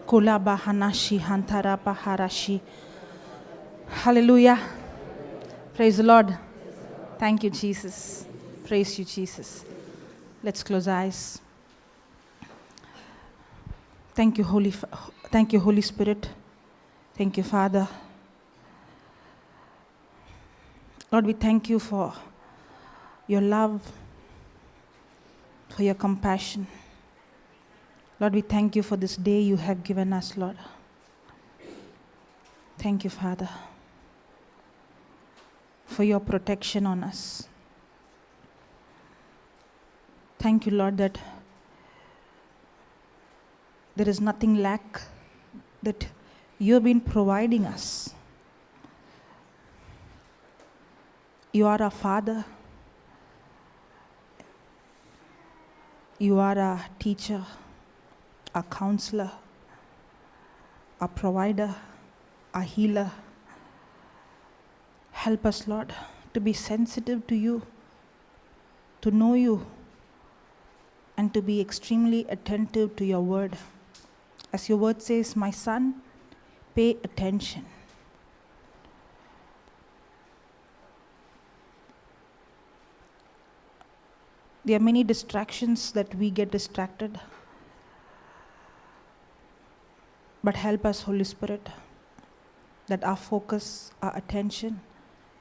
Kula bahanashi hantara baharashi. Hallelujah. Praise the Lord. Thank you, Jesus. Praise you, Jesus. Let's close our eyes. Thank you, Holy Spirit. Thank you, Father. Lord, we thank you for your love, for your compassion. Lord, we thank you for this day you have given us, Lord. Thank you, Father, for your protection on us. Thank you, Lord, that there is nothing lack that you have been providing us. You are our Father. You are our teacher, our counselor, our provider, our healer. Help us, Lord, to be sensitive to you, to know you, and to be extremely attentive to your word. As your word says, my son, pay attention. There are many distractions that we get distracted. But help us, Holy Spirit, that our focus, our attention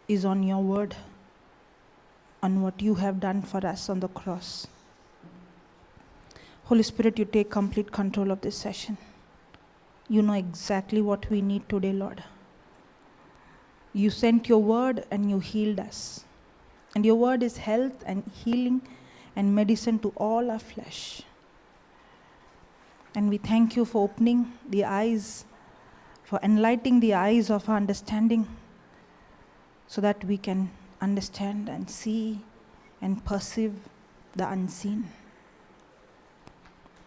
is on your word, on what you have done for us on the cross. Holy Spirit, you take complete control of this session. You know exactly what we need today, Lord. You sent your word and you healed us. And your word is health and healing and medicine to all our flesh. And we thank you for opening the eyes, for enlightening the eyes of our understanding, so that we can understand and see and perceive the unseen.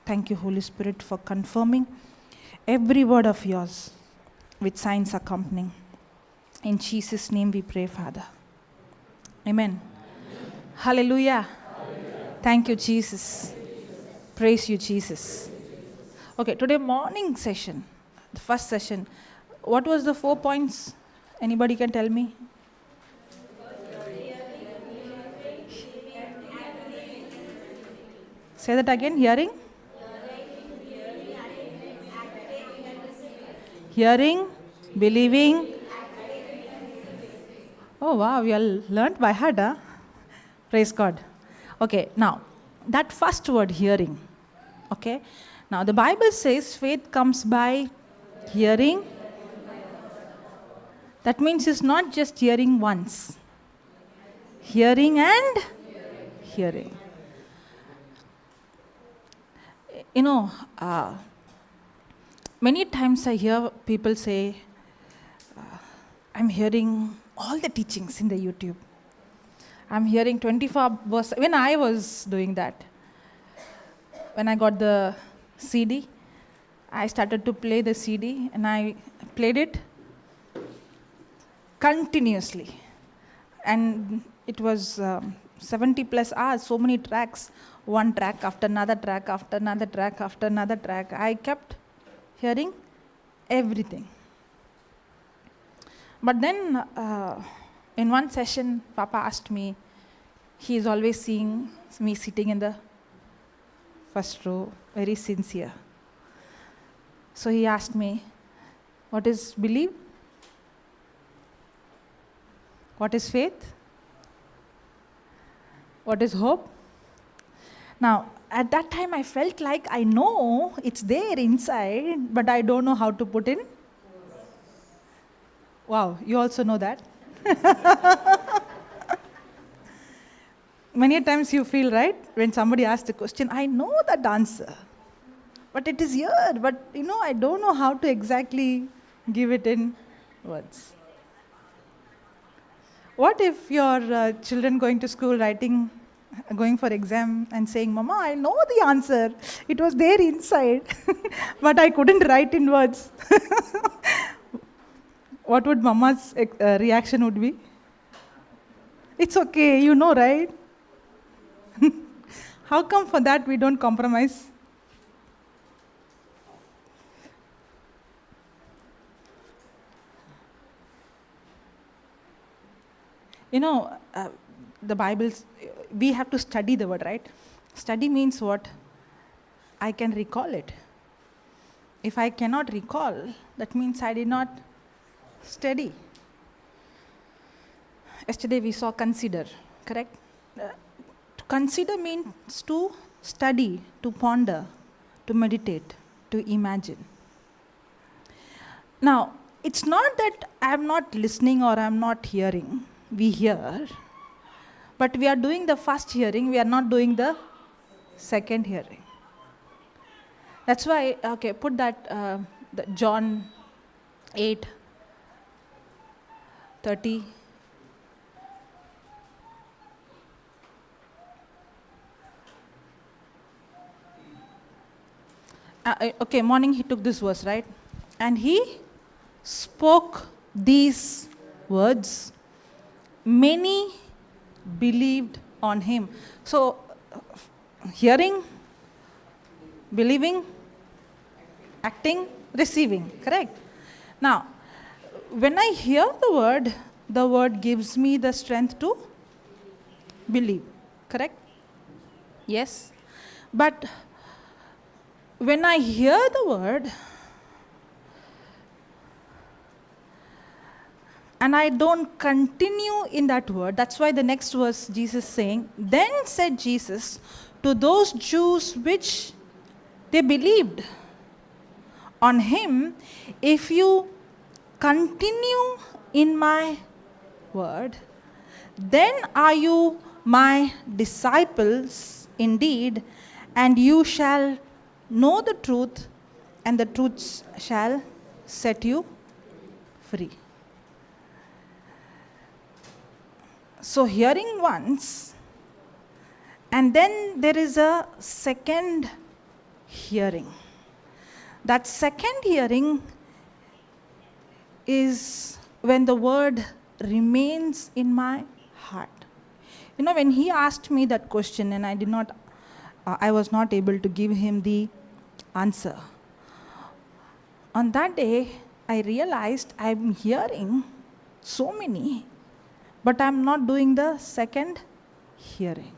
Thank you, Holy Spirit, for confirming every word of yours with signs accompanying. In Jesus' name we pray, Father. Amen. Hallelujah. Thank you, Jesus. Praise you, Jesus. Okay, today morning session, the first session, what was the 4 points? Anybody can tell me? Say that again, hearing? Hearing, believing. Oh wow, we all learned by heart, huh? Praise God. Okay, now, that first word, hearing. Okay, now the Bible says faith comes by hearing. That means it's not just hearing once. Hearing and hearing. You know, many times I hear people say, I'm hearing all the teachings in the YouTube. I'm hearing 24 verses. When I was doing that, when I got the CD, I started to play the CD and I played it continuously. And it was 70 plus hours, so many tracks, one track after another track, after another track, after another track. I kept hearing everything. But then in one session, Papa asked me, he is always seeing me sitting in the first row, very sincere. So he asked me, what is belief? What is faith? What is hope? Now, at that time I felt like I know it's there inside, but I don't know how to put in. Wow, you also know that? Many times you feel, right, when somebody asks the question, I know that answer, but it is here, but I don't know how to exactly give it in words. What if your children going to school going for exam and saying, Mama, I know the answer, it was there inside, but I couldn't write in words. What would Mama's reaction would be? It's okay, you know, right? How come for that we don't compromise? You know, the Bible, we have to study the word, right? Study means what? I can recall it. If I cannot recall, that means I did not study. Yesterday we saw consider, correct? To consider means to study, to ponder, to meditate, to imagine. Now, it's not that I'm not listening or I'm not hearing. We hear, but we are doing the first hearing, we are not doing the second hearing. That's why, okay, put that John 8:30. Okay, morning he took this verse, right? And he spoke these words. Many believed on him. So, hearing, believing, acting, receiving, correct? Now, when I hear the word gives me the strength to believe, correct? Yes. But when I hear the word and I don't continue in that word, that's why the next verse Jesus saying, then said Jesus to those Jews which they believed on him, if you continue in my word, then are you my disciples indeed, and you shall know the truth, and the truth shall set you free. So hearing once, and then there is a second hearing. That second hearing is when the word remains in my heart. You know, when he asked me that question and I was not able to give him the answer. On that day, I realized I'm hearing so many, but I'm not doing the second hearing.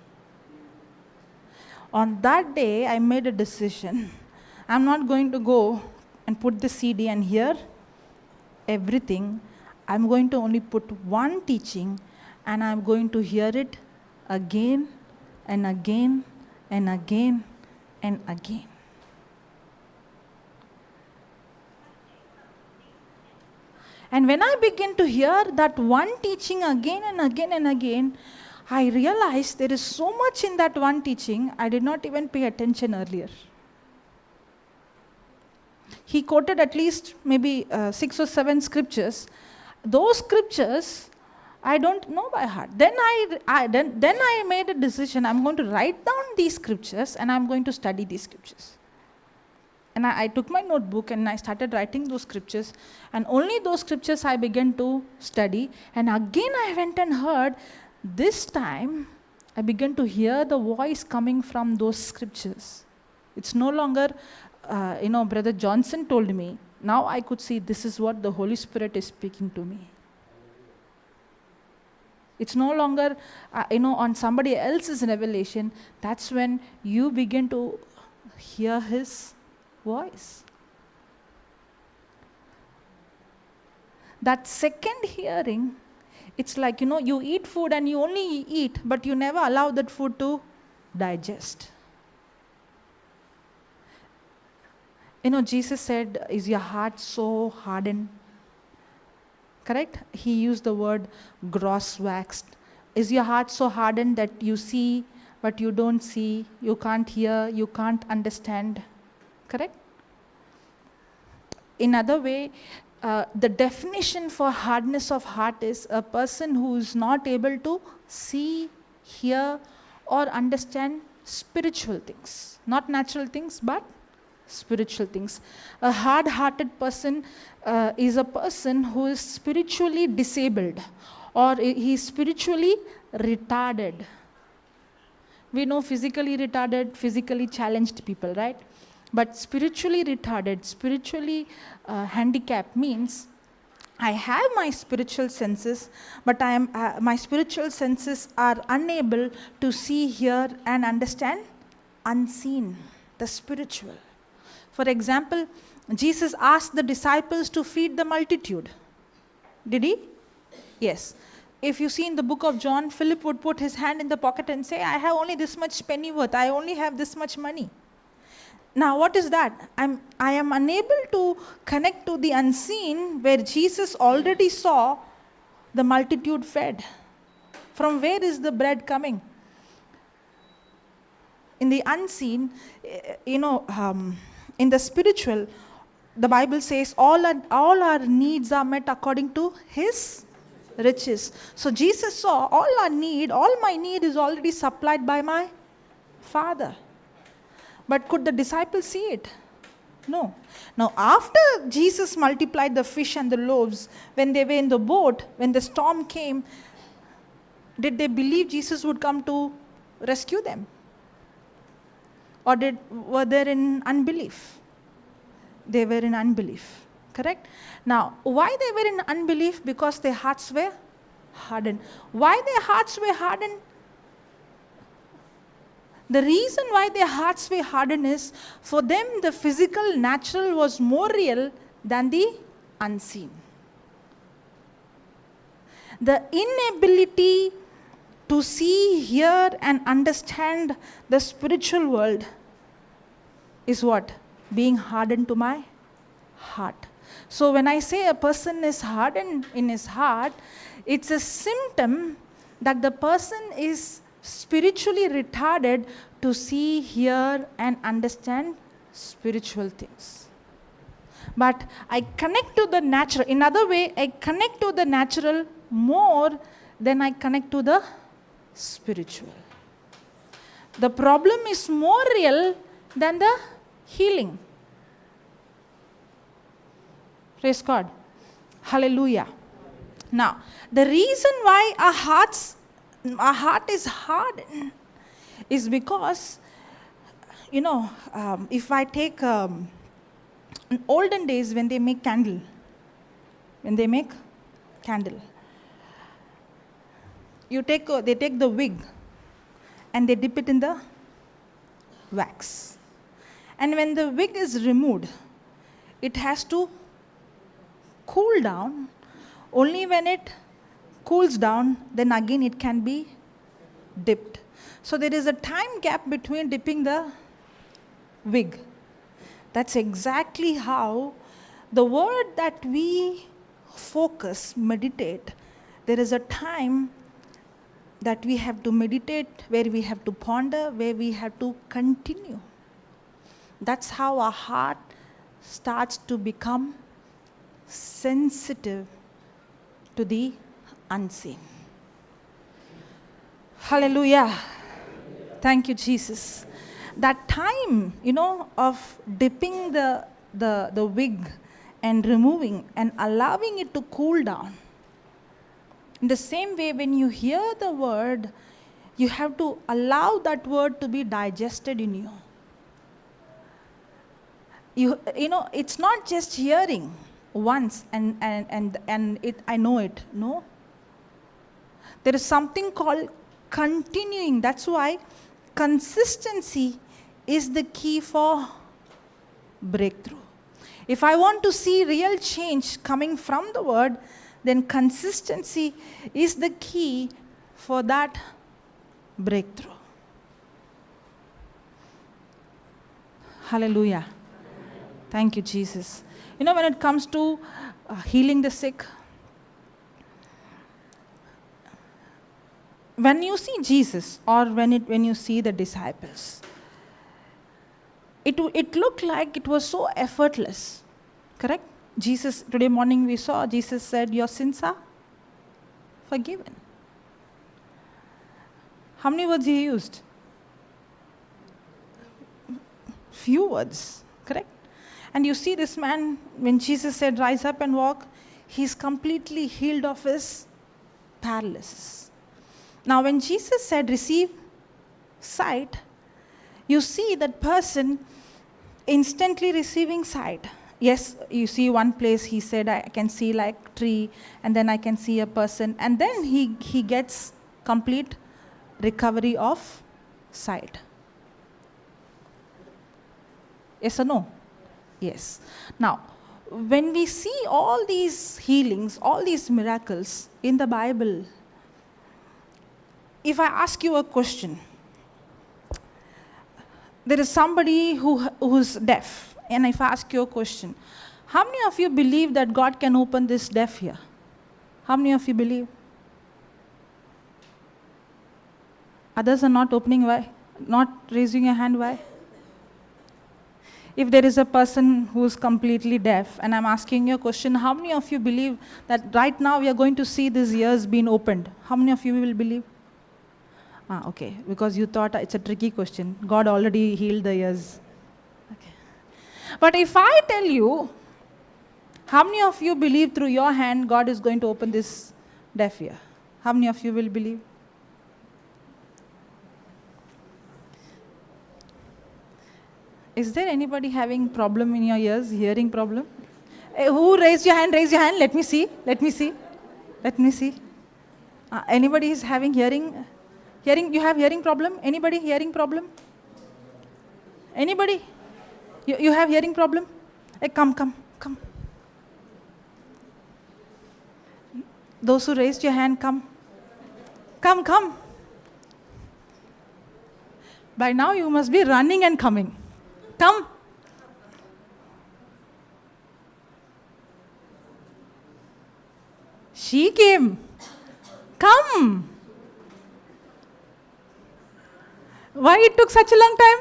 On that day, I made a decision. I'm not going to go and put the CD and hear everything. I'm going to only put one teaching, and I'm going to hear it again and again and again and again. And when I begin to hear that one teaching again and again and again, I realized there is so much in that one teaching I did not even pay attention earlier. He quoted at least maybe 6 or 7 scriptures. Those scriptures I don't know by heart. Then I made a decision. I'm going to write down these scriptures and I'm going to study these scriptures. And I took my notebook and I started writing those scriptures. And only those scriptures I began to study. And again I went and heard. This time I began to hear the voice coming from those scriptures. It's no longer, Brother Johnson told me. Now I could see this is what the Holy Spirit is speaking to me. It's no longer, on somebody else's revelation. That's when you begin to hear his voice. That second hearing, it's like, you eat food and you only eat, but you never allow that food to digest. Jesus said, is your heart so hardened? Correct? He used the word gross waxed. Is your heart so hardened that you see, but you don't see, you can't hear, you can't understand? Correct? In other way, the definition for hardness of heart is a person who is not able to see, hear, or understand spiritual things. Not natural things, but spiritual things. A hard-hearted person is a person who is spiritually disabled, or he is spiritually retarded. We know physically retarded, physically challenged people, right? But spiritually retarded, spiritually handicapped means I have my spiritual senses, but my spiritual senses are unable to see, hear, and understand unseen, the spiritual. For example, Jesus asked the disciples to feed the multitude. Did he? Yes. If you see in the book of John, Philip would put his hand in the pocket and say, I have only this much penny worth. I only have this much money. Now, what is that? I am unable to connect to the unseen where Jesus already saw the multitude fed. From where is the bread coming? In the unseen, in the spiritual, the Bible says all our needs are met according to His riches. So Jesus saw all my need is already supplied by my Father. But could the disciples see it? No. Now, after Jesus multiplied the fish and the loaves, when they were in the boat, when the storm came, did they believe Jesus would come to rescue them? Or were they in unbelief? They were in unbelief. Correct? Now, why they were in unbelief? Because their hearts were hardened. Why their hearts were hardened? The reason why their hearts were hardened is, for them the physical, natural was more real than the unseen. The inability to see, hear, and understand the spiritual world is what? Being hardened to my heart. So when I say a person is hardened in his heart, it's a symptom that the person is spiritually retarded to see, hear, and understand spiritual things. But I connect to the natural. In other way, I connect to the natural more than I connect to the spiritual. The problem is more real than the healing. Praise God. Hallelujah. Now, the reason why our heart is hardened is because, if I take in olden days when they make candle, they take the wig and they dip it in the wax. And when the wig is removed, it has to cool down. Only when it cools down, then again it can be dipped. So there is a time gap between dipping the wig. That's exactly how the word that we focus, meditate, there is a time that we have to meditate, where we have to ponder, where we have to continue. That's how our heart starts to become sensitive to the unseen. Hallelujah. Thank you, Jesus. That time, of dipping the wig and removing and allowing it to cool down. In the same way, when you hear the word, you have to allow that word to be digested in you. It's not just hearing once and I know it. No. There is something called continuing. That's why consistency is the key for breakthrough. If I want to see real change coming from the word, then consistency is the key for that breakthrough. Hallelujah. Thank you, Jesus. When it comes to healing the sick, when you see Jesus or when you see the disciples, it looked like it was so effortless. Correct? Jesus, today morning we saw Jesus said, your sins are forgiven. How many words he used? Few words. Correct? And you see this man, when Jesus said, rise up and walk, he's completely healed of his paralysis. Now, when Jesus said, receive sight, you see that person instantly receiving sight. Yes, you see one place he said, I can see like tree, and then I can see a person, and then he gets complete recovery of sight. Yes or no? Yes. Now, when we see all these healings, all these miracles in the Bible, if I ask you a question, there is somebody who's deaf, and if I ask you a question, how many of you believe that God can open this deaf ear? How many of you believe? Others are not opening, why? Not raising your hand, why? If there is a person who's completely deaf, and I'm asking you a question, how many of you believe that right now we are going to see these ears being opened? How many of you will believe? Okay, because you thought it's a tricky question. God already healed the ears. Okay. But if I tell you, how many of you believe through your hand God is going to open this deaf ear? How many of you will believe? Is there anybody having problem in your ears, hearing problem? Who raised your hand? Raise your hand. Let me see. Let me see. Let me see. Anybody is having hearing? Hearing? You have hearing problem? Anybody hearing problem? Anybody? You have hearing problem? Hey, come. Those who raised your hand, come. Come. By now you must be running and coming. Come. She came. Come. Why it took such a long time?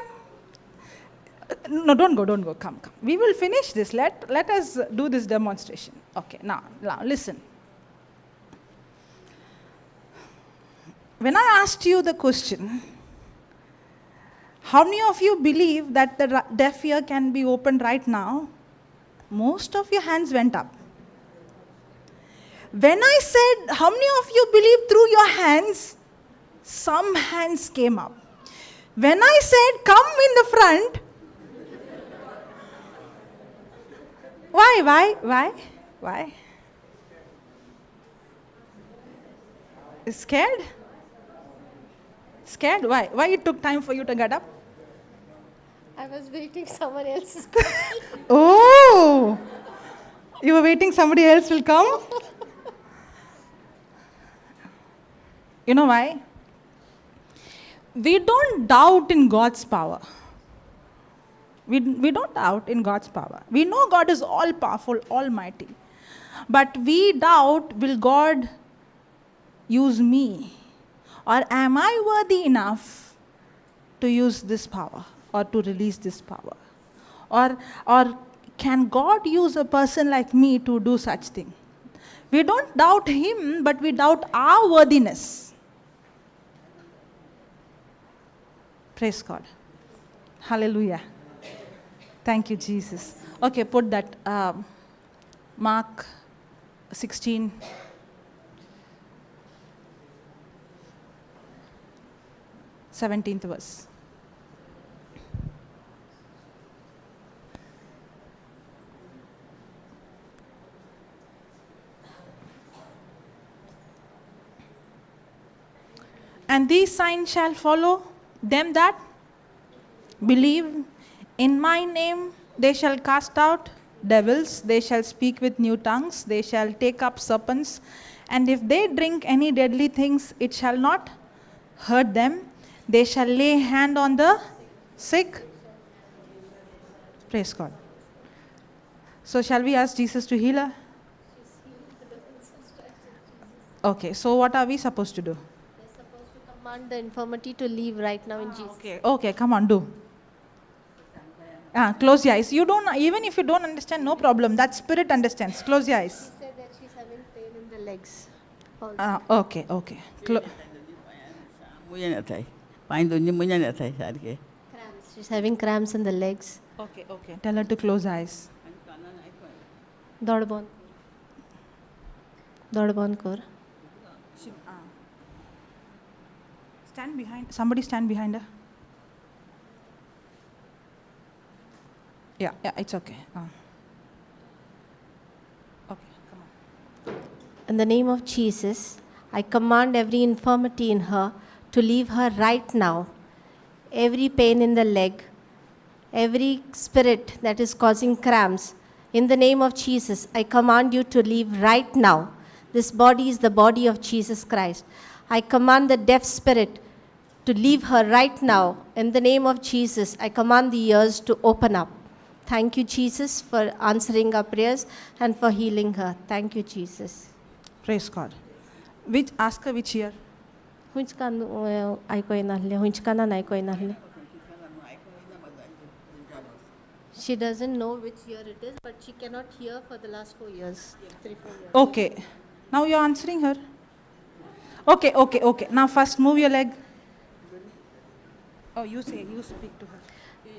No, don't go. Come. We will finish this. Let us do this demonstration. Okay, now listen. When I asked you the question, how many of you believe that the deaf ear can be opened right now? Most of your hands went up. When I said, how many of you believe through your hands? Some hands came up. When I said, come in the front. Why? Scared? Scared? Why? Why it took time for you to get up? I was waiting someone else. Oh! You were waiting somebody else will come? You know why? We don't doubt in God's power. We don't doubt in God's power. We know God is all-powerful, almighty. But we doubt, will God use me? Or am I worthy enough to use this power or to release this power? Or can God use a person like me to do such thing? We don't doubt Him, but we doubt our worthiness. Praise God. Hallelujah. Thank you, Jesus. Okay, put that Mark 16. Seventeenth verse. And these signs shall follow them that believe. In my name they shall cast out devils, they shall speak with new tongues, they shall take up serpents, and if they drink any deadly things, it shall not hurt them. They shall lay hand on the sick. Praise God. So shall we ask Jesus to heal her? Okay, so what are we supposed to do? We're supposed to command the infirmity to leave right now in Jesus. Okay, come on, do. Close your eyes. You don't, even if you don't understand, no problem. That spirit understands. Close your eyes. She said that she's having pain in the legs. Also. Okay. Cramps. She's having cramps in the legs. Okay. Tell her to close her eyes. Dodbon kor. Stand behind. Somebody stand behind her. Yeah, it's okay. Okay, come on. In the name of Jesus, I command every infirmity in her to leave her right now. Every pain in the leg, every spirit that is causing cramps, in the name of Jesus, I command you to leave right now. This body is the body of Jesus Christ. I command the deaf spirit to leave her right now. In the name of Jesus, I command the ears to open up. Thank you, Jesus, for answering our prayers and for healing her. Thank you, Jesus. Praise God. Ask her which year? She doesn't know which year it is, but she cannot hear for the last 4 years. 3-4 years. Okay. Now you're answering her. Okay. Now first move your leg. Oh, you speak to her.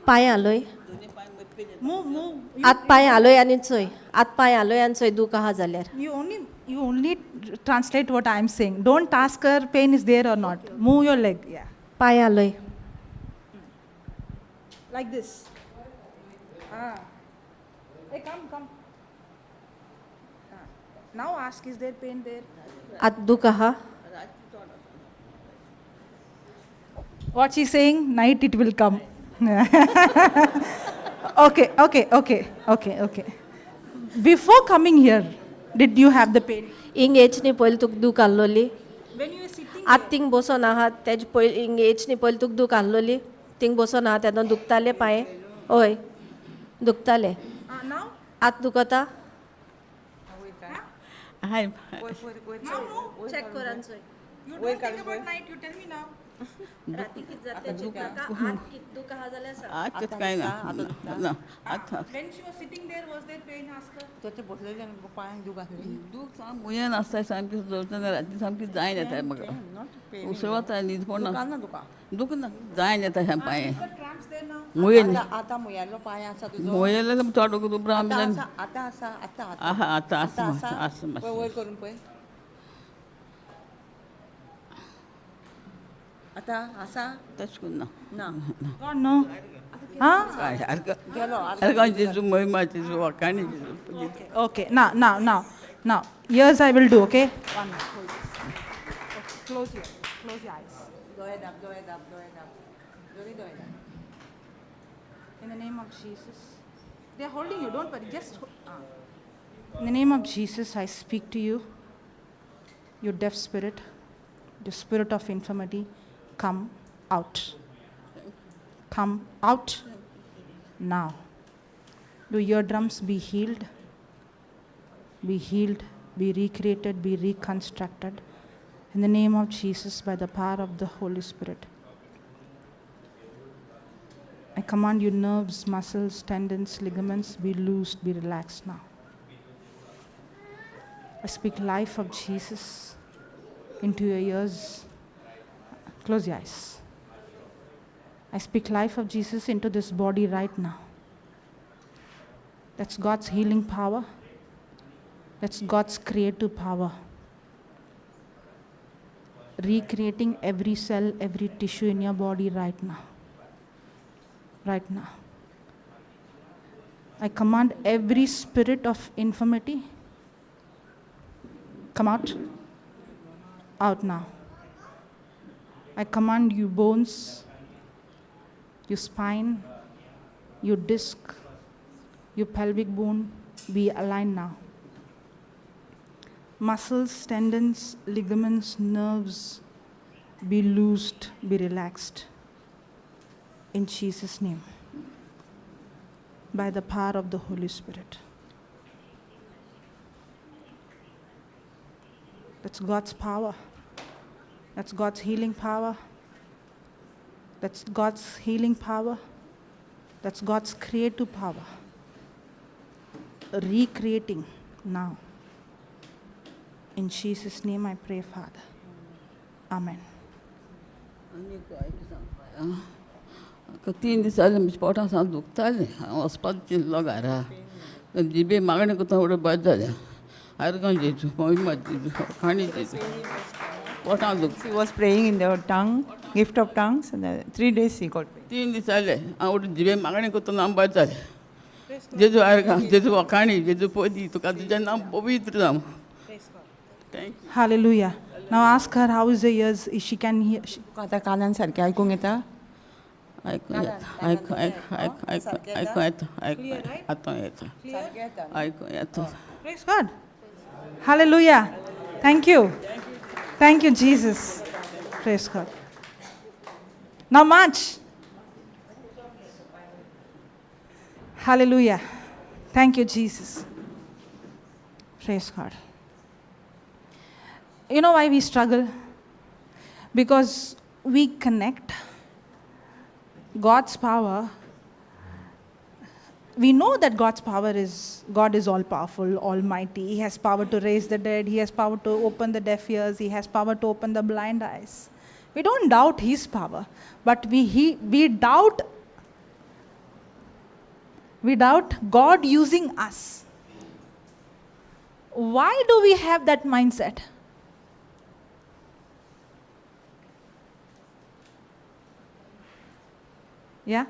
पाय आलोय Move. आत पाय आलोय आणि चोय आत पाय आलोय आणि चोय दुखा हा जाल्यार You only translate what I'm saying. Don't ask her pain is there or not. Okay. Move your leg. Yeah. पाय आलोय Like this. Hey, come. Now ask, is there pain there? आत दुखा हा What she's saying, night it will come. Okay. Before coming here, did you have the pain? इंग एचने पयली तुका दूख आसलोली When you were sitting आत thing बसून आहात तेज पयली इंग एचने पयली तुका दूख आसलोली थिंग बसून आहात तेन्ना दुखताले पांय ओय दुखताले now? आत दुखता Hi. No. चेक करान चोय You don't think about night, you tell me now. राती कित जाते चेक करता आत कित दुखा हा जाल्यार सांग आता काय ना आता When she was sitting there, was there pain? Ask her. त्याचे बसलेले आणि पायांक दूख आसली दूख सामकी मुयन आसता सामकी जोरतना राती सामकी जायन येता म्हाका उसळता न्हीद पडना दुकान ना तुका दूख ना जायन येता साम पांय Is there cramps there now? मुयन आता मुयालो पांय आसा तुजो मुयन चोड दुबरा आता आसा आता पळय वयर करून पळय आता आसा तश करून ना God, no. Huh? गेलो अर्कांची महिमाची Vakani Okay. Now. Ears I will do, okay? One. Okay. Close your eyes. दोळे दाब दोळे दाब In the name of Jesus. They are holding you, don't worry. Just in the name of Jesus, I speak to you. You deaf spirit, the spirit of infirmity, come out. Come out now. Do eardrums be healed? Be healed, be recreated, be reconstructed. In the name of Jesus, by the power of the Holy Spirit. I command you nerves, muscles, tendons, ligaments, be loosed, be relaxed now. I speak life of Jesus into your ears. Close your eyes. I speak life of Jesus into this body right now. That's God's healing power. That's God's creative power. Recreating every cell, every tissue in your body right now. Right now. I command every spirit of infirmity, come out. Out now. I command you bones, your spine, your disc, your pelvic bone, be aligned now. Muscles, tendons, ligaments, nerves, be loosed, be relaxed. In Jesus' name. By the power of the Holy Spirit. That's God's power. That's God's healing power. That's God's healing power. That's God's creative power. Recreating now. In Jesus' name I pray, Father. Amen. 3 दीस जाले म्हज्या पोटां सामकें दुखतालें हांव वचपाक चिंतलो घरा जिबे मागणें करता फुडें बरें जालें आर्गांचें महिमाचें खाणीचें पोटां दुख He was praying in the tongue, gift of tongues, and 3 days he got pain. 3 दीस जाले हांव जिबे मागणें करतना हांव बरें जालें जेजू आर्गा जेजू वखाणी जेजू पोदी तुका तुजें नांव पवित्र जावं thank you Hallelujah. Now ask her how is the ears. If she can hear. तुका आतां कानान सारकें आयकूंक येता आयकूं येता आयकूं येता आतां येता सारकें येता आयकूं येता Praise God. Hallelujah. Thank you. Thank you, Jesus. Praise God. Now march. Hallelujah. Thank you, Jesus. Praise God. You know why we struggle? Because we connect God's power. We know that God is all powerful, almighty. He has power to raise the dead. He has power to open the deaf ears. He has power to open the blind eyes. We don't doubt His power, but we doubt God using us. Why do we have that mindset? Yeah?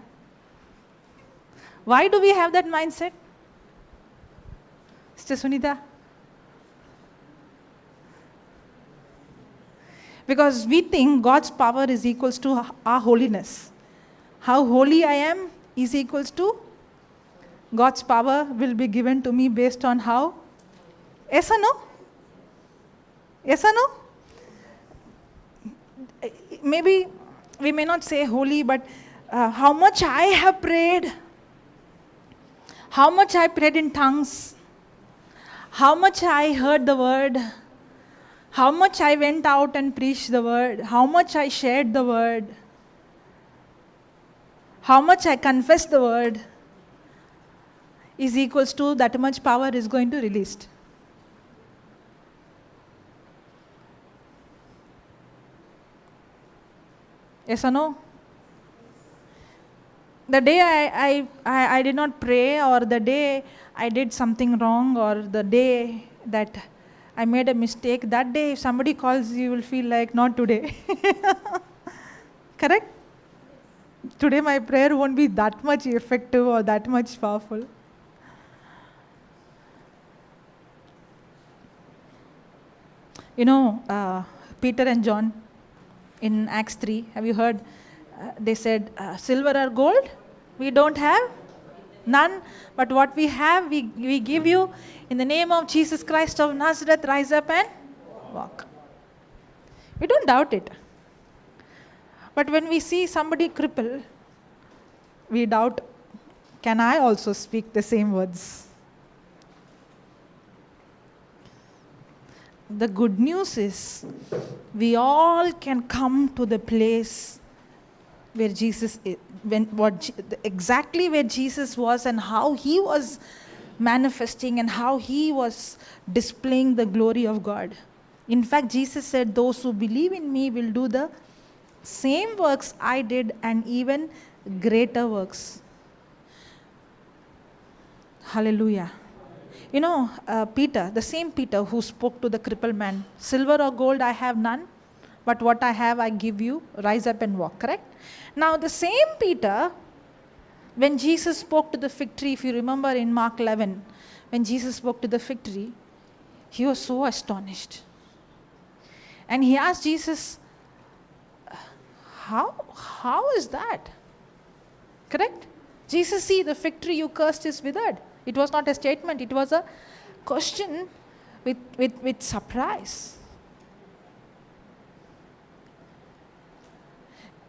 Why do we have that mindset? Sister Sunita? Because we think God's power is equals to our holiness. How holy I am is equals to God's power will be given to me based on how? Yes or no? Yes or no? Maybe we may not say holy, but how much I have prayed, how much I prayed in tongues, how much I heard the word, how much I went out and preached the word, how much I shared the word, how much I confessed the word is equals to that much power is going to released. Yes or no? The day I did not pray, or the day I did something wrong, or the day that I made a mistake, that day if somebody calls you will feel like, not today. Correct? Today my prayer won't be that much effective or that much powerful. You know, Peter and John in Acts 3, have you heard? They said, silver or gold, we don't have, none, but what we have, we give you. In the name of Jesus Christ of Nazareth, rise up and walk. We don't doubt it. But when we see somebody cripple, we doubt, can I also speak the same words? The good news is, we all can come to the place where Jesus is, exactly where Jesus was and how He was manifesting and how He was displaying the glory of God. In fact, Jesus said, those who believe in me will do the same works I did and even greater works. Hallelujah. You know, Peter, the same Peter who spoke to the crippled man, silver or gold I have none, but what I have I give you, rise up and walk, correct? Now the same Peter, when Jesus spoke to the fig tree, if you remember in Mark 11, when Jesus spoke to the fig tree, he was so astonished. And he asked Jesus, how is that? Correct? Jesus, see, the fig tree you cursed is withered. It was not a statement, it was a question with surprise.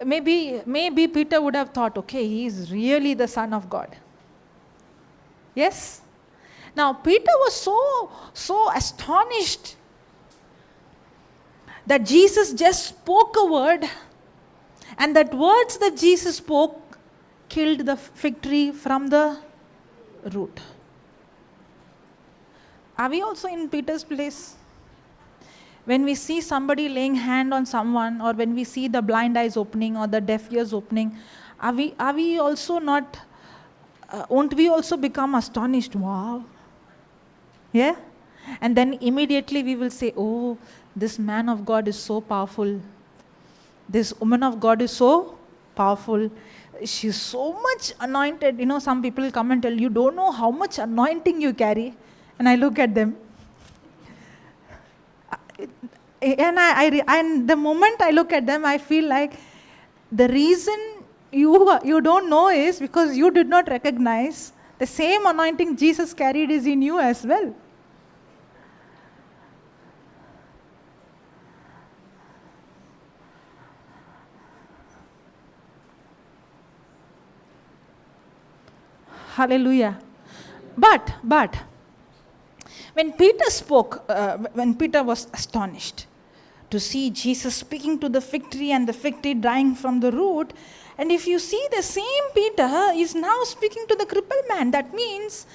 Maybe Peter would have thought, okay, he is really the Son of God. Yes? Now, Peter was so astonished that Jesus just spoke a word, and that words that Jesus spoke killed the fig tree from the root. Are we also in Peter's place? When we see somebody laying hand on someone, or when we see the blind eyes opening or the deaf ears opening, are we also not, won't we also become astonished? Wow. Yeah? And then immediately we will say, oh, this man of God is so powerful. This woman of God is so powerful. she's so much anointed. Some people come and tell, you don't know how much anointing you carry. And I look at them. And the moment I look at them, I feel like the reason you don't know is because you did not recognize the same anointing Jesus carried is in you as well. Hallelujah. But when Peter spoke, when Peter was astonished to see Jesus speaking to the fig tree and the fig tree dying from the root, and if you see, the same Peter is now speaking to the crippled man. That means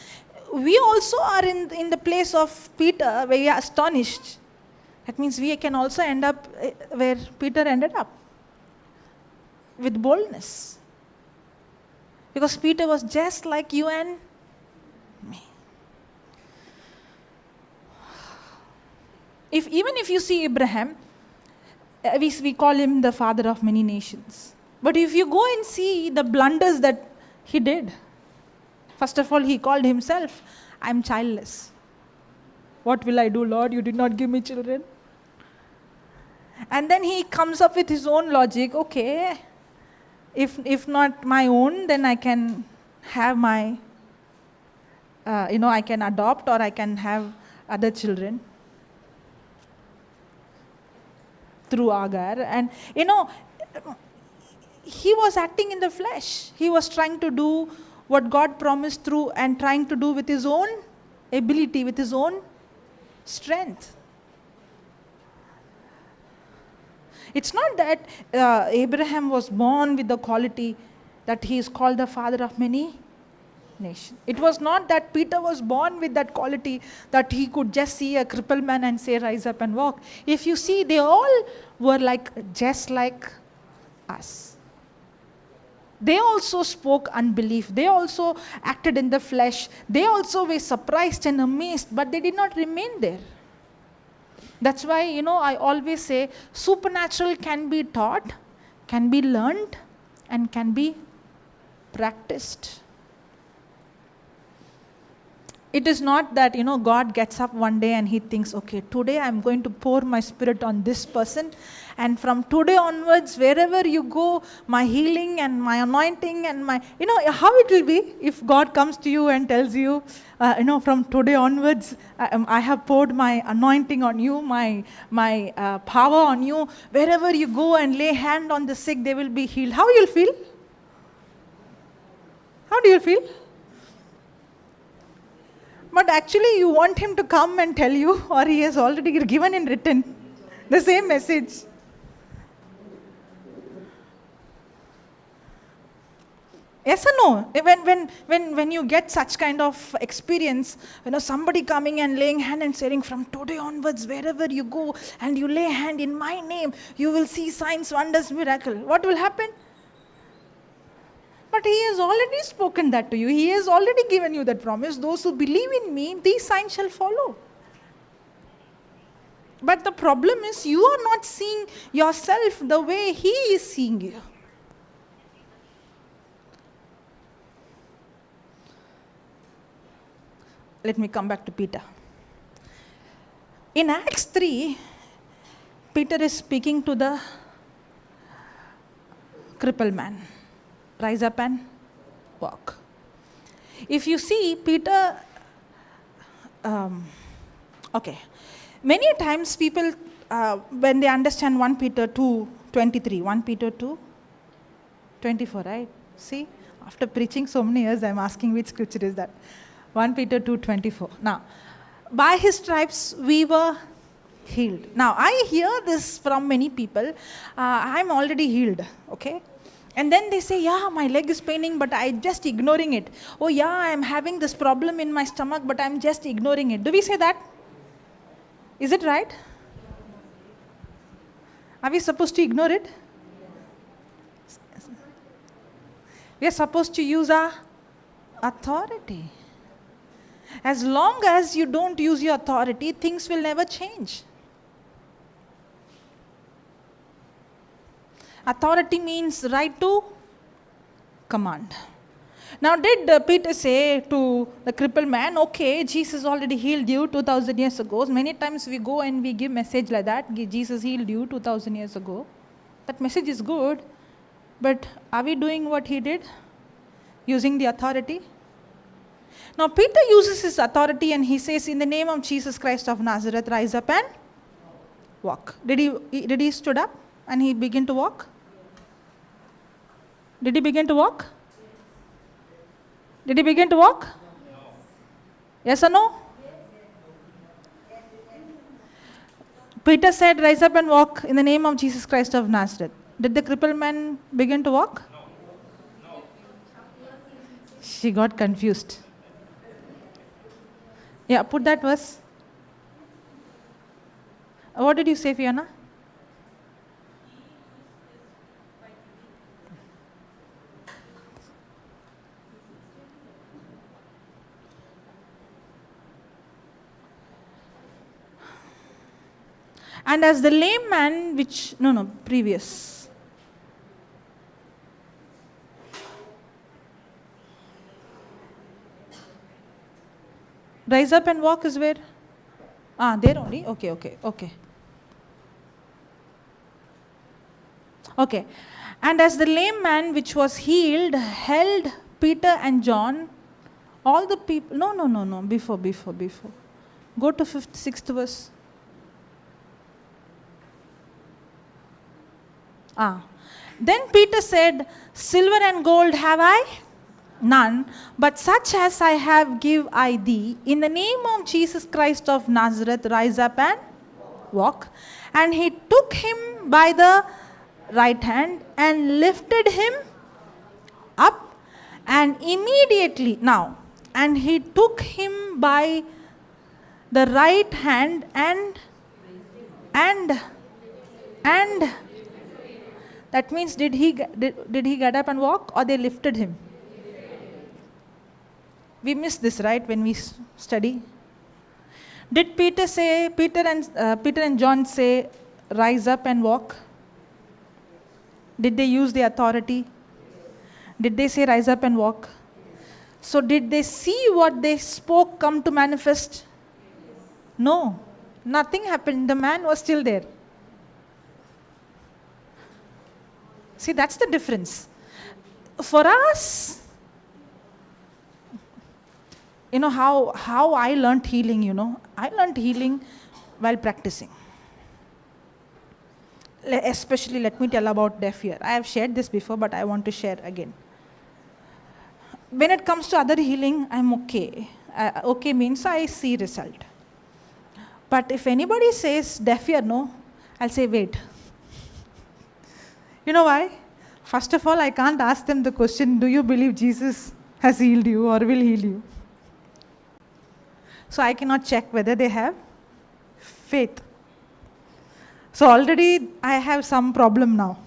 we also are in the place of Peter where we are astonished. That means we can also end up where Peter ended up, with boldness. Because Peter was just like you and me. Even if you see Abraham, we call him the father of many nations. But if you go and see the blunders that he did, first of all, he called himself, I'm childless. What will I do, Lord? You did not give me children. And then he comes up with his own logic. Okay, if not my own, then I can have my, I can adopt or I can have other children through Agar. And he was acting in the flesh. He was trying to do what God promised through, and trying to do with his own ability, with his own strength. It's not that Abraham was born with the quality that he is called the father of many nations. It was not that Peter was born with that quality that he could just see a crippled man and say, rise up and walk. If you see, they all were just like us. They also spoke unbelief. They also acted in the flesh. They also were surprised and amazed, but they did not remain there. That's why, I always say, supernatural can be taught, can be learned, and can be practiced. It is not that, God gets up one day and he thinks, okay, today I'm going to pour my spirit on this person, and from today onwards, wherever you go, my healing and my anointing and my, how it will be if God comes to you and tells you, from today onwards, I have poured my anointing on you, my power on you. Wherever you go and lay hand on the sick, they will be healed. How you'll feel? How do you feel? But actually you want him to come and tell you, or he has already given in written the same message. Yes or no? When you get such kind of experience, somebody coming and laying hand and saying, from today onwards, wherever you go and you lay hand in my name, you will see signs, wonders, miracle. What will happen? But he has already spoken that to you. He has already given you that promise. Those who believe in me, these signs shall follow. But the problem is, you are not seeing yourself the way he is seeing you. Let me come back to Peter. In Acts 3, Peter is speaking to the crippled man. Rise up and walk. If you see, Peter, many times people, when they understand 1 Peter 2:23, 1 Peter 2:24, right? See, after preaching so many years, I'm asking which scripture is that. 1 Peter 2:24. Now, by his stripes we were healed. Now, I hear this from many people. I'm already healed, okay? And then they say, yeah, my leg is paining, but I'm just ignoring it. Oh yeah, I'm having this problem in my stomach, but I'm just ignoring it. Do we say that? Is it right? Are we supposed to ignore it? We are supposed to use our authority. As long as you don't use your authority, things will never change. Authority means right to command. Now, did Peter say to the crippled man, okay, Jesus already healed you 2000 years ago? Many times we go and we give message like that, Jesus healed you 2000 years ago. That message is good, but are we doing what he did? Using the authority? Now, Peter uses his authority and he says, in the name of Jesus Christ of Nazareth, rise up and walk. Did he stood up and he began to walk? Did he begin to walk? Did he begin to walk? No. Yes or no? Peter said, rise up and walk in the name of Jesus Christ of Nazareth. Did the crippled man begin to walk? No. She got confused. Yeah, put that verse. What did you say, Fiona? And as the lame man, previous. Rise up and walk is where? There only? Okay. Okay. And as the lame man which was healed held Peter and John, all the people, no, before. Go to 5th, 6th verse. Then Peter said, silver and gold have I none, but such as I have give I thee. In the name of Jesus Christ of Nazareth, rise up and walk. And he took him by the right hand and lifted him up, and immediately, and he took him by the right hand and that means did he get up and walk, or they lifted him? We miss this, right, when we study. Did Peter and John say, rise up and walk? Did they use the authority? Did they say, rise up and walk? So did they see what they spoke come to manifest? No, nothing happened. The man was still there. See, that's the difference. For us, how I learned healing, I learned healing while practicing. Especially, let me tell about deaf ear. I have shared this before, but I want to share again. When it comes to other healing, I'm okay. Okay means I see result. But if anybody says deaf ear, no, I'll say wait. You know why? First of all, I can't ask them the question, do you believe Jesus has healed you or will heal you? So I cannot check whether they have faith. So already I have some problem now.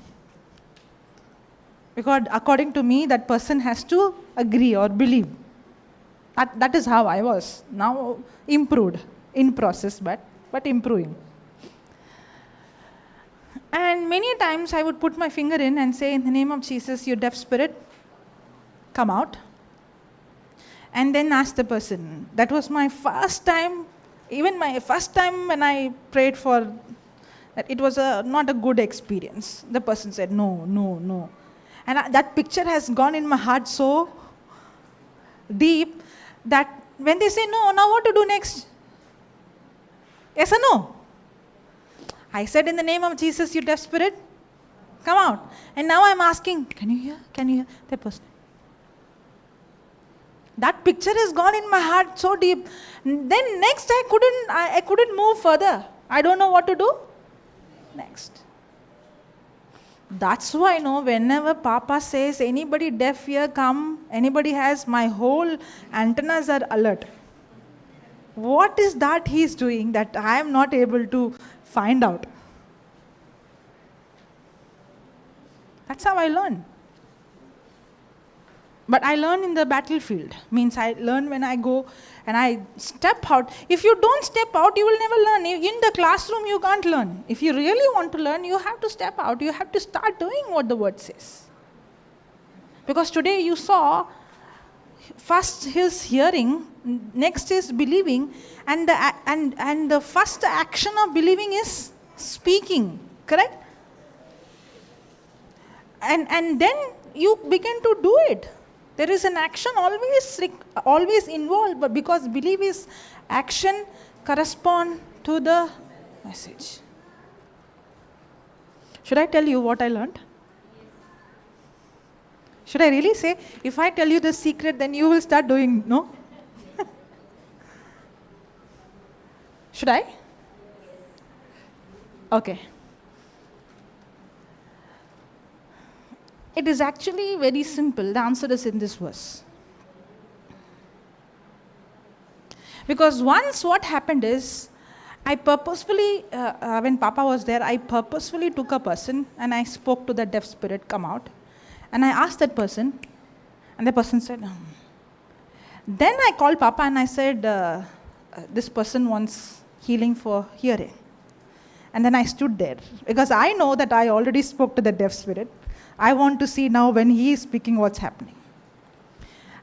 Because according to me, that person has to agree or believe. That is how I was. Now improved, in process, but improving. And many times I would put my finger in and say, in the name of Jesus, you deaf spirit, come out. And then ask the person. That was my first time, even my first time when I prayed for that, it was not a good experience. The person said, no. And that picture has gone in my heart so deep that when they say no, now what to do next? Yes or no? I said, in the name of Jesus, you deaf spirit, come out. And now I'm asking, can you hear? That person. That picture has gone in my heart so deep. Then next I couldn't move further. I don't know what to do next. That's why whenever Papa says anybody deaf here come, anybody has, my whole antennas are alert. What is that he's doing that I am not able to find out? That's how I learn. But I learn in the battlefield. Means I learn when I go and I step out. If you don't step out, you will never learn. In the classroom, you can't learn. If you really want to learn, you have to step out. You have to start doing what the word says. Because today you saw, first his hearing, next is believing, and the first action of believing is speaking, correct? And then you begin to do it. There is an action always involved, but because belief is action correspond to the message. Should I tell you what I learned? Should I really say, if I tell you the secret, then you will start doing, no? Should I? Okay. It is actually very simple. The answer is in this verse. Because once what happened is, I purposefully, when Papa was there, I purposefully took a person and I spoke to the deaf spirit, come out. And I asked that person, and the person said, Then I called Papa and I said, this person wants healing for hearing. And then I stood there, because I know that I already spoke to the deaf spirit. I want to see now when he is speaking what's happening.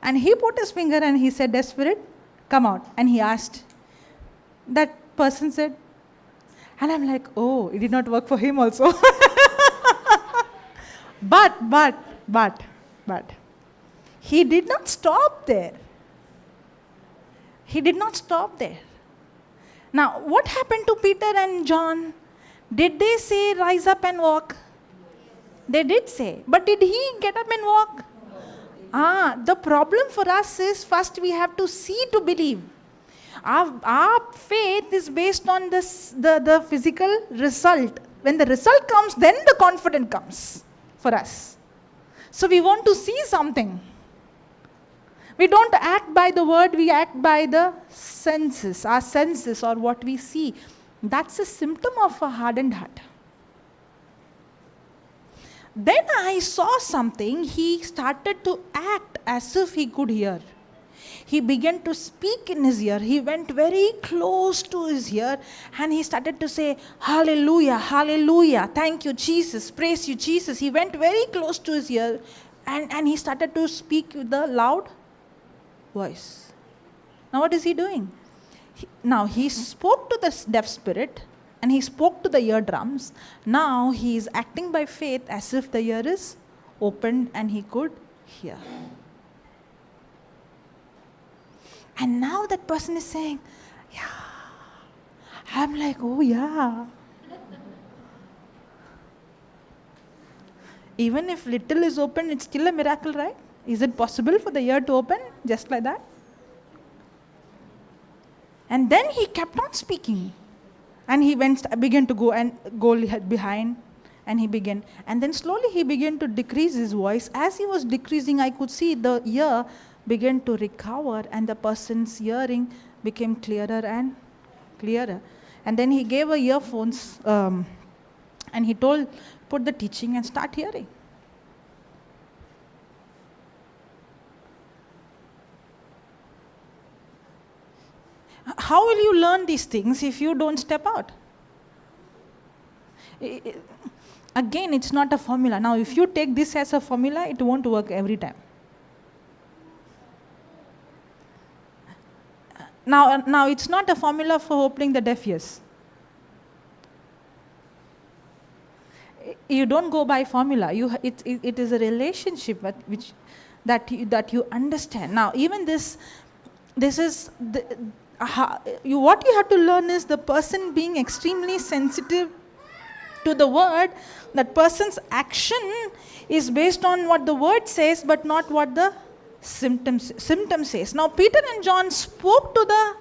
And he put his finger and he said, deaf spirit, come out. And he asked. That person said, and I'm like, oh, it did not work for him also. But, he did not stop there. He did not stop there. Now, what happened to Peter and John? Did they say, rise up and walk? They did say. But did he get up and walk? The problem for us is, first we have to see to believe. Our faith is based on the physical result. When the result comes, then the confidence comes for us. So we want to see something. We don't act by the word, we act by the senses, our senses or what we see. That's a symptom of a hardened heart. Then I saw something, he started to act as if he could hear. He began to speak in his ear. He went very close to his ear and he started to say, hallelujah, hallelujah, thank you Jesus, praise you Jesus. He went very close to his ear and he started to speak with a loud voice. Now what is he doing? He spoke to the deaf spirit and he spoke to the eardrums. Now he is acting by faith as if the ear is opened and he could hear. And now that person is saying, yeah. I'm like, oh yeah. Even if little is open, it's still a miracle, right? Is it possible for the ear to open just like that? And then he kept on speaking. And he began to go behind. And he began. And then slowly he began to decrease his voice. As he was decreasing, I could see the ear began to recover and the person's hearing became clearer and clearer. And then he gave her earphones and he told, put the teaching and start hearing. How will you learn these things if you don't step out? Again, it's not a formula. Now, if you take this as a formula, it won't work every time. Now it's not a formula for opening the deaf ears. You don't go by formula. It is a relationship that you understand. Now, even this is what you have to learn is the person being extremely sensitive to the word. That person's action is based on what the word says, but not what the symptom says. Now, Peter and John spoke to the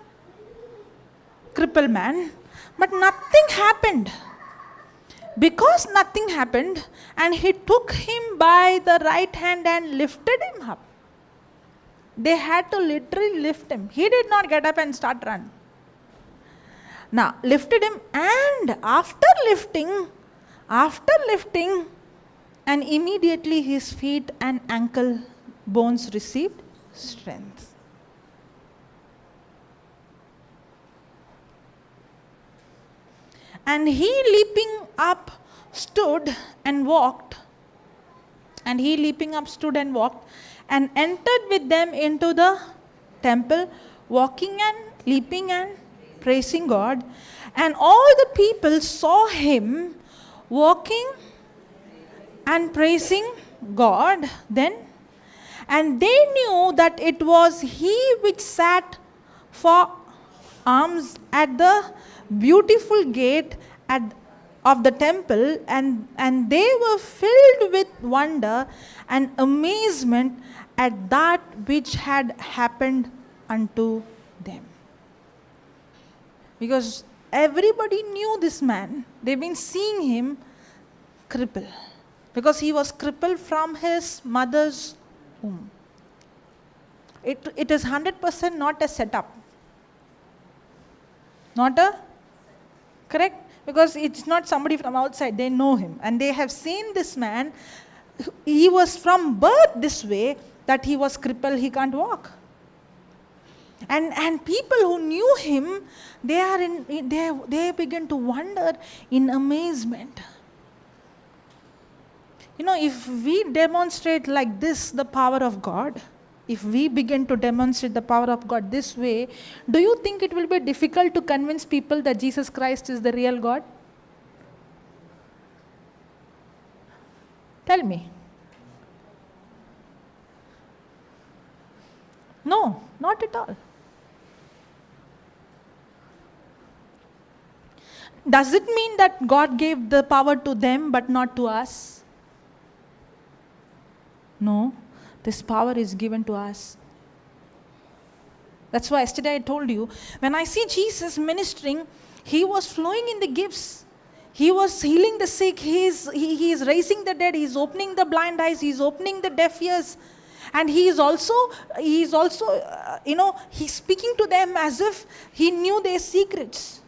crippled man, but nothing happened. Because nothing happened, and he took him by the right hand and lifted him up. They had to literally lift him. He did not get up and start run. Now, lifted him, and after lifting, and immediately his feet and ankle bones received strength. And he leaping up stood and walked And he, leaping up, stood and walked, and entered with them into the temple, walking and leaping and praising God. And all the people saw him walking and praising God then. And they knew that it was he which sat for alms at the beautiful gate of the temple, and they were filled with wonder and amazement at that which had happened unto them. Because everybody knew this man. They've been seeing him cripple. Because he was crippled from his mother's womb. It is 100% not a setup. Not a, correct? Because it's not somebody from outside. They know him. And they have seen this man. He was from birth this way, that he was crippled, he can't walk. And people who knew him, they begin to wonder in amazement. You know, if we demonstrate like this the power of God, if we begin to demonstrate the power of God this way, do you think it will be difficult to convince people that Jesus Christ is the real God? Tell me. No, not at all. Does it mean that God gave the power to them but not to us? No, this power is given to us. That's why yesterday I told you, when I see Jesus ministering, he was flowing in the gifts. He was healing the sick, he is raising the dead, he is opening the blind eyes, he is opening the deaf ears. And he is also he's speaking to them as if he knew their secrets.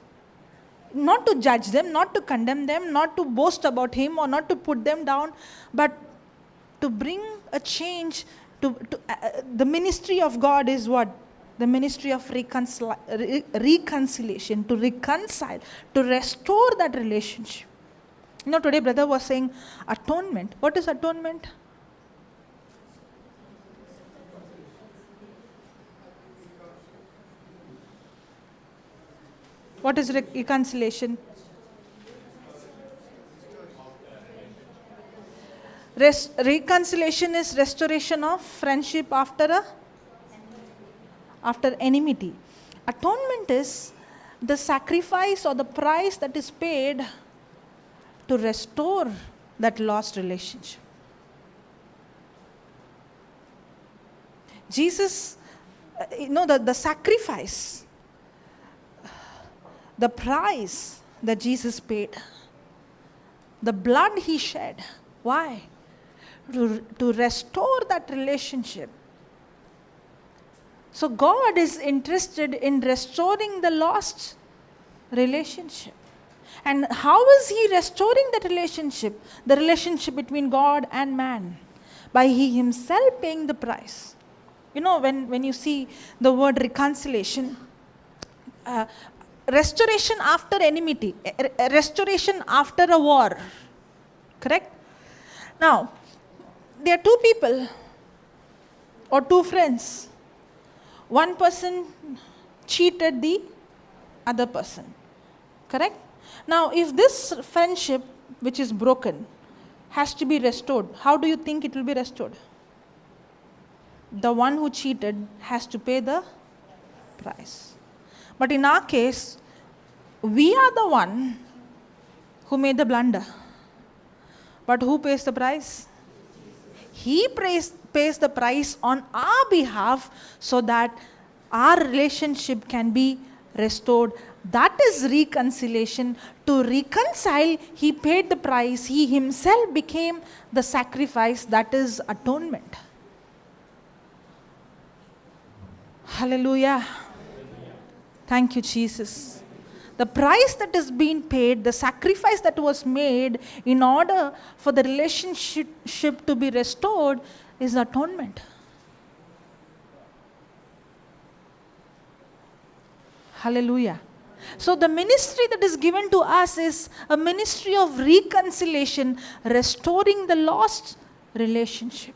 Not to judge them, not to condemn them, not to boast about him or not to put them down, but to bring a change. The ministry of God is what? The ministry of reconciliation, to reconcile, to restore that relationship. You know, today brother was saying atonement. What is atonement? What is reconciliation? Reconciliation is restoration of friendship after enmity. Atonement is the sacrifice or the price that is paid to restore that lost relationship. Jesus, the sacrifice, the price that Jesus paid, the blood he shed. Why? To restore that relationship. So God is interested in restoring the lost relationship. And how is he restoring that relationship? The relationship between God and man. By he himself paying the price. You know, when you see the word reconciliation, restoration after enmity, restoration after a war. Correct? Now, there are two people or two friends. One person cheated the other person. Correct? Now, if this friendship, which is broken, has to be restored, how do you think it will be restored? The one who cheated has to pay the price. But in our case, we are the one who made the blunder. But who pays the price? He pays the price on our behalf so that our relationship can be restored. That is reconciliation. To reconcile, he paid the price. He himself became the sacrifice. That is atonement. Hallelujah. Thank you, Jesus. The price that is being paid, the sacrifice that was made in order for the relationship to be restored is atonement. Hallelujah. So the ministry that is given to us is a ministry of reconciliation, restoring the lost relationship.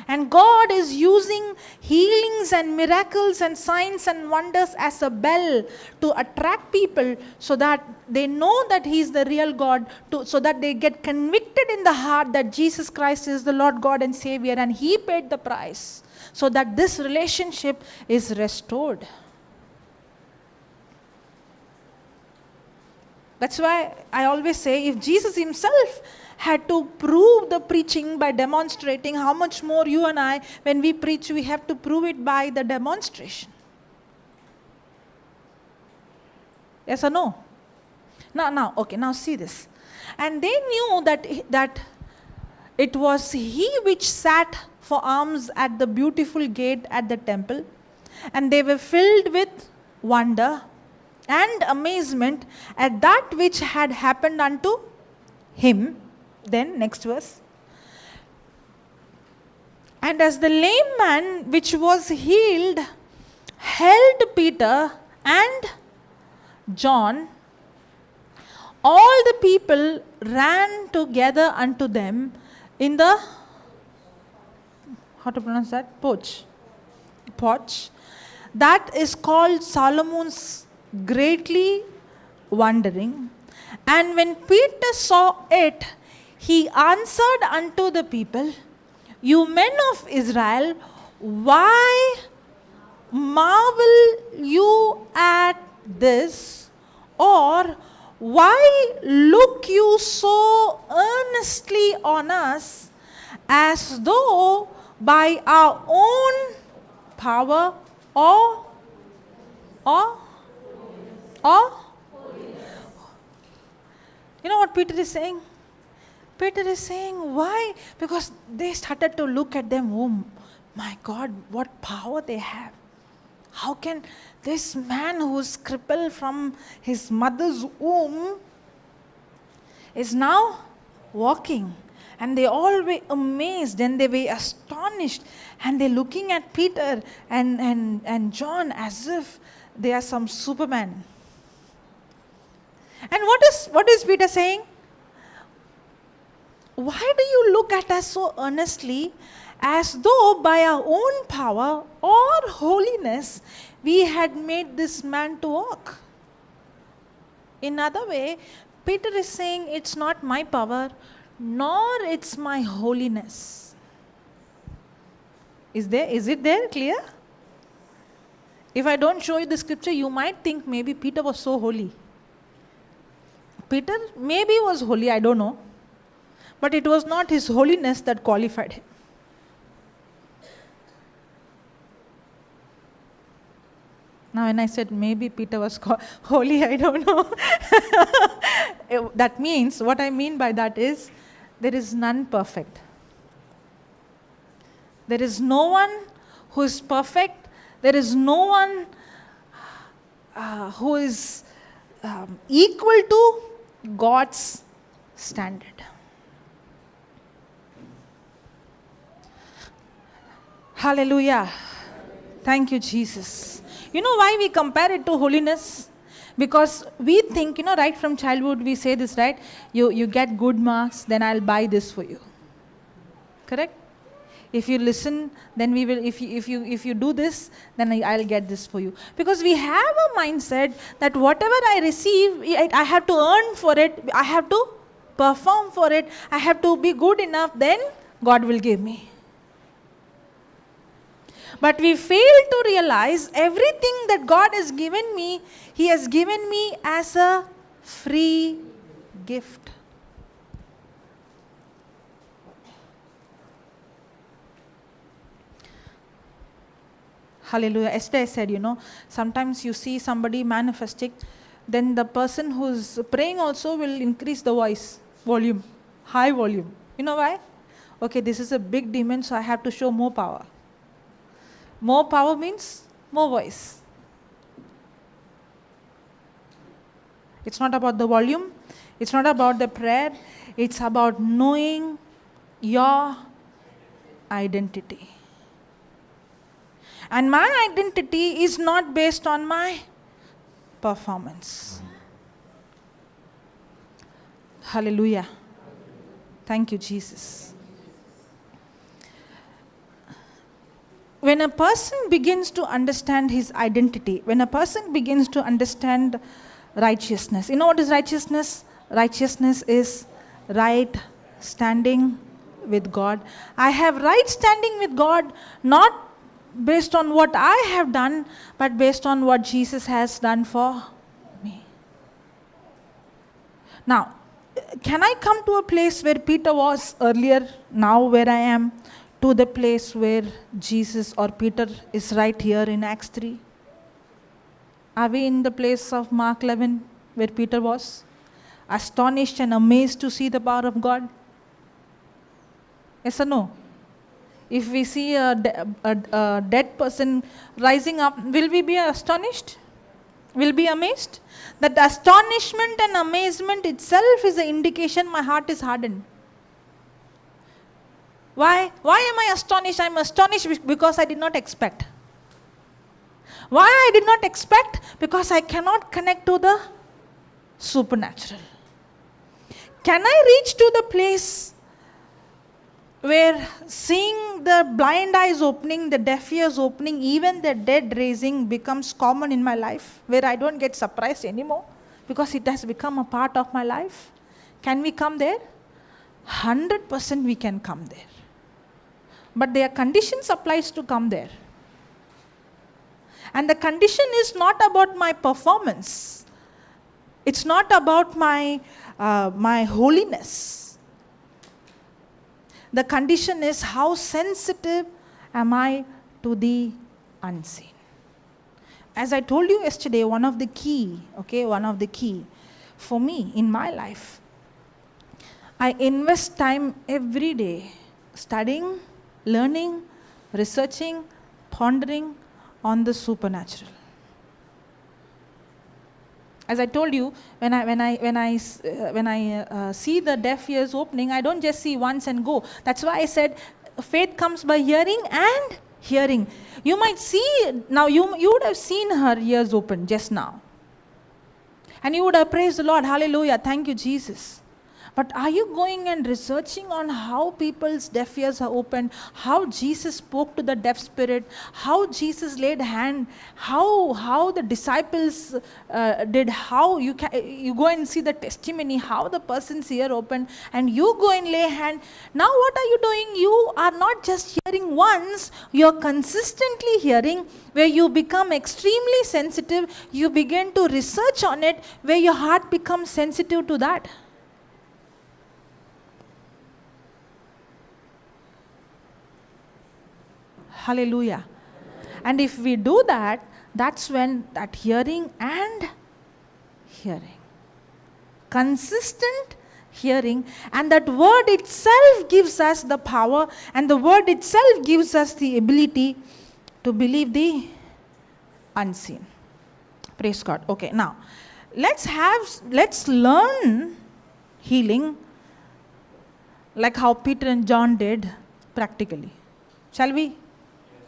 And God is using healings and miracles and signs and wonders as a bell to attract people so that they know that He is the real God, so that they get convicted in the heart that Jesus Christ is the Lord God and Savior, and He paid the price so that this relationship is restored. That's why I always say, if Jesus Himself had to prove the preaching by demonstrating, how much more you and I, when we preach, we have to prove it by the demonstration. Yes or no? Now see this. And they knew that it was He which sat for alms at the beautiful gate at the temple, and they were filled with wonder and amazement at that which had happened unto Him. Then, next verse. And as the lame man which was healed held Peter and John, all the people ran together unto them in the, how to pronounce that? Porch, that is called Solomon's, greatly wondering. And when Peter saw it, he answered unto the people, You men of Israel, why marvel you at this? Or why look you so earnestly on us, as though by our own power or you know what Peter is saying? Peter is saying, why? Because they started to look at them, oh my God, what power they have. How can this man who's crippled from his mother's womb is now walking? And they all were amazed and they were astonished. And they're looking at Peter and John as if they are some Superman. And what is Peter saying? Why do you look at us so earnestly, as though by our own power or holiness we had made this man to walk? In other way, Peter is saying, it's not my power, nor it's my holiness. Is it there clear? If I don't show you the scripture, you might think maybe Peter was so holy. Peter maybe was holy, I don't know. But it was not his holiness that qualified him. Now when I said maybe Peter was holy, I don't know. That means, what I mean by that is, there is none perfect. There is no one who is perfect. There is no one who is equal to God's standard. Hallelujah. Thank you, Jesus. You know why we compare it to holiness? Because we think, right from childhood we say this, right? You get good marks, then I'll buy this for you. Correct? If you listen, then we will. If you do this, then I'll get this for you. Because we have a mindset that whatever I receive, I have to earn for it. I have to perform for it. I have to be good enough. Then God will give me. But we fail to realize everything that God has given me, He has given me as a free gift. Hallelujah. Yesterday I said, sometimes you see somebody manifesting, then the person who's praying also will increase the volume, high volume. You know why? Okay, this is a big demon, so I have to show more power. More power means more voice. It's not about the volume. It's not about the prayer. It's about knowing your identity. And my identity is not based on my performance. Hallelujah. Thank you, Jesus. When a person begins to understand his identity, when a person begins to understand righteousness, you know what is righteousness? Righteousness is right standing with God. I have right standing with God, not based on what I have done, but based on what Jesus has done for me. Now, can I come to a place where Peter was earlier, now where I am, to the place where Jesus or Peter is right here in Acts 3? Are we in the place of Mark 11 where Peter was? Astonished and amazed to see the power of God? Yes or no? If we see a dead person rising up, will we be astonished? Will be amazed? That astonishment and amazement itself is an indication my heart is hardened. Why am I astonished? I'm astonished because I did not expect. Why I did not expect? Because I cannot connect to the supernatural. Can I reach to the place where seeing the blind eyes opening, the deaf ears opening, even the dead raising becomes common in my life, where I don't get surprised anymore because it has become a part of my life? Can we come there? 100% we can come there. But there are conditions applies to come there. And the condition is not about my performance. It's not about my holiness. The condition is how sensitive am I to the unseen. As I told you yesterday, one of the key for me in my life, I invest time every day studying, learning, researching, pondering on the supernatural. As I told you, when I see the deaf ears opening, I don't just see once and go. That's why I said faith comes by hearing and hearing. You might see now. You would have seen her ears open just now, and you would have praised the Lord. Hallelujah! Thank you, Jesus. But are you going and researching on how people's deaf ears are opened, how Jesus spoke to the deaf spirit, how Jesus laid hand, how the disciples did, how you go and see the testimony, how the person's ear opened, and you go and lay hand. Now what are you doing? You are not just hearing once, you are consistently hearing, where you become extremely sensitive, you begin to research on it, where your heart becomes sensitive to that. Hallelujah. And if we do that, that's when that hearing and hearing, consistent hearing, and that word itself gives us the power, and the word itself gives us the ability to believe the unseen. Praise God. Okay, now let's learn healing like how Peter and John did practically. Shall we?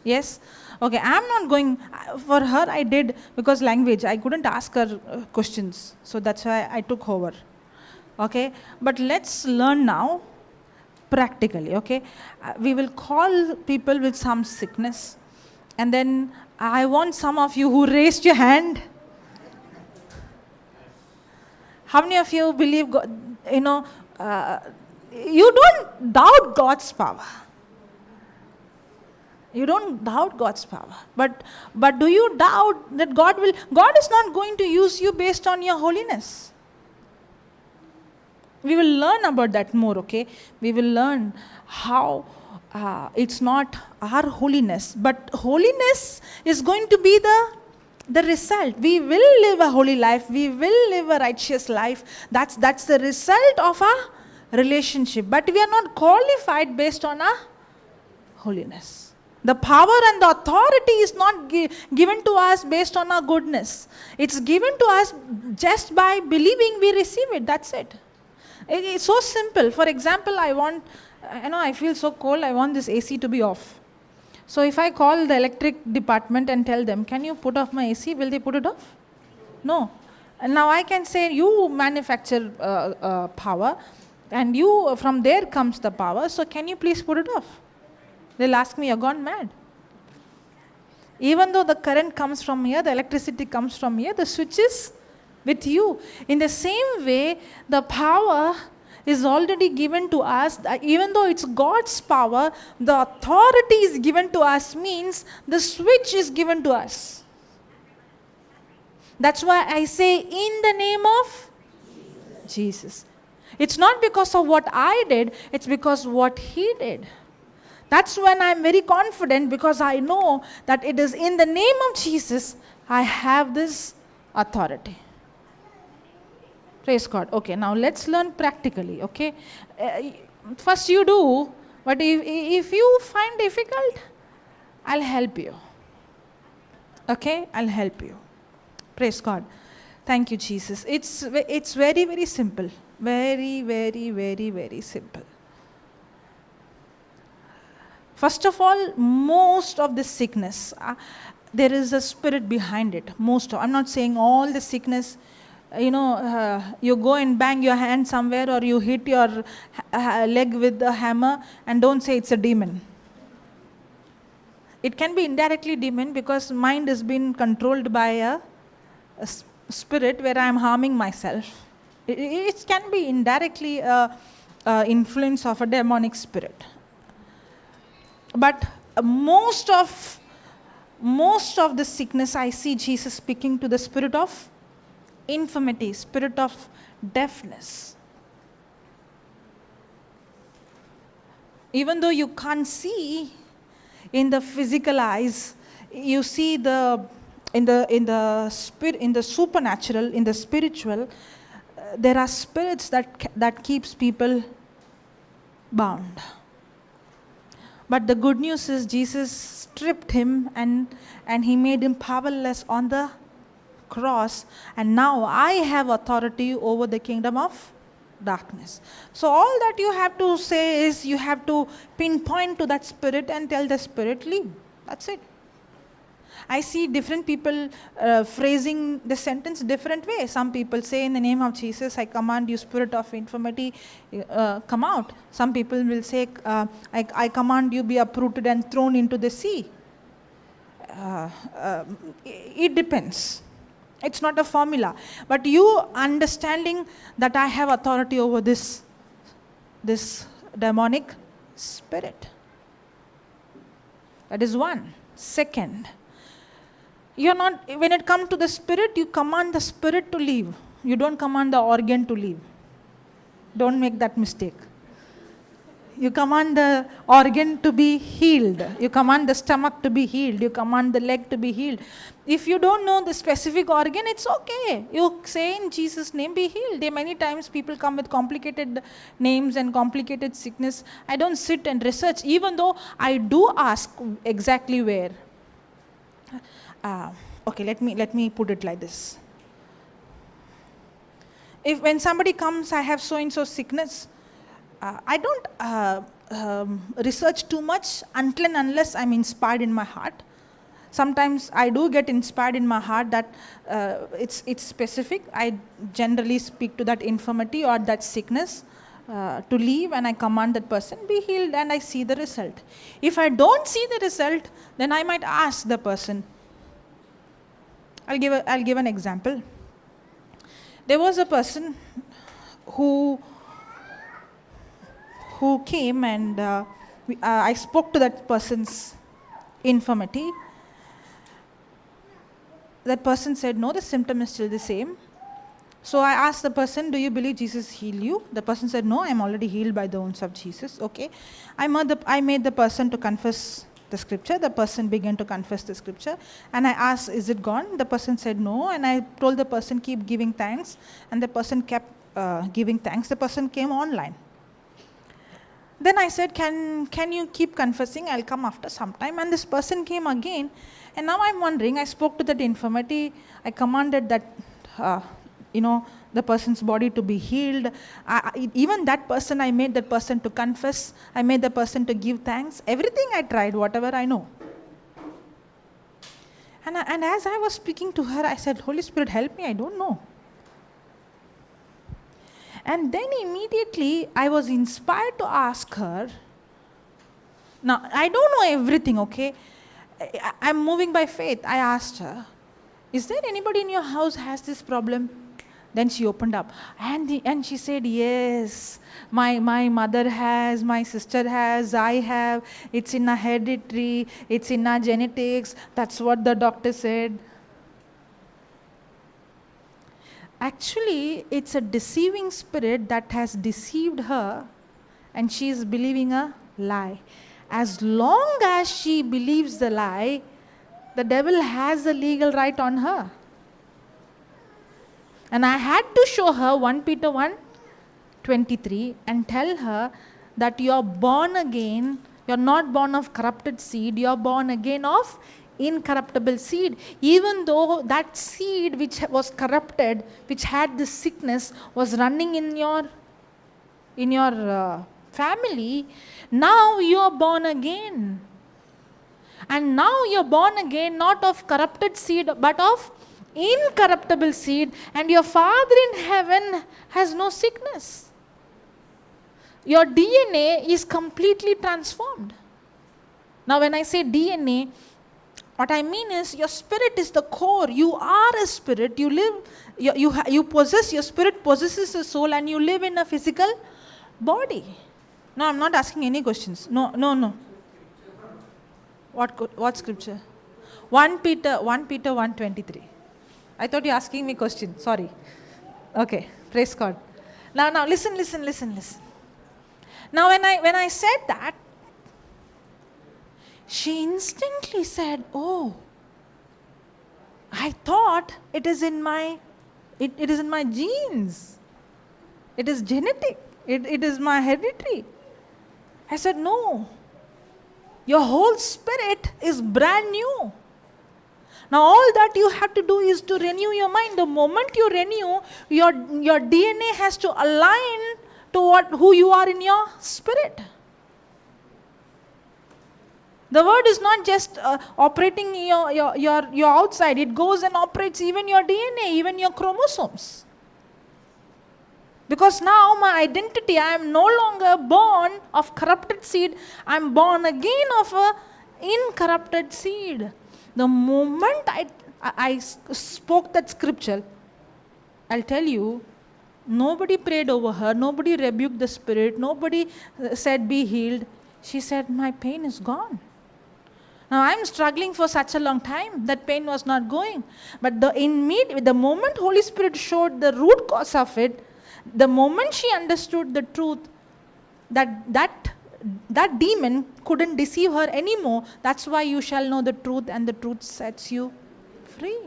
Yes? Okay, I'm not going, for her I did, because language, I couldn't ask her questions. So that's why I took over. Okay, but let's learn now practically, okay? We will call people with some sickness, and then I want some of you who raised your hand. How many of you believe God, you don't doubt God's power. You don't doubt God's power. But do you doubt that God is not going to use you based on your holiness? We will learn about that more, okay? We will learn how it's not our holiness, but holiness is going to be the result. We will live a holy life. We will live a righteous life. That's the result of our relationship. But we are not qualified based on our holiness. The power and the authority is not given to us based on our goodness. It's given to us just by believing we receive it. That's it. It's so simple. For example, I feel so cold, I want this AC to be off. So if I call the electric department and tell them, can you put off my AC, will they put it off? No. And now I can say, you manufacture power, And you, from there comes the power, so can you please put it off? They'll ask me, you're gone mad. Even though the current comes from here, the electricity comes from here, the switch is with you. In the same way, the power is already given to us. Even though it's God's power, the authority is given to us, means the switch is given to us. That's why I say, in the name of Jesus. It's not because of what I did, it's because what He did. That's when I'm very confident, because I know that it is in the name of Jesus I have this authority. Praise God. Okay, now let's learn practically, okay? First you do, but if you find difficult, I'll help you. Okay, I'll help you. Praise God. Thank you, Jesus. It's very, very simple. Very, very, very, very simple. First of all, most of the sickness, there is a spirit behind it. I'm not saying all the sickness. You go and bang your hand somewhere, or you hit your leg with a hammer, and don't say it's a demon. It can be indirectly demon, because mind has been controlled by a spirit where I am harming myself. It can be indirectly influence of a demonic spirit. But most of the sickness, I see Jesus speaking to the spirit of infirmity, spirit of deafness. Even though you can't see in the physical eyes, you see in the spirit, in the supernatural, in the spiritual, there are spirits that keeps people bound. But the good news is Jesus stripped him and He made him powerless on the cross, and now I have authority over the kingdom of darkness. So all that you have to say is, you have to pinpoint to that spirit and tell the spirit, leave. That's it. I see different people phrasing the sentence different way. Some people say, in the name of Jesus, I command you, spirit of infirmity, come out. Some people will say, I command you, be uprooted and thrown into the sea. It depends. It's not a formula. But you understanding that I have authority over this demonic spirit. That is one. Second, when it comes to the spirit, you command the spirit to leave. You don't command the organ to leave. Don't make that mistake. You command the organ to be healed. You command the stomach to be healed. You command the leg to be healed. If you don't know the specific organ, it's okay. You say, in Jesus' name, be healed. Many times people come with complicated names and complicated sickness. I don't sit and research, even though I do ask exactly where. Okay, let me put it like this. When somebody comes, I have so and so sickness, I don't research too much until and unless I'm inspired in my heart. Sometimes I do get inspired in my heart that it's specific. I generally speak to that infirmity or that sickness to leave, and I command that person, be healed, and I see the result. If I don't see the result, then I might ask the person. I'll give an example. There was a person who came, and I spoke to that person's infirmity. That person said, no, the symptom is still the same. So I asked the person, do you believe Jesus healed you? The person said, no, I'm already healed by the wounds of Jesus. Okay. I made the person to confess the scripture. The person began to confess the scripture. And I asked, is it gone? The person said no. And I told the person, keep giving thanks. And the person kept giving thanks. The person came online. Then I said, can you keep confessing? I'll come after some time. And this person came again. And now I'm wondering, I spoke to that infirmity. I commanded that, the person's body to be healed. Even that person, I made that person to confess. I made the person to give thanks. Everything I tried, whatever I know. And as I was speaking to her, I said, Holy Spirit, help me, I don't know. And then immediately I was inspired to ask her. Now, I don't know everything, okay? I'm moving by faith. I asked her, is there anybody in your house has this problem? Then she opened up. And she said, yes, my mother has, my sister has, I have. It's in our hereditary. It's in our genetics. That's what the doctor said. Actually, it's a deceiving spirit that has deceived her, and she is believing a lie. As long as she believes the lie, the devil has the legal right on her. And I had to show her 1 Peter 1:23 and tell her that you are born again. You are not born of corrupted seed. You are born again of incorruptible seed. Even though that seed which was corrupted, which had this sickness, was running in your family, now you are born again. And now you are born again not of corrupted seed but of incorruptible seed, and your Father in heaven has no sickness. Your DNA is completely transformed. Now when I say DNA, what I mean is your spirit is the core. You are a spirit. You live, you possess, your spirit possesses a soul, and you live in a physical body. No, I'm not asking any questions. No. What scripture? 1 Peter 1:23. I thought you were asking me question. Sorry. Okay. Praise God. Now listen. Now when I said that, she instantly said, oh, I thought it is in my genes. It is genetic. It is my hereditary. I said, no. Your whole spirit is brand new. Now all that you have to do is to renew your mind. The moment you renew, your DNA has to align to who you are in your spirit. The word is not just operating your outside. It goes and operates even your DNA, even your chromosomes. Because now my identity, I am no longer born of corrupted seed. I am born again of a incorrupted seed. The moment I spoke that scripture, I'll tell you, nobody prayed over her. Nobody rebuked the spirit. Nobody said, be healed. She said, my pain is gone. Now I'm struggling for such a long time. That pain was not going. But the moment Holy Spirit showed the root cause of it, the moment she understood the truth, that demon couldn't deceive her anymore. That's why you shall know the truth, and the truth sets you free.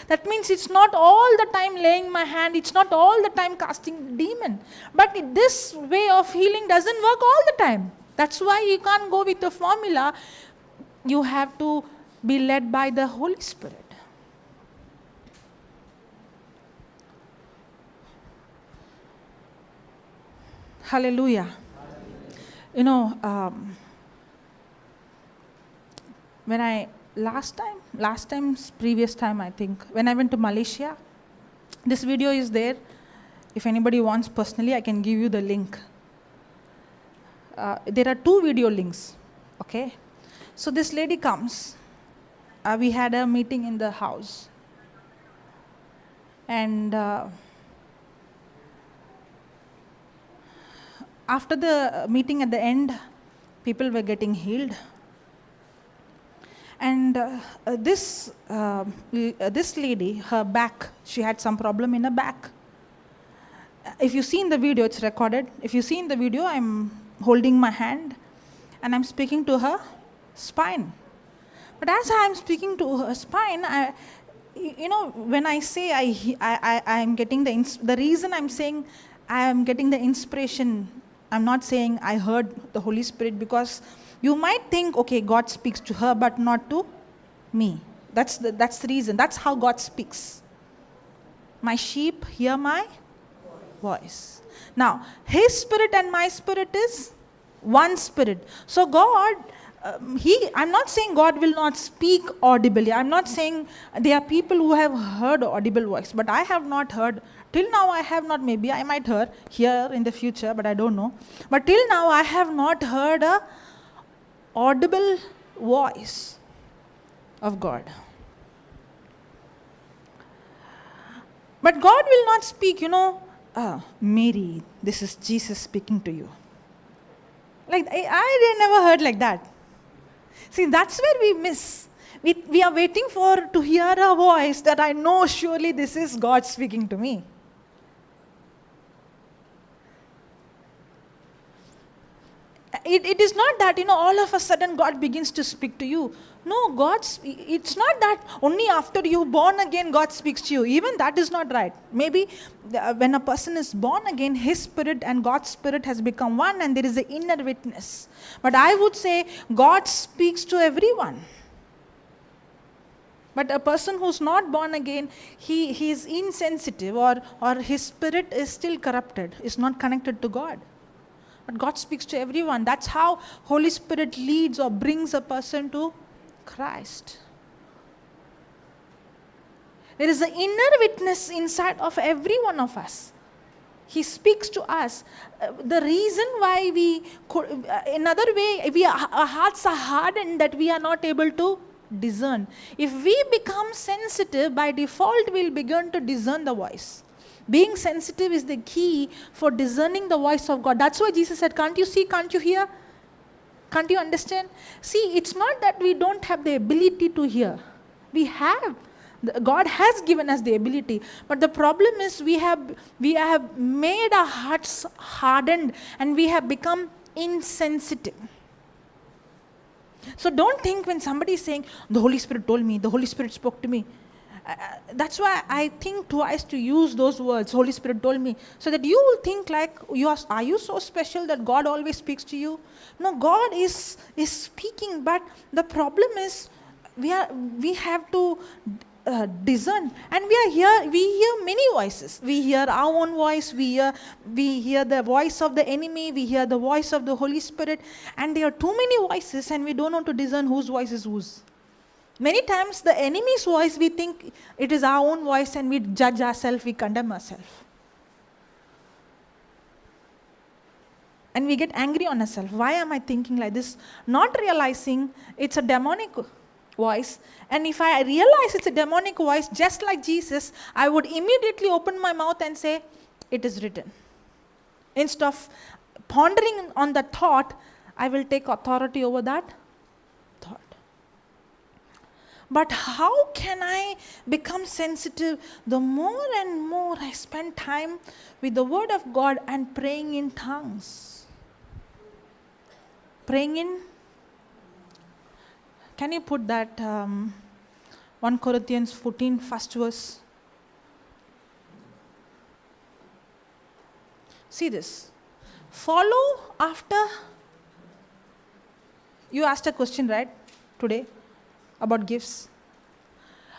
That means it's not all the time laying my hand. It's not all the time casting the demon. But this way of healing doesn't work all the time. That's why you can't go with a formula. You have to be led by the Holy Spirit. Hallelujah. You know, when I previous time I think, when I went to Malaysia, this video is there. If anybody wants personally, I can give you the link. There are 2 video links, okay? So this lady comes. We had a meeting in the house. And after the meeting at the end, people were getting healed. And this lady, her back, she had some problem in her back. If you see in the video, it's recorded. If you see in the video, I'm holding my hand and I'm speaking to her spine. But as I'm speaking to her spine, when I say I'm getting the reason I'm saying I am getting the inspiration, I'm not saying I heard the Holy Spirit, because you might think, okay, God speaks to her, but not to me. That's the reason. That's how God speaks. My sheep hear my voice. Now, His spirit and my spirit is one spirit. So God I'm not saying God will not speak audibly. I'm not saying there are people who have heard audible voice, but I have not heard. Till now I have not, maybe I might hear in the future, but I don't know. But till now I have not heard a audible voice of God. But God will not speak, Mary, this is Jesus speaking to you. Like, I never heard like that. See, that's where we miss. We are waiting to hear a voice that I know surely this is God speaking to me. It is not that, all of a sudden God begins to speak to you. No, it's not that only after you born again God speaks to you. Even that is not right. Maybe when a person is born again, his spirit and God's spirit has become one and there is an inner witness. But I would say God speaks to everyone. But a person who's not born again, he is insensitive or his spirit is still corrupted, is not connected to God. But God speaks to everyone. That's how Holy Spirit leads or brings a person to Christ. There is an inner witness inside of every one of us. He speaks to us. The reason why another way, our hearts are hardened that we are not able to discern. If we become sensitive, by default we'll begin to discern the voice. Being sensitive is the key for discerning the voice of God. That's why Jesus said, can't you see, can't you hear? Can't you understand? See, it's not that we don't have the ability to hear. We have. God has given us the ability. But the problem is we have made our hearts hardened and we have become insensitive. So don't think when somebody is saying, the Holy Spirit told me, the Holy Spirit spoke to me. That's why I think twice to use those words, Holy Spirit told me, so that you will think like, are you so special that God always speaks to you? No, God is speaking, but the problem is we have to discern, and we hear many voices. We hear our own voice, we hear the voice of the enemy, we hear the voice of the Holy Spirit, and there are too many voices and we don't know to discern whose voice is whose. Many times the enemy's voice, we think it is our own voice and we judge ourselves, we condemn ourselves. And we get angry on ourselves. Why am I thinking like this? Not realizing it's a demonic voice. And if I realize it's a demonic voice, just like Jesus, I would immediately open my mouth and say, it is written. Instead of pondering on the thought, I will take authority over that thought. But how can I become sensitive? The more and more I spend time with the Word of God and praying in tongues. Praying in, can you put that 1 Corinthians 14, first verse? See this. Follow after, you asked a question, right, today? About gifts.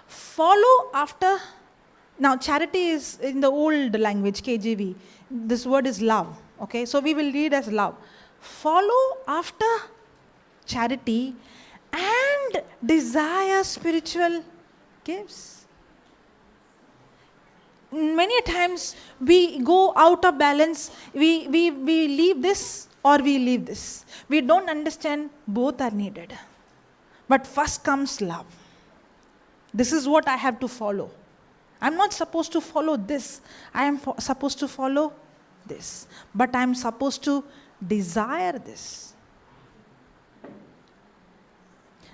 Follow after, now charity is in the old language, KJV. This word is love. Okay, so we will read as love. Follow after charity and desire spiritual gifts. Many times we go out of balance. We leave this or we leave this. We don't understand both are needed. But first comes love. This is what I have to follow. I'm not supposed to follow this. I am supposed to follow this. But I'm supposed to desire this.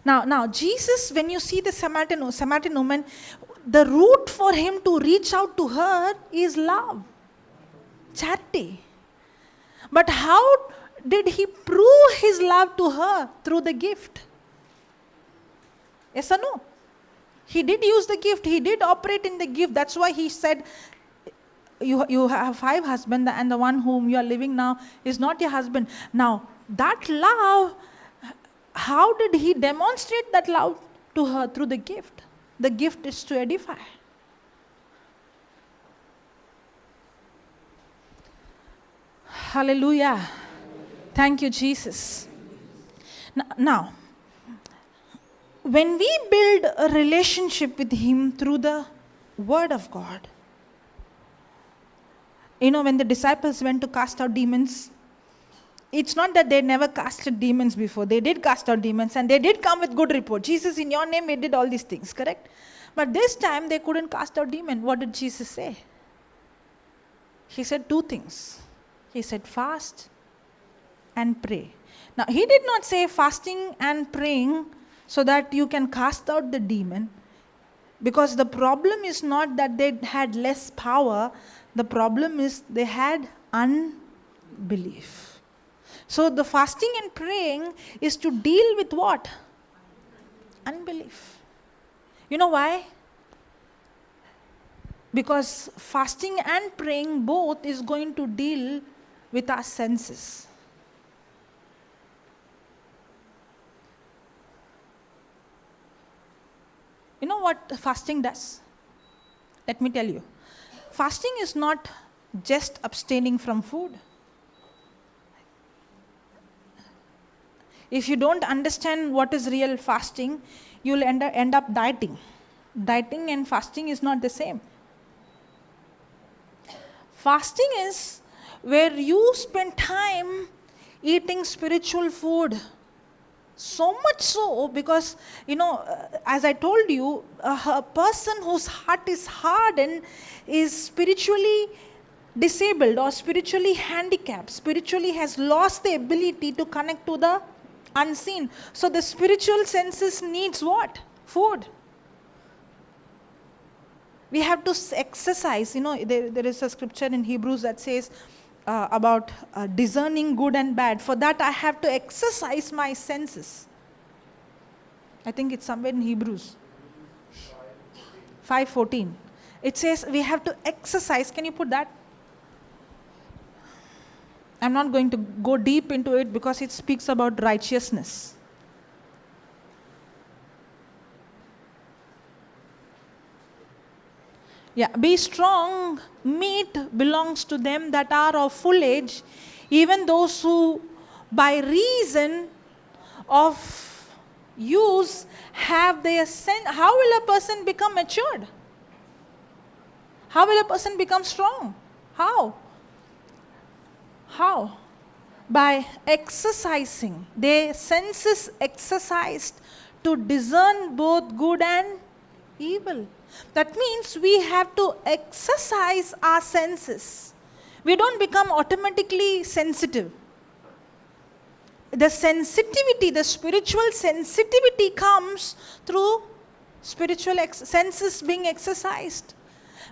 Now, Jesus, when you see the Samaritan woman, the route for him to reach out to her is love, charity. But how did he prove his love to her? Through the gift. Yes or no? He did use the gift. He did operate in the gift. That's why he said, you have 5 husbands and the one whom you are living now is not your husband. Now, that love, how did he demonstrate that love to her? Through the gift. The gift is to edify. Hallelujah. Thank you, Jesus. Now, when we build a relationship with Him through the Word of God, when the disciples went to cast out demons, it's not that they never casted demons before. They did cast out demons and they did come with good report. Jesus, in your name, we did all these things, correct? But this time they couldn't cast out demon. What did Jesus say? He said two things. He said fast and pray. Now, He did not say fasting and praying so that you can cast out the demon, because the problem is not that they had less power. The problem is they had unbelief. So the fasting and praying is to deal with what? Unbelief. You know why? Because fasting and praying both is going to deal with our senses. You know what fasting does? Let me tell you. Fasting is not just abstaining from food. If you don't understand what is real fasting, you'll end up dieting. Dieting and fasting is not the same. Fasting is where you spend time eating spiritual food. So much so, because, as I told you, a person whose heart is hardened is spiritually disabled or spiritually handicapped, spiritually has lost the ability to connect to the unseen. So the spiritual senses needs what? Food. We have to exercise. There is a scripture in Hebrews that says about discerning good and bad. For that I have to exercise my senses. I think it's somewhere in Hebrews 5:14. It says we have to exercise. Can you put that? I'm not going to go deep into it because it speaks about righteousness. Yeah, be strong. Meat belongs to them that are of full age, even those who by reason of use have their sense. How will a person become matured? How will a person become strong? How? By exercising. Their senses exercised to discern both good and evil. That means we have to exercise our senses. We don't become automatically sensitive. The sensitivity, the spiritual sensitivity comes through spiritual senses being exercised.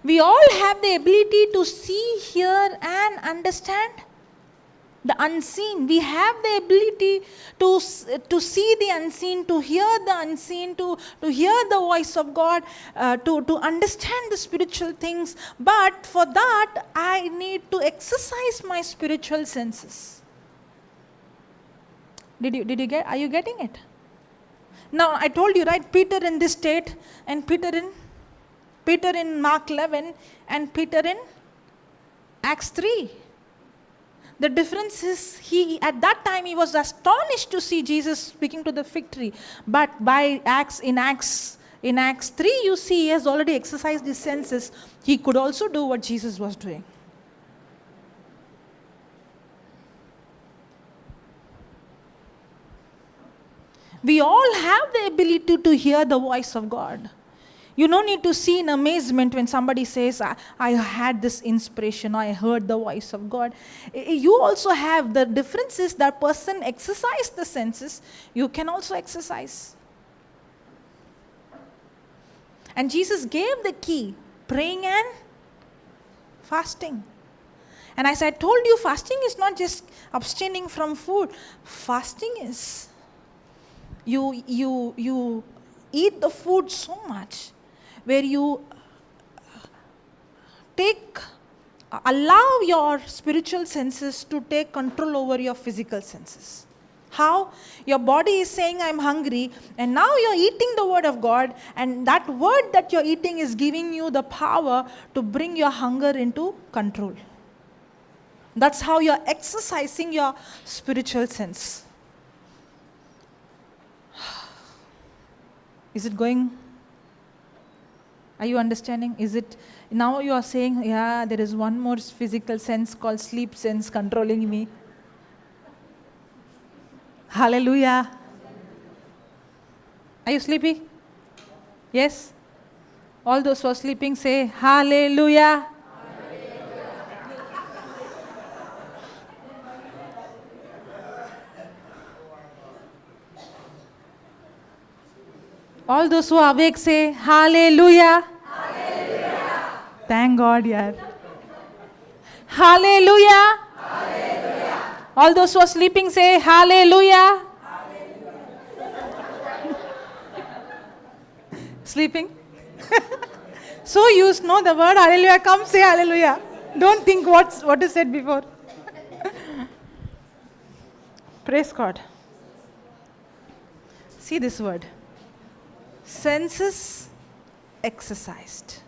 We all have the ability to see, hear and understand the unseen. We have the ability to see the unseen, to hear the unseen, to hear the voice of God, to understand the spiritual things. But for that, I need to exercise my spiritual senses. Did you get? Are you getting it? Now, I told you, right? Peter in this state, and Peter in Mark 11, and Peter in Acts 3. The difference is, at that time he was astonished to see Jesus speaking to the fig tree. But in Acts 3, you see, he has already exercised his senses. He could also do what Jesus was doing. We all have the ability to hear the voice of God. You don't need to see in amazement when somebody says, I had this inspiration, or I heard the voice of God. You also have. The difference is that person exercised the senses, you can also exercise. And Jesus gave the key, praying and fasting. And as I told you, fasting is not just abstaining from food. Fasting is, you eat the food so much, where you allow your spiritual senses to take control over your physical senses. How? Your body is saying, I'm hungry, and now you're eating the word of God, and that word that you're eating is giving you the power to bring your hunger into control. That's how you're exercising your spiritual sense. Is it going? Are you understanding? Is it, now you are saying, yeah, there is one more physical sense called sleep sense controlling me. Hallelujah. Are you sleepy? Yes? All those who are sleeping say, hallelujah. All those who are awake say, hallelujah. Hallelujah. Thank God, yeah. Hallelujah. Hallelujah. All those who are sleeping say, hallelujah. Sleeping? So you know the word hallelujah, come say hallelujah. Don't think what is said before. Praise God. See this word. Senses exercised.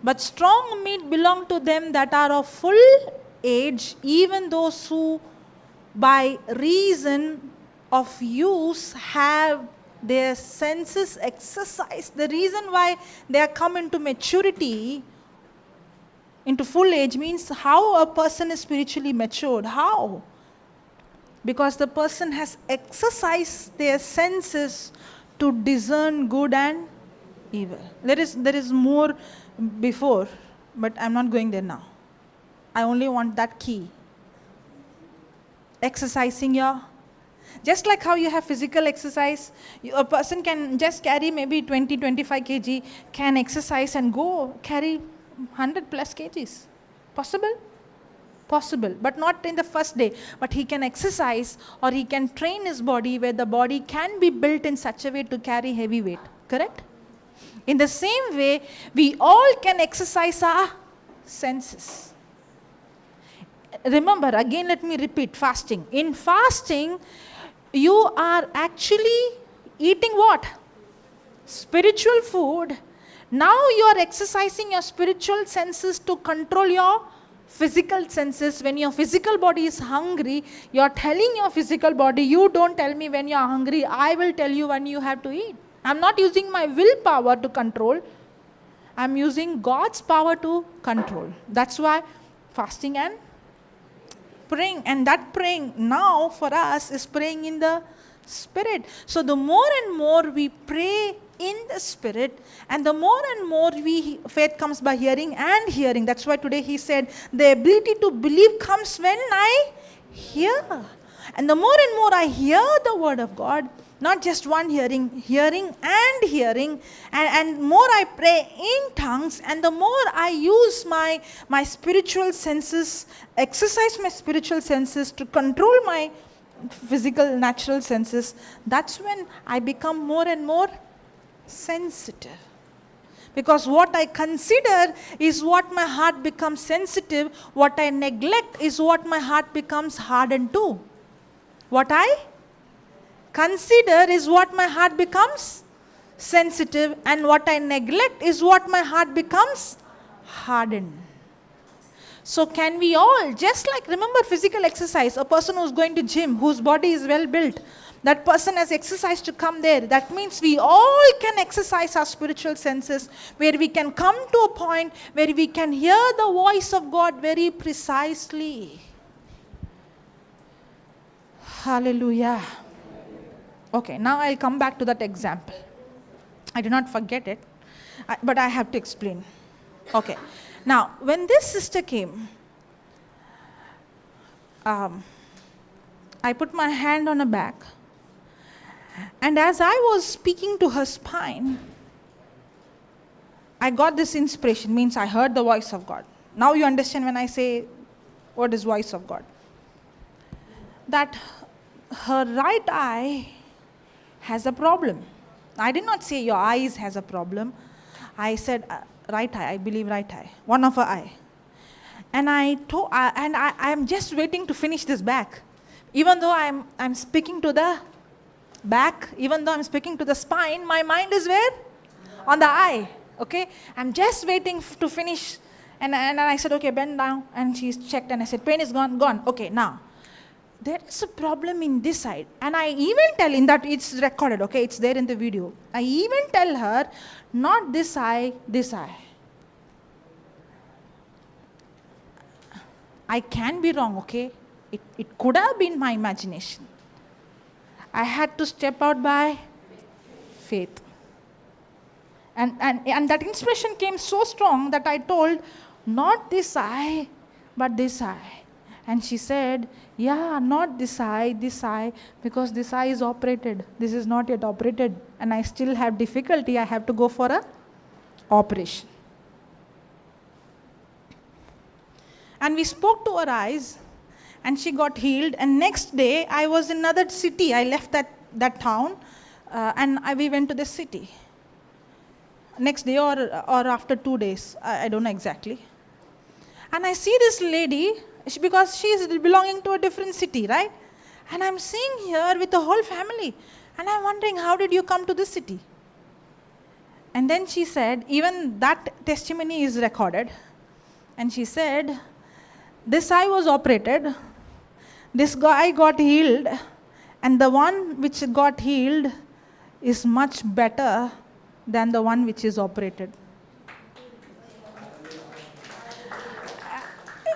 But strong meat belong to them that are of full age, even those who by reason of use have their senses exercised. The reason why they are come into maturity, into full age, means how a person is spiritually matured. How? Because the person has exercised their senses to discern good and evil. There is more before, but I'm not going there now. I only want that key. Exercising your, just like how you have physical exercise, a person can just carry maybe 20-25 kg, can exercise and go carry 100 plus kgs. Possible? Possible, but not in the first day. But he can exercise, or he can train his body where the body can be built in such a way to carry heavy weight. Correct? In the same way, we all can exercise our senses. Remember, again let me repeat, fasting. In fasting, you are actually eating what? Spiritual food. Now you are exercising your spiritual senses to control your physical senses. When your physical body is hungry, you are telling your physical body, you don't tell me when you are hungry, I will tell you when you have to eat. I'm not using my willpower to control. I'm using God's power to control. That's why fasting and praying. And that praying now for us is praying in the Spirit. So the more and more we pray in the Spirit, and the more and more faith comes by hearing and hearing. That's why today he said the ability to believe comes when I hear. And the more and more I hear the word of God, not just one hearing and hearing, and more I pray in tongues, and the more I use my spiritual senses, exercise my spiritual senses to control my physical natural senses, that's when I become more and more sensitive. Because what I consider is what my heart becomes sensitive. What I neglect is what my heart becomes hardened to. What I consider is what my heart becomes sensitive, and what I neglect is what my heart becomes hardened. So can we all, just like, remember physical exercise, a person who's going to gym, whose body is well built, that person has exercise to come there. That means we all can exercise our spiritual senses, where we can come to a point where we can hear the voice of God very precisely. Hallelujah. Okay, now I'll come back to that example. I did not forget it, but I have to explain. Okay. Now, when this sister came, I put my hand on her back, and as I was speaking to her spine, I got this inspiration, means I heard the voice of God. Now you understand when I say what is voice of God. That her right eye has a problem. I did not say your eyes has a problem. I said right eye, I believe right eye, one of her eye. And I am just waiting to finish this back. Even though I'm speaking to the back, even though I'm speaking to the spine, my mind is where? On the eye. Okay? I'm just waiting to finish. And I said, okay, bend down. And she's checked, and I said, pain is gone. Okay, now. there is a problem in this side. And I even tell, in that it's recorded, okay, it's there in the video. I even tell her, not this eye, this eye. I can be wrong, okay? It could have been my imagination. I had to step out by faith. And that inspiration came so strong that I told, not this eye, but this eye. And she said, yeah, not this eye, because this eye is operated. This is not yet operated. And I still have difficulty. I have to go for a operation. And we spoke to her eyes, and she got healed. And next day, I was in another city. I left that town, and we went to the city. Next day or after 2 days, I don't know exactly. And I see this lady, because she is belonging to a different city, right? And I'm seeing her with the whole family. And I'm wondering, how did you come to this city? And then she said, even that testimony is recorded. And she said, this eye was operated, this guy got healed, and the one which got healed is much better than the one which is operated.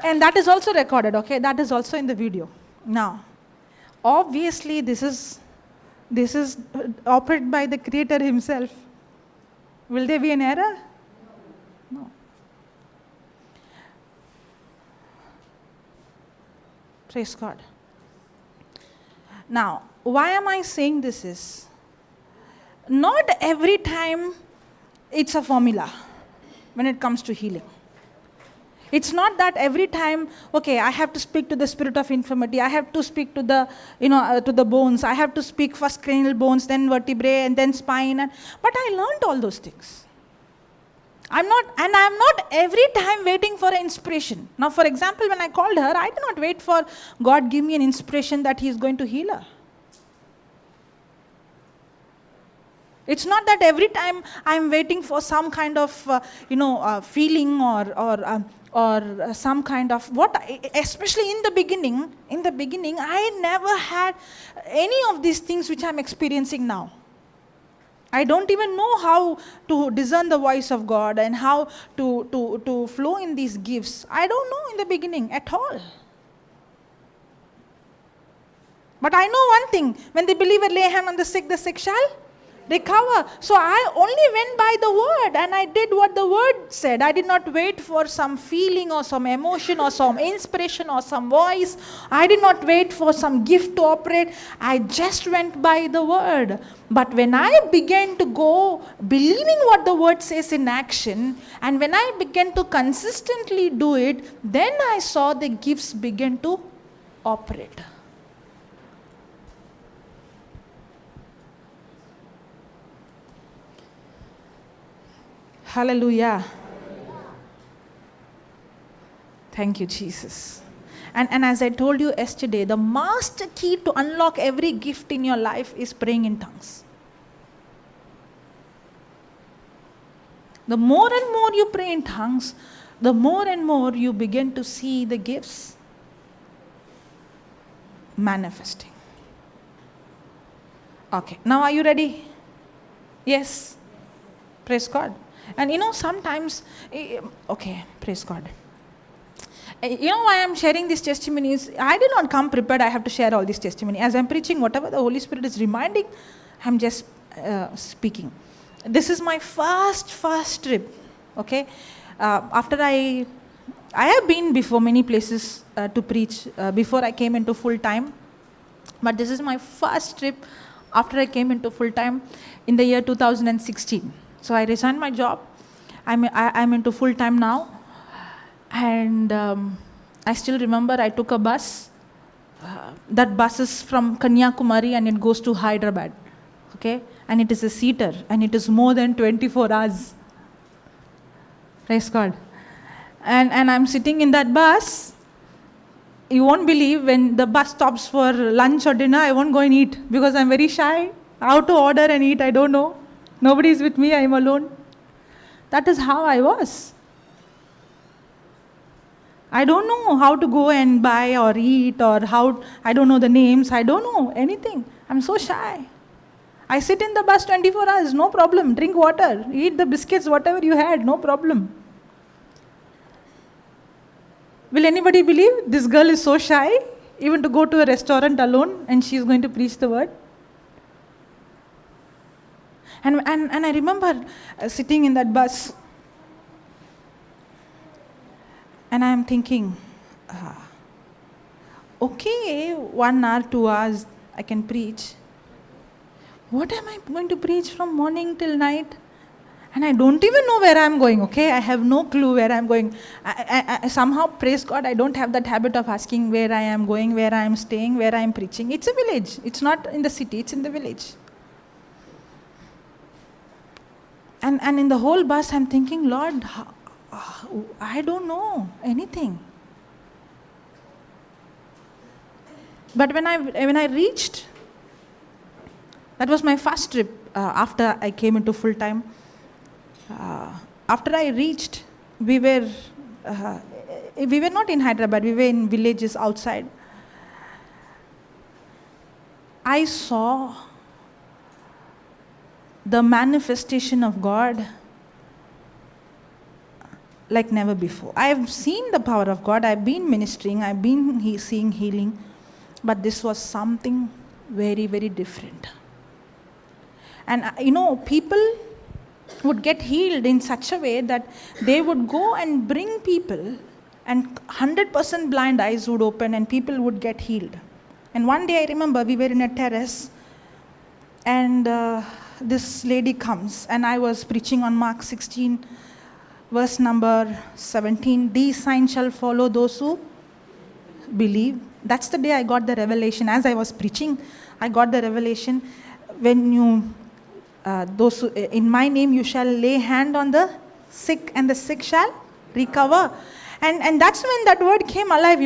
And that is also recorded, okay? That is also in the video. Now, obviously this is operated by the Creator Himself. Will there be an error? No. Praise God. Now, why am I saying this is, not every time it's a formula when it comes to healing. It's not that every time, okay, I have to speak to the spirit of infirmity, I have to speak to the, to the bones, I have to speak first cranial bones, then vertebrae, and then spine, but I learned all those things. I'm not every time waiting for an inspiration. Now, for example, when I called her, I did not wait for God give me an inspiration that He is going to heal her. It's not that every time I'm waiting for some kind of, feeling or some kind of especially in the beginning, I never had any of these things which I'm experiencing now. I don't even know how to discern the voice of God and how to flow in these gifts. I don't know in the beginning at all. But I know one thing, when the believer lay hand on the sick shall recover. So I only went by the word and I did what the word said. I did not wait for some feeling or some emotion or some inspiration or some voice. I did not wait for some gift to operate. I just went by the word. But when I began to go believing what the word says in action, and when I began to consistently do it, then I saw the gifts begin to operate. Hallelujah. Thank you, Jesus. And as I told you yesterday, the master key to unlock every gift in your life is praying in tongues. The more and more you pray in tongues, the more and more you begin to see the gifts manifesting. Okay, now are you ready? Yes. Praise God. And sometimes, okay, praise God. Why I'm sharing these testimonies? I did not come prepared. I have to share all these testimonies. As I'm preaching, whatever the Holy Spirit is reminding, I'm just speaking. This is my first trip, okay? After I have been before many places to preach before I came into full time. But this is my first trip after I came into full time in the year 2016. So I resigned my job. I'm into full time now. And I still remember I took a bus. That bus is from Kanyakumari and it goes to Hyderabad. Okay? And it is a seater and it is more than 24 hours. Praise God. And I'm sitting in that bus. You won't believe, when the bus stops for lunch or dinner, I won't go and eat because I'm very shy. How to order and eat, I don't know. Nobody is with me, I am alone. That is how I was. I don't know how to go and buy or eat or how, I don't know the names. I don't know anything. I'm so shy. I sit in the bus 24 hours, no problem. Drink water, eat the biscuits, whatever you had, no problem. Will anybody believe this girl is so shy, even to go to a restaurant alone and she's going to preach the word? And I remember sitting in that bus and I am thinking, okay, 1 hour, 2 hours I can preach. What am I going to preach from morning till night? And I don't even know where I'm going, okay? I have no clue where I'm going. I somehow, praise God, I don't have that habit of asking where I am going, where I am staying, where I am preaching. It's a village. It's not in the city, it's in the village. And in the whole bus, I'm thinking, Lord, I don't know anything. But when I reached, that was my first trip after I came into full time. After I reached, we were not in Hyderabad, we were in villages outside. I saw the manifestation of God like never before. I have seen the power of God, I've been ministering, I've been seeing healing, but this was something very, very different. And people would get healed in such a way that they would go and bring people and 100% blind eyes would open and people would get healed. And one day I remember we were in a terrace and this lady comes and I was preaching on Mark 16 verse number 17. These signs shall follow those who believe. That's the day I got the revelation. As I was preaching, I got the revelation. When you those who, in my name you shall lay hand on the sick and the sick shall recover. And that's when that word came alive,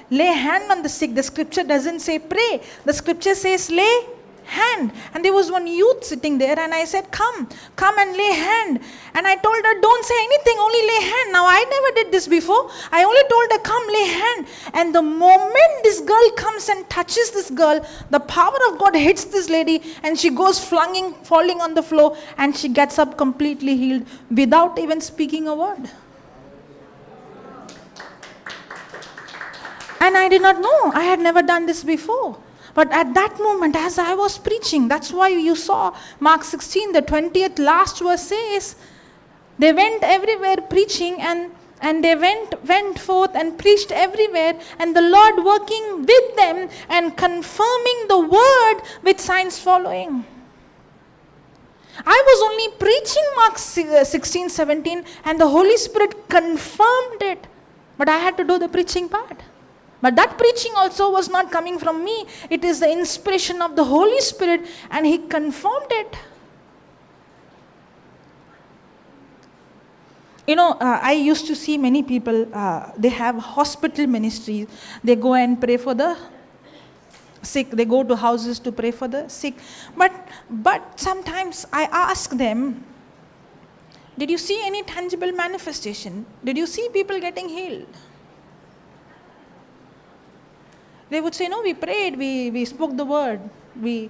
lay hand on the sick. The scripture doesn't say pray. The scripture says lay hand. And there was one youth sitting there and I said, come and lay hand. And I told her, don't say anything, only lay hand. Now I never did this before. I only told her, come lay hand. And the moment this girl comes and touches this girl, the power of God hits this lady and she goes falling on the floor and she gets up completely healed without even speaking a word. And I did not know. I had never done this before. But at that moment, as I was preaching, that's why you saw Mark 16, the 20th last verse says, they went everywhere preaching and they went forth and preached everywhere, and the Lord working with them and confirming the word with signs following. I was only preaching Mark 16, 17 and the Holy Spirit confirmed it. But I had to do the preaching part. But that preaching also was not coming from me. It is the inspiration of the Holy Spirit and He confirmed it. I used to see many people, they have hospital ministries. They go and pray for the sick. They go to houses to pray for the sick. But sometimes I ask them, did you see any tangible manifestation? Did you see people getting healed? They would say, no, we prayed, we spoke the word, and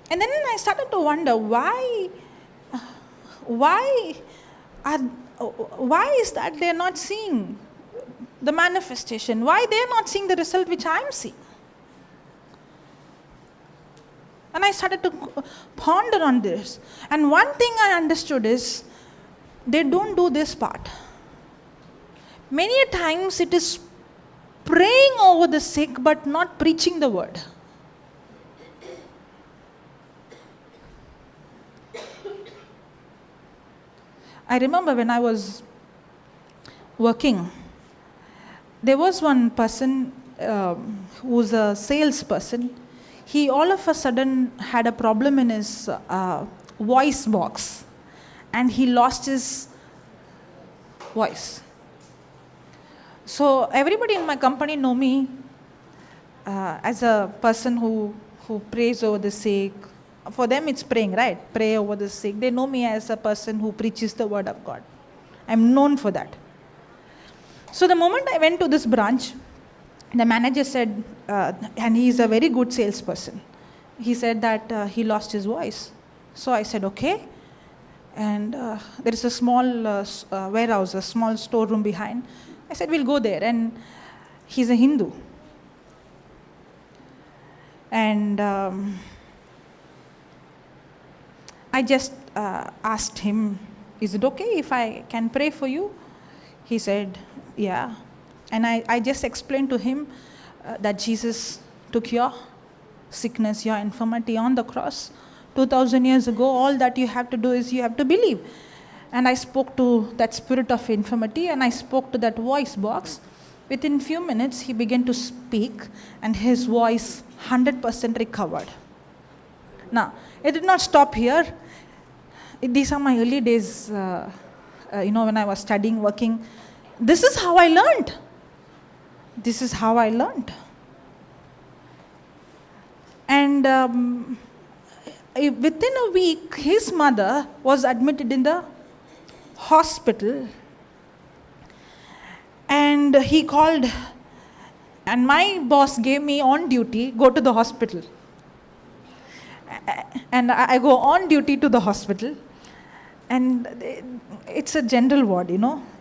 then I started to wonder, why is that they're not seeing the manifestation? Why they're not seeing the result which I'm seeing? And I started to ponder on this. And one thing I understood is, they don't do this part. Many a times it is praying over the sick but not preaching the word. I remember when I was working, there was one person who was a salesperson. He all of a sudden had a problem in his voice box and he lost his voice. So everybody in my company know me as a person who prays over the sick. For them it's praying, right? Pray over the sick. They know me as a person who preaches the word of God. I'm known for that. So the moment I went to this branch, the manager said, and he's a very good salesperson, he said that he lost his voice. So I said, okay. And there is a small warehouse, a small storeroom behind. I said, we'll go there. And he's a Hindu. And I just asked him, is it okay if I can pray for you? He said, yeah. And I just explained to him that Jesus took your sickness, your infirmity on the cross 2,000 years ago. All that you have to do is you have to believe. And I spoke to that spirit of infirmity, and I spoke to that voice box. Within few minutes, he began to speak, and his voice 100% recovered. Now, it did not stop here. These are my early days, when I was studying, working. This is how I learned. This is how I learned. And within a week, his mother was admitted in the hospital. And he called, and my boss gave me on duty, go to the hospital. And I go on duty to the hospital. And it's a general ward,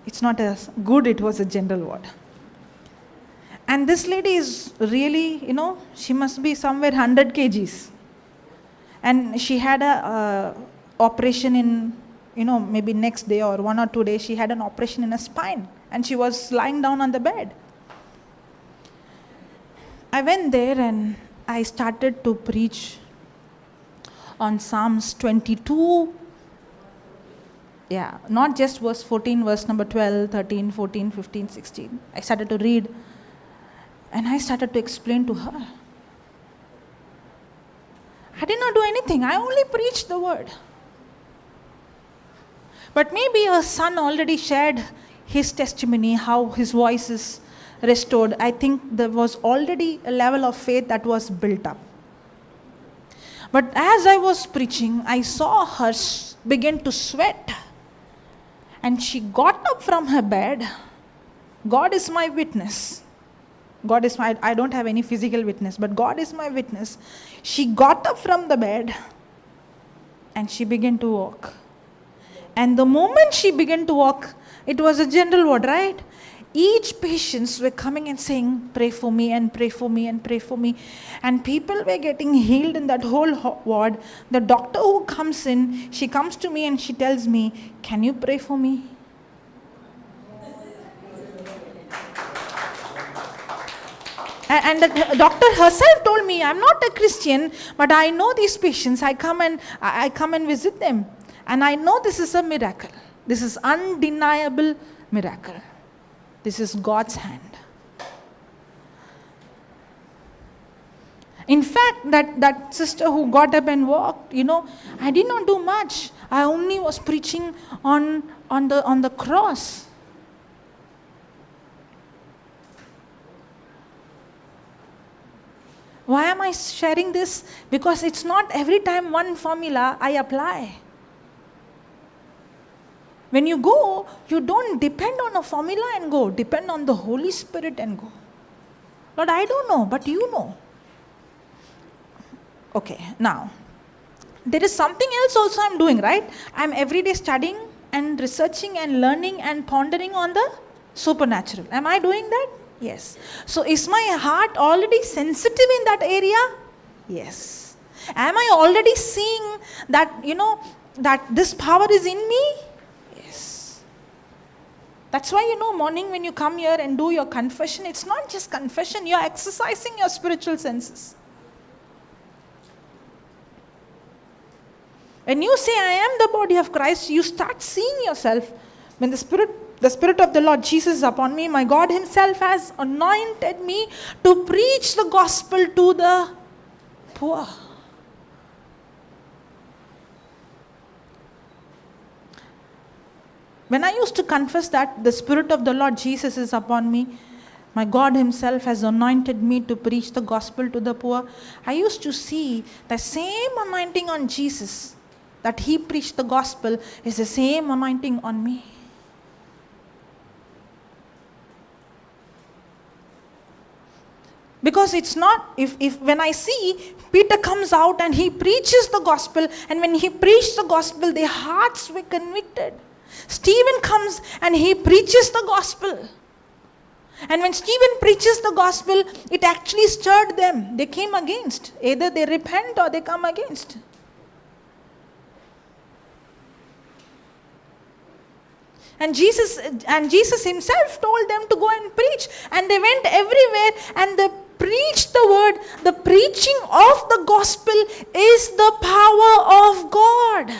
It's not as good, it was a general ward. And this lady is really, she must be somewhere 100 kgs. And she had a operation in, maybe next day or 1 or 2 days, she had an operation in her spine. And she was lying down on the bed. I went there and I started to preach on Psalms 22. Yeah, not just verse 14, verse number 12, 13, 14, 15, 16. I started to read. And I started to explain to her. I did not do anything. I only preached the word. But maybe her son already shared his testimony, how his voice is restored. I think there was already a level of faith that was built up. But as I was preaching, I saw her begin to sweat. And she got up from her bed. God is my witness. I don't have any physical witness, but God is my witness. She got up from the bed and she began to walk. And the moment she began to walk, it was a general ward, right? Each patients were coming and saying, pray for me and pray for me and pray for me. And people were getting healed in that whole ward. The doctor who comes in, she comes to me and she tells me, can you pray for me? And the doctor herself told me, I'm not a Christian, but I know these patients. I come and visit them. And I know this is a miracle. This is undeniable miracle. This is God's hand. In fact, that sister who got up and walked, I did not do much. I only was preaching on the cross. Why am I sharing this? Because it's not every time one formula I apply. When you go, you don't depend on a formula and go. Depend on the Holy Spirit and go. Lord, I don't know, but you know. Okay, now, there is something else also I'm doing, right? I'm every day studying and researching and learning and pondering on the supernatural. Am I doing that? Yes. So is my heart already sensitive in that area? Yes. Am I already seeing that, that this power is in me? Yes. That's why, morning when you come here and do your confession, it's not just confession, you're exercising your spiritual senses. When you say, I am the body of Christ, you start seeing yourself. When the Spirit of the Lord Jesus is upon me, my God himself has anointed me to preach the gospel to the poor. When I used to confess that the Spirit of the Lord Jesus is upon me, my God himself has anointed me to preach the gospel to the poor, I used to see the same anointing on Jesus, that he preached the gospel, is the same anointing on me. Because it's not, if when I see Peter comes out and he preaches the gospel, and when he preached the gospel, their hearts were convicted. Stephen comes and he preaches the gospel. And when Stephen preaches the gospel, it actually stirred them. They came against. Either they repent or they come against. And Jesus himself told them to go and preach. And they went everywhere and they preached the word. The preaching of the gospel is the power of God.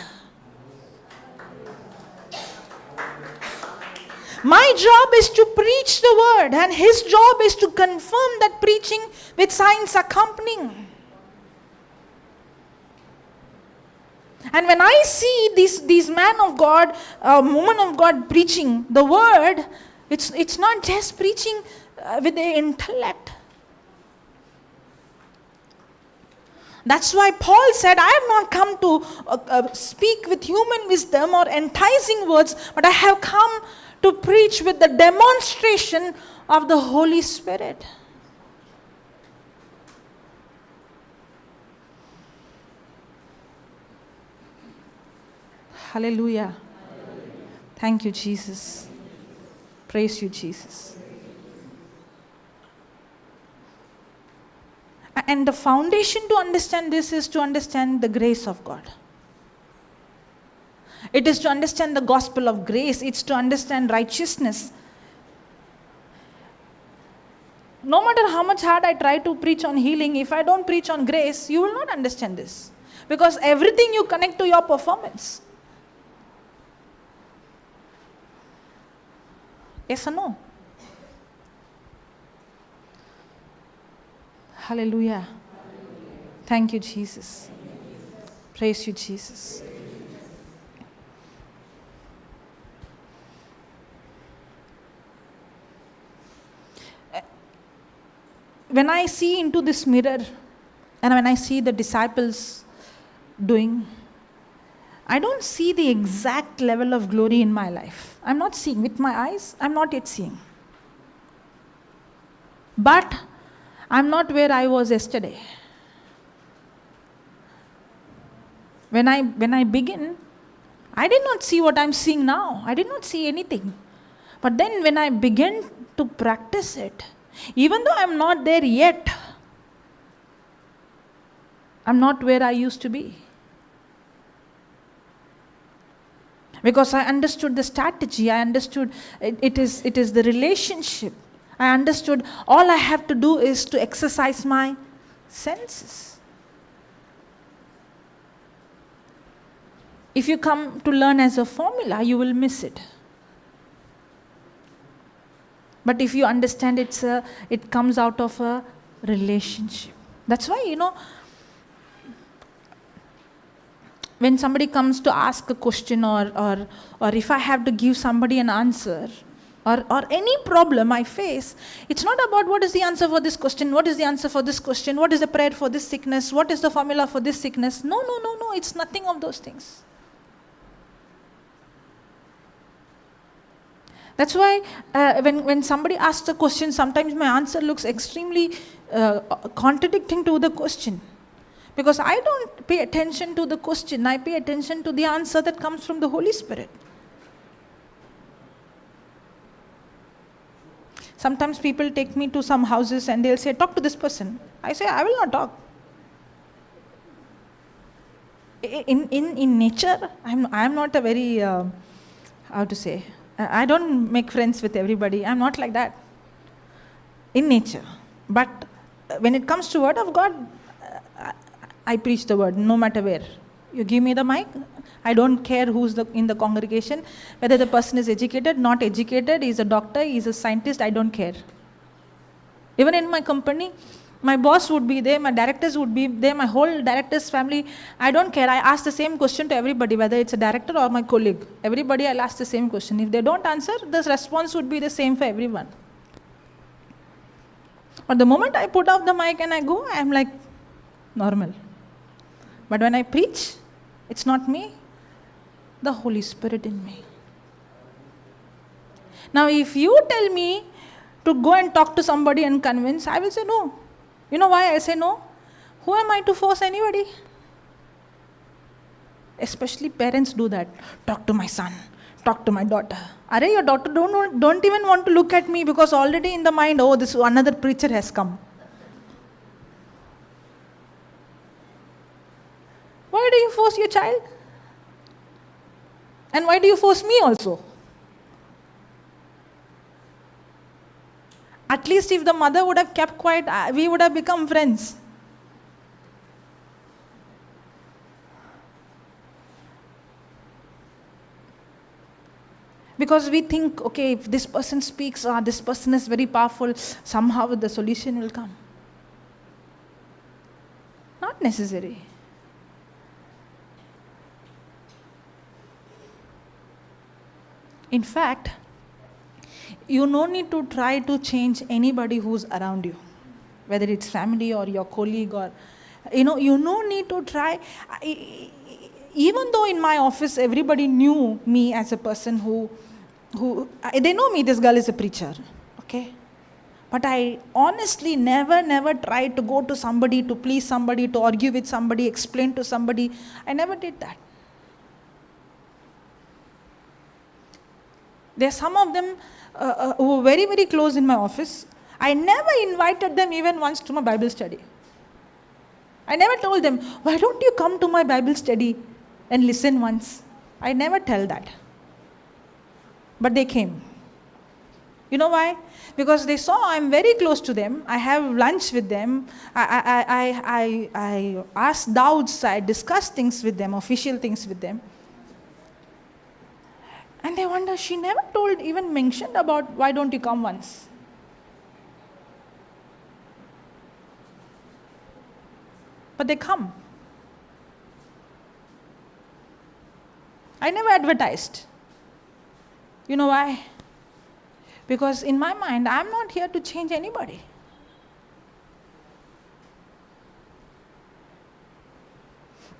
My job is to preach the word, and his job is to confirm that preaching with signs accompanying. And when I see these man of God, woman of God preaching the word, it's not just preaching with the intellect. That's why Paul said, I have not come to speak with human wisdom or enticing words, but I have come to preach with the demonstration of the Holy Spirit. Hallelujah. Thank you, Jesus. Praise you, Jesus. And the foundation to understand this is to understand the grace of God. It is to understand the gospel of grace. It's to understand righteousness. No matter how much hard I try to preach on healing, if I don't preach on grace, you will not understand this. Because everything you connect to your performance. Yes or no? Hallelujah. Thank you, Jesus. Praise you, Jesus. When I see into this mirror and when I see the disciples doing, I don't see the exact level of glory in my life. I'm not seeing with my eyes. I'm not yet seeing. But I'm not where I was yesterday. When I begin, I did not see what I'm seeing now. I did not see anything. But then when I begin to practice it, even though I'm not there yet, I'm not where I used to be. Because I understood the strategy, I understood it is the relationship. I understood all I have to do is to exercise my senses. If you come to learn as a formula, you will miss it. But if you understand it comes out of a relationship. That's why, when somebody comes to ask a question or if I have to give somebody an answer or any problem I face, it's not about what is the answer for this question, what is the answer for this question, what is the prayer for this sickness, what is the formula for this sickness. No, it's nothing of those things. That's why when somebody asks a question, sometimes my answer looks extremely contradicting to the question. Because I don't pay attention to the question, I pay attention to the answer that comes from the Holy Spirit. Sometimes people take me to some houses and they'll say, talk to this person. I say, I will not talk. In nature, I'm not a very, I don't make friends with everybody. I'm not like that. In nature. But when it comes to Word of God, I preach the Word no matter where. You give me the mic, I don't care who's in the congregation, whether the person is educated, not educated, he's a doctor, he's a scientist, I don't care. Even in my company, my boss would be there, my directors would be there, my whole director's family, I don't care. I ask the same question to everybody, whether it's a director or my colleague. Everybody I'll ask the same question. If they don't answer, the response would be the same for everyone. But the moment I put off the mic and I go, I'm like normal. But when I preach, it's not me, the Holy Spirit in me. Now, if you tell me to go and talk to somebody and convince, I will say no. You know why I say no? Who am I to force anybody? Especially parents do that. Talk to my son. Talk to my daughter. Arey, your daughter don't even want to look at me because already in the mind, oh, this another preacher has come. Why do you force your child? And why do you force me also? At least if the mother would have kept quiet, we would have become friends. Because we think, okay, if this person speaks, this person is very powerful, somehow the solution will come. Not necessary. In fact, you no need to try to change anybody who's around you, whether it's family or your colleague or, you no need to try. Even though in my office everybody knew me as a person who they know me, this girl is a preacher, okay? But I honestly never tried to go to somebody, to please somebody, to argue with somebody, explain to somebody. I never did that. There are some of them who were very, very close in my office. I never invited them even once to my Bible study. I never told them, why don't you come to my Bible study and listen once? I never tell that. But they came. You know why? Because they saw I'm very close to them. I have lunch with them. I ask doubts. I discuss things with them, official things with them. And they wonder, she never even mentioned about why don't you come once. But they come. I never advertised. You know why? Because in my mind, I'm not here to change anybody.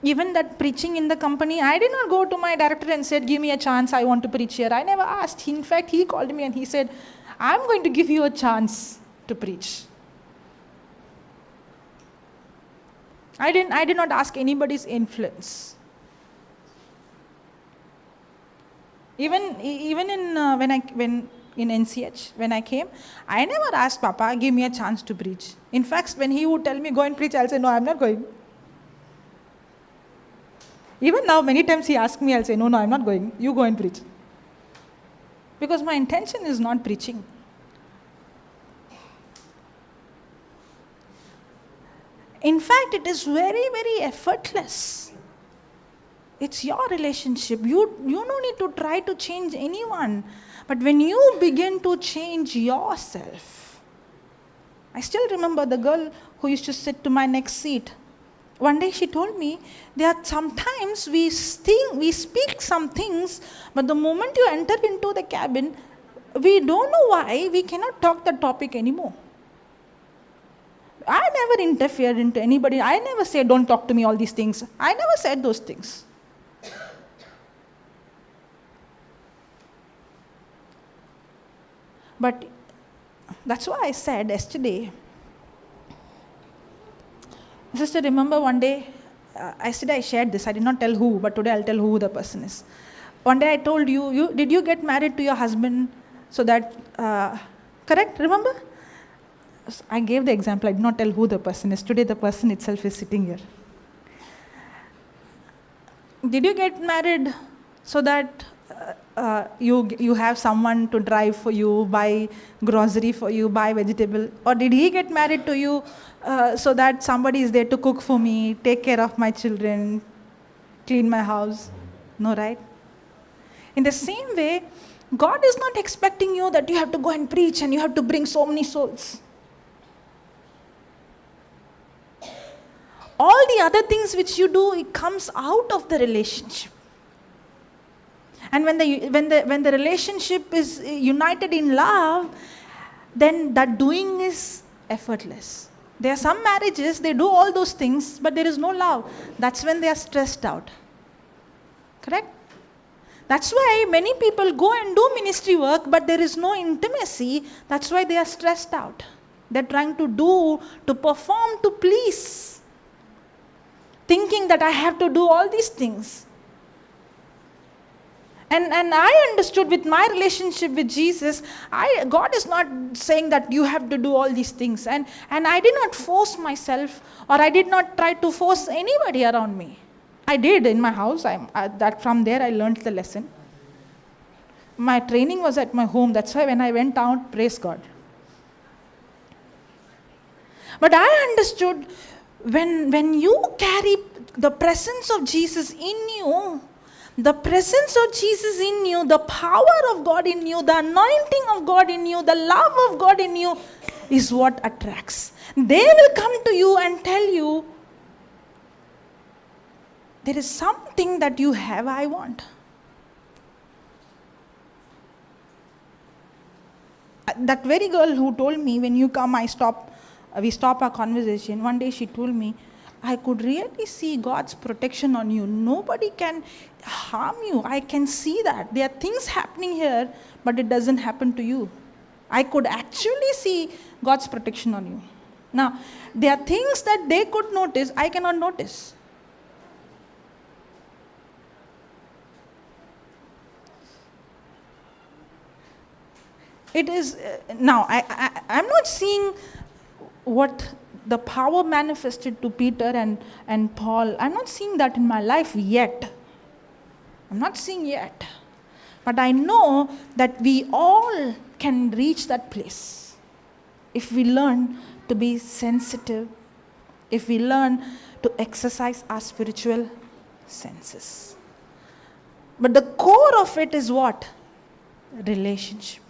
Even that preaching in the company, I did not go to my director and said, give me a chance, I want to preach here. I never asked. In fact, he called me and he said, I'm going to give you a chance to preach. I did not ask anybody's influence. Even in when in NCH, when I came, I never asked Papa, give me a chance to preach. In fact, when he would tell me, go and preach, I'll say, no, I'm not going. Even now, many times he asks me, I'll say, no, I'm not going. You go and preach. Because my intention is not preaching. In fact, it is very, very effortless. It's your relationship. You don't need to try to change anyone. But when you begin to change yourself, I still remember the girl who used to sit to my next seat. One day she told me, there are sometimes we speak some things, but the moment you enter into the cabin, we don't know why we cannot talk the topic anymore. I never interfered into anybody. I never said, don't talk to me, all these things. I never said those things. But that's why I said yesterday, sister, remember one day, I shared this. I did not tell who, but today I'll tell who the person is. One day I told you did you get married to your husband so that, correct? Remember? I gave the example. I did not tell who the person is. Today the person itself is sitting here. Did you get married so that you have someone to drive for you, buy grocery for you, buy vegetable? Or did he get married to you so that somebody is there to cook for me, take care of my children, clean my house? No, right? In the same way, God is not expecting you that you have to go and preach and you have to bring so many souls. All the other things which you do, it comes out of the relationship. And when the relationship is united in love, then that doing is effortless. There are some marriages, they do all those things, but there is no love. That's when they are stressed out. Correct? That's why many people go and do ministry work, but there is no intimacy. That's why they are stressed out. They're trying to do, to perform, to please. Thinking that I have to do all these things. And I understood with my relationship with Jesus, God is not saying that you have to do all these things. And I did not force myself, or I did not try to force anybody around me. I did in my house. That from there I learned the lesson. My training was at my home. That's why when I went out, praise God. But I understood when you carry the presence of Jesus in you, the presence of Jesus in you, the power of God in you, the anointing of God in you, the love of God in you is what attracts. They will come to you and tell you, there is something that you have, I want. That very girl who told me, when you come, we stop our conversation. One day she told me, I could really see God's protection on you. Nobody can harm you. I can see that. There are things happening here, but it doesn't happen to you. I could actually see God's protection on you. Now, there are things that they could notice, I cannot notice. It is, now, I'm not seeing what the power manifested to Peter and Paul. I'm not seeing that in my life yet. I'm not seeing yet. But I know that we all can reach that place if we learn to be sensitive, if we learn to exercise our spiritual senses. But the core of it is what? Relationship.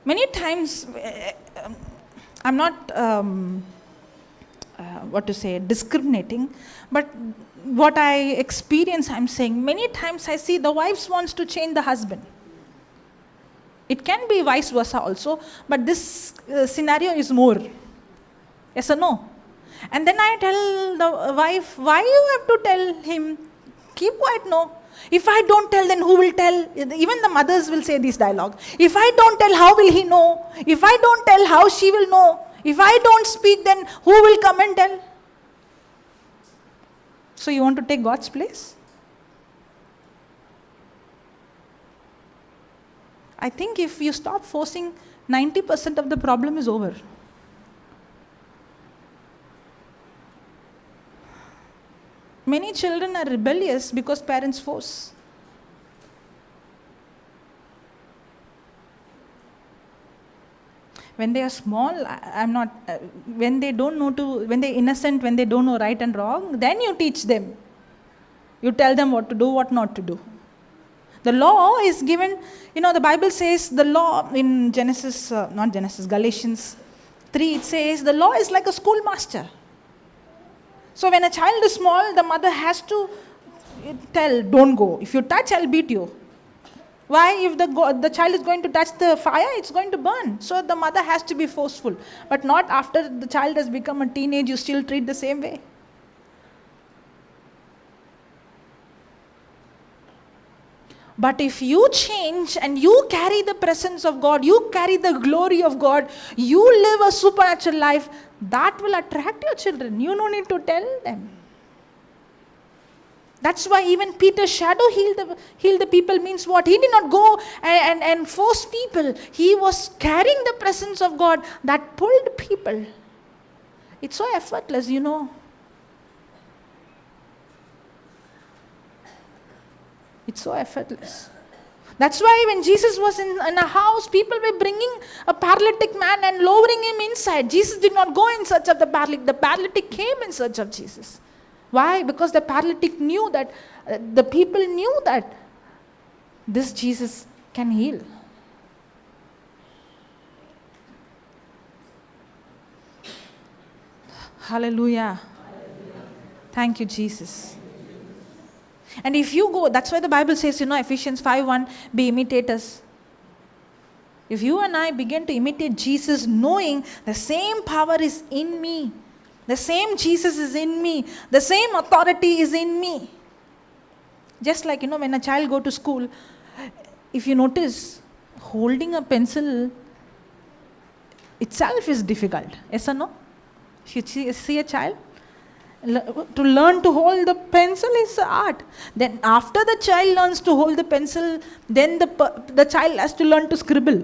Many times, I'm not, discriminating, but what I experience, I'm saying, many times I see the wives wants to change the husband. It can be vice versa also, but this scenario is more. Yes or no? And then I tell the wife, why you have to tell him? Keep quiet, no. If I don't tell, then who will tell? Even the mothers will say this dialogue. If I don't tell, how will he know? If I don't tell, how she will know? If I don't speak, then who will come and tell? So you want to take God's place? I think if you stop forcing, 90% of the problem is over. Many children are rebellious because parents force. When they are small, when they don't know when they're innocent, when they don't know right and wrong, then you teach them. You tell them what to do, what not to do. The law is given, the Bible says the law in Galatians 3, it says the law is like a schoolmaster. So when a child is small, the mother has to tell, don't go. If you touch, I'll beat you. Why? If the child is going to touch the fire, it's going to burn. So the mother has to be forceful. But not after the child has become a teenage, you still treat the same way. But if you change and you carry the presence of God, you carry the glory of God, you live a supernatural life, that will attract your children. You don't need to tell them. That's why even Peter's shadow healed the people means what? He did not go and force people. He was carrying the presence of God that pulled people. It's so effortless, It's so effortless. That's why when Jesus was in a house, people were bringing a paralytic man and lowering him inside. Jesus did not go in search of the paralytic. The paralytic came in search of Jesus. Why? Because the paralytic knew that, the people knew that this Jesus can heal. Hallelujah. Thank you, Jesus. And if you go, that's why the Bible says, Ephesians 5:1, be imitators. If you and I begin to imitate Jesus, knowing the same power is in me, the same Jesus is in me, the same authority is in me. Just like, when a child go to school, if you notice, holding a pencil itself is difficult. Yes or no? You see a child? To learn to hold the pencil is art. Then after the child learns to hold the pencil, then the child has to learn to scribble.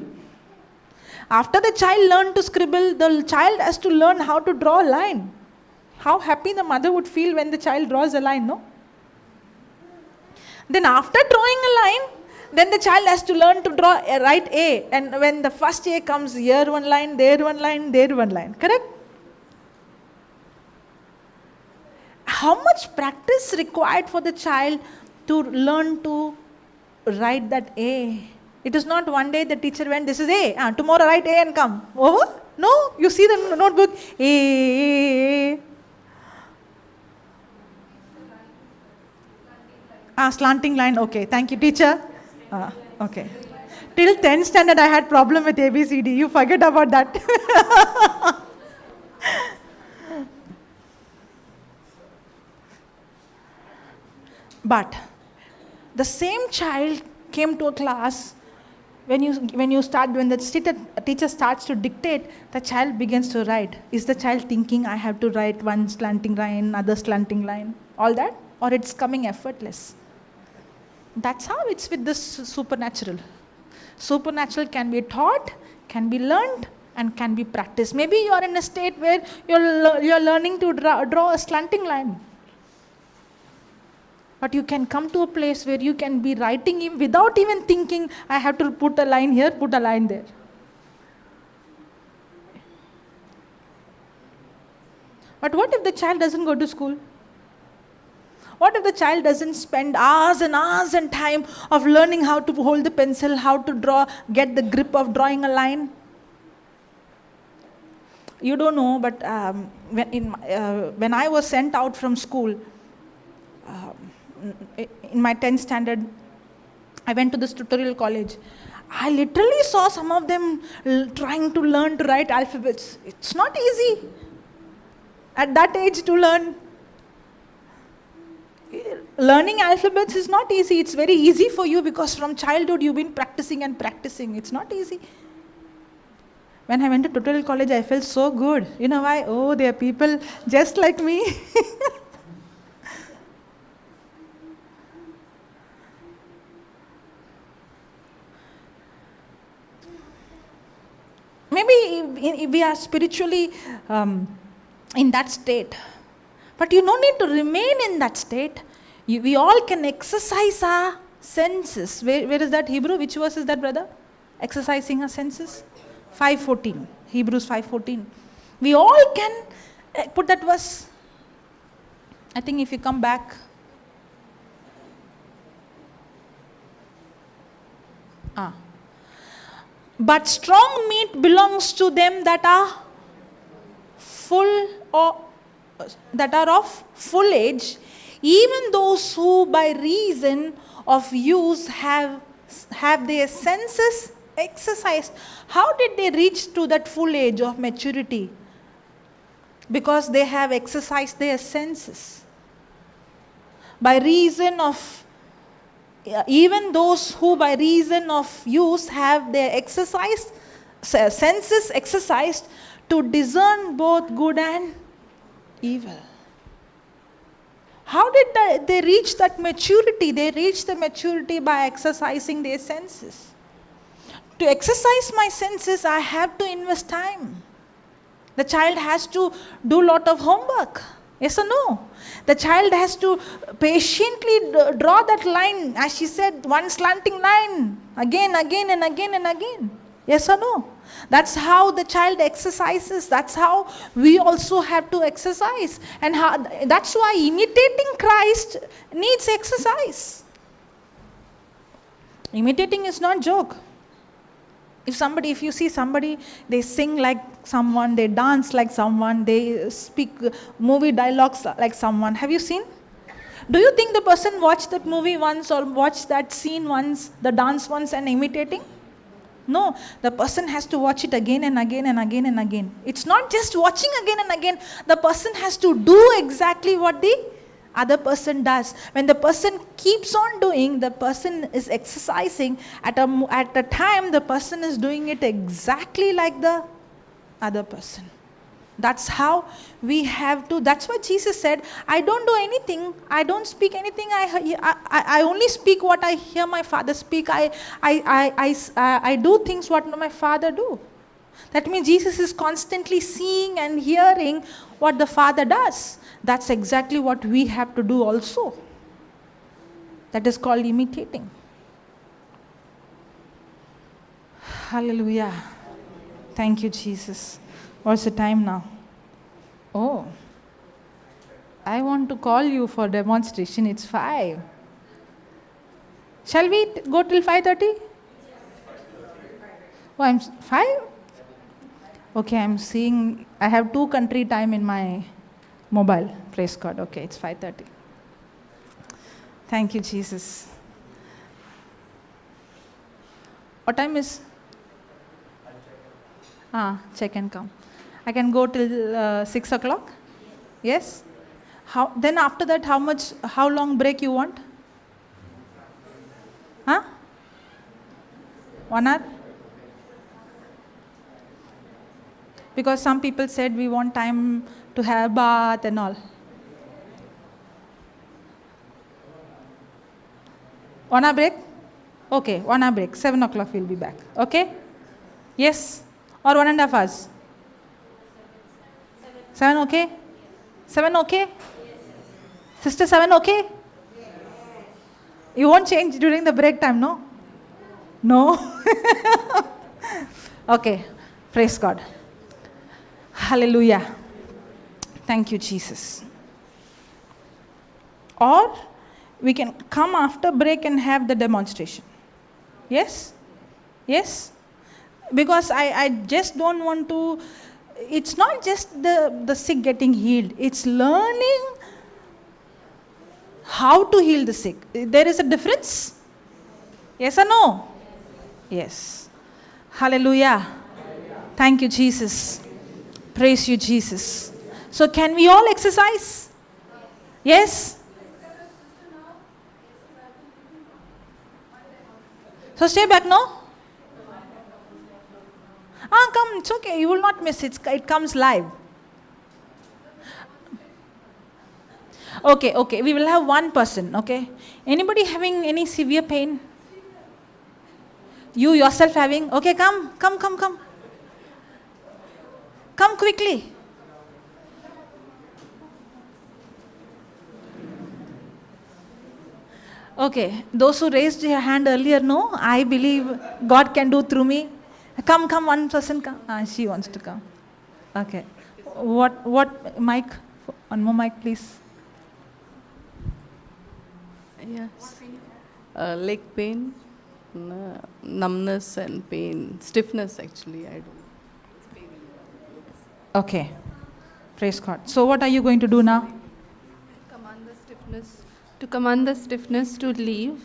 After the child learns to scribble, the child has to learn how to draw a line. How happy the mother would feel when the child draws a line, no? Then after drawing a line, then the child has to learn to write A. And when the first A comes, here one line, there one line, there one line. Correct? How much practice required for the child to learn to write that A? It is not one day the teacher went, this is A, tomorrow write A and come. Over? No, you see the notebook, A. Slanting line, okay, thank you teacher. Okay. Till 10th standard I had problem with ABCD, you forget about that. But the same child came to a class, when the teacher starts to dictate, the child begins to write. Is the child thinking, I have to write one slanting line, another slanting line, all that? Or it's coming effortless? That's how it's with this supernatural. Supernatural can be taught, can be learned, and can be practiced. Maybe you are in a state where you're learning to draw a slanting line. But you can come to a place where you can be writing him without even thinking, I have to put a line here, put a line there. But what if the child doesn't go to school? What if the child doesn't spend hours and hours and time of learning how to hold the pencil, how to draw, get the grip of drawing a line? You don't know, but when I was sent out from school, in my 10th standard, I went to this tutorial college. I literally saw some of them trying to learn to write alphabets. It's not easy at that age to learn. Learning alphabets is not easy. It's very easy for you because from childhood you've been practicing and practicing. It's not easy. When I went to tutorial college, I felt so good. You know why? Oh, there are people just like me. Maybe we are spiritually in that state. But you don't need to remain in that state. We all can exercise our senses. Where is that Hebrew? Which verse is that, brother? Exercising our senses? 5:14. Hebrews 5:14. We all can put that verse. I think if you come back. But strong meat belongs to them that are of full age, even those who by reason of use have their senses exercised. How did they reach to that full age of maturity? Because they have exercised their senses. By reason of even those who by reason of use have their senses exercised to discern both good and evil. How did they reach that maturity? They reached the maturity by exercising their senses. To exercise my senses, I have to invest time. The child has to do a lot of homework. Yes or no? The child has to patiently draw that line, as she said, one slanting line, again and again. Yes or no? That's how the child exercises. That's how we also have to exercise. And that's why imitating Christ needs exercise. Imitating is not joke. If you see somebody, they sing like someone, they dance like someone, they speak movie dialogues like someone. Have you seen? Do you think the person watched that movie once or watched that scene once, the dance once and imitating? No, the person has to watch it again and again and again and again. It's not just watching again and again. The person has to do exactly what the other person does. When the person keeps on doing, the person is exercising, at a time the person is doing it exactly like the other person. That's how we have to. That's why Jesus said, I don't do anything, I don't speak anything, I only speak what I hear my Father speak. I do things what my Father do. That means Jesus is constantly seeing and hearing what the Father does. That's exactly what we have to do also. That is called imitating. Hallelujah. Thank you, Jesus. What's the time now? Oh, I want to call you for demonstration. It's 5. Shall we go till 5:30? Oh, I'm 5? Okay, I'm seeing, I have 2 country time in my mobile. Praise God. Okay, it's 5:30. Thank you, Jesus. What time is? Check and come. I can go till 6 o'clock? Yes? Then after that, how long break you want? 1 hour? Because some people said we want time to have bath and all. 1 hour break? Okay, 1 hour break. 7 o'clock we'll be back. Okay? Yes? Or 1.5 hours? 7 okay? 7 okay? Sister, 7 okay? You won't change during the break time, no? No? Okay. Praise God. Hallelujah. Thank you, Jesus. Or we can come after break and have the demonstration. Yes? Yes? Because I just don't want to. It's not just the sick getting healed. It's learning how to heal the sick. There is a difference? Yes or no? Yes. Hallelujah. Thank you, Jesus. Praise you, Jesus. So can we all exercise? Yes? So stay back, no? Come, it's okay. You will not miss it. It comes live. Okay. We will have one person, okay? Anybody having any severe pain? You yourself having? Okay, come. Come quickly. Okay, those who raised your hand earlier, no, I believe God can do through me. Come, one person come. She wants to come. Okay. What mic? One more mic, please. Yes. Leg pain, numbness and pain, stiffness actually, I don't. Okay. Praise God. So what are you going to do now? Command the stiffness to leave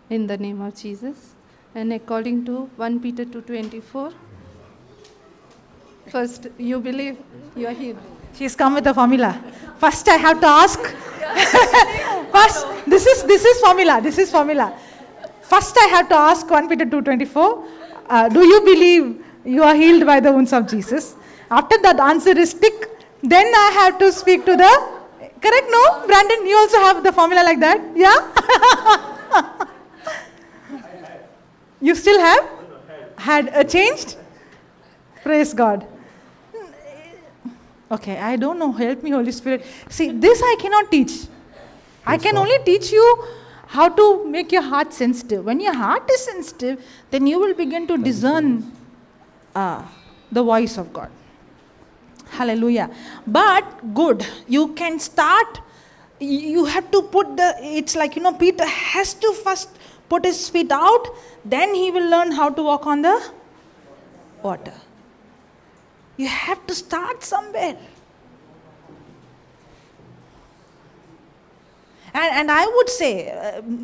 in the name of Jesus. And according to 1 Peter 2:24, first you believe you are healed. She's come with a formula. First I have to ask. First, this is formula. First I have to ask 1 Peter 2:24, do you believe you are healed by the wounds of Jesus? After that answer is tick, then I have to speak to the, correct, no? Brandon, you also have the formula like that? Yeah? You still have? Had changed? Praise God. Okay, I don't know. Help me, Holy Spirit. See, this I cannot teach. I can only teach you how to make your heart sensitive. When your heart is sensitive, then you will begin to discern the voice of God. Hallelujah. But good, you can start. You have to put it's like, Peter has to first put his feet out, then he will learn how to walk on the water. You have to start somewhere. And I would say,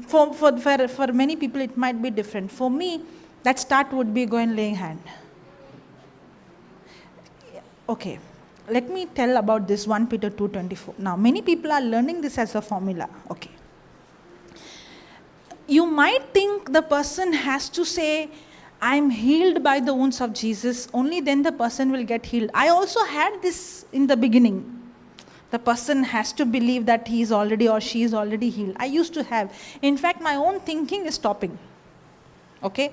for many people it might be different. For me, that start would be go and laying hand. Okay. let me tell about this 1 Peter 2:24. Now, many people are learning this as a formula. Okay. You might think the person has to say, I'm healed by the wounds of Jesus, only then the person will get healed. I also had this in the beginning. The person has to believe that he is already or she is already healed. I used to have. In fact, my own thinking is stopping. Okay?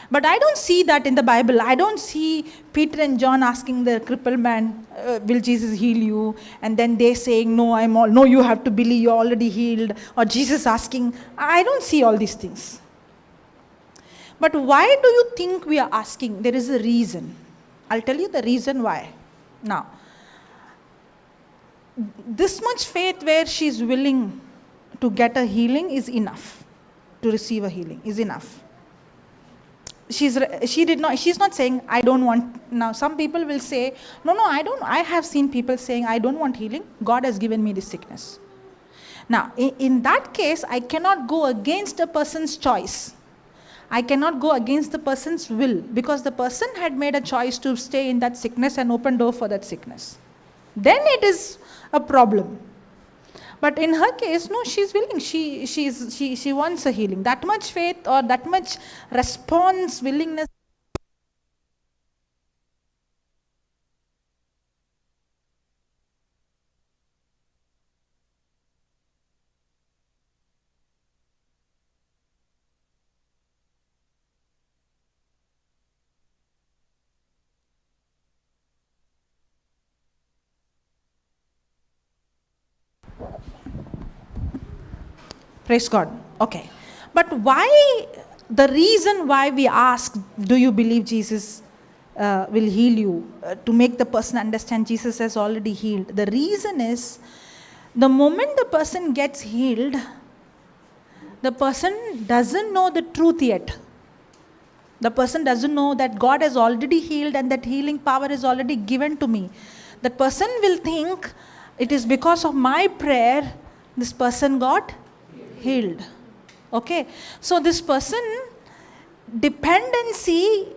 But I don't see that in the Bible. I don't see Peter and John asking the crippled man, will Jesus heal you? And then they saying, no, you have to believe you're already healed. Or Jesus asking, I don't see all these things. But why do you think we are asking? There is a reason. I'll tell you the reason why. Now, this much faith where she's willing to get a healing is enough. To receive a healing is enough. She's not saying, I don't want. Now, some people will say, no, I have seen people saying, I don't want healing. God has given me this sickness. Now, in that case, I cannot go against a person's choice. I cannot go against the person's will, because the person had made a choice to stay in that sickness and open door for that sickness. Then it is a problem. But in her case, no, she's willing. She wants a healing. That much faith or that much response, willingness. Praise God. Okay. But why, the reason why we ask, do you believe Jesus will heal you? To make the person understand Jesus has already healed. The reason is, the moment the person gets healed, the person doesn't know the truth yet. The person doesn't know that God has already healed and that healing power is already given to me. That person will think it is because of my prayer this person got healed. Okay. So this person, dependency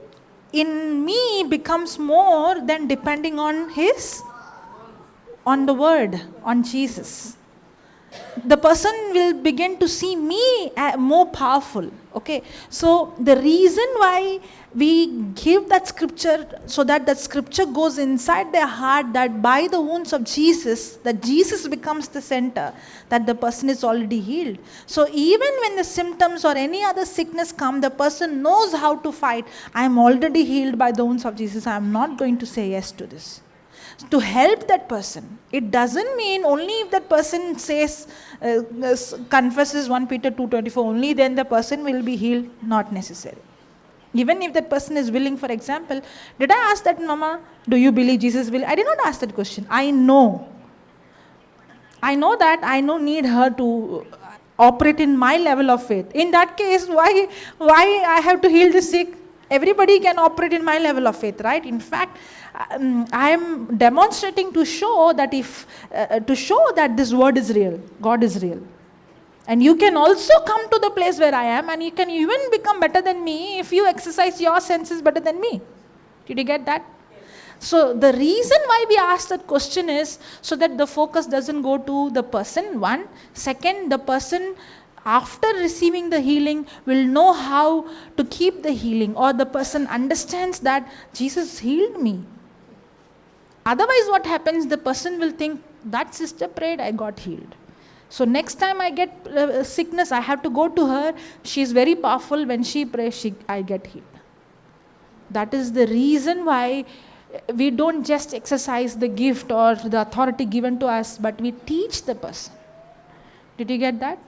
in me becomes more than depending on the word, on Jesus. The person will begin to see me more powerful. Okay. So the reason why we give that scripture, so that that scripture goes inside their heart, that by the wounds of Jesus, that Jesus becomes the center, that the person is already healed. So even when the symptoms or any other sickness come, the person knows how to fight. I am already healed by the wounds of Jesus. I am not going to say yes to this. To help that person. It doesn't mean only if that person says, confesses 1 Peter 2:24, only then the person will be healed. Not necessary. Even if that person is willing, for example, did I ask that, Mama, do you believe Jesus will? I did not ask that question. I know that I need her to operate in my level of faith. In that case, why I have to heal the sick? Everybody can operate in my level of faith, right? In fact, I am demonstrating to show that this word is real, God is real. And you can also come to the place where I am, and you can even become better than me if you exercise your senses better than me. Did you get that? So the reason why we ask that question is so that the focus doesn't go to the person, one. Second, the person after receiving the healing will know how to keep the healing, or the person understands that Jesus healed me. Otherwise what happens, the person will think, that sister prayed, I got healed. So next time I get sickness, I have to go to her. She is very powerful. When she prays, I get healed. That is the reason why we don't just exercise the gift or the authority given to us, but we teach the person. Did you get that?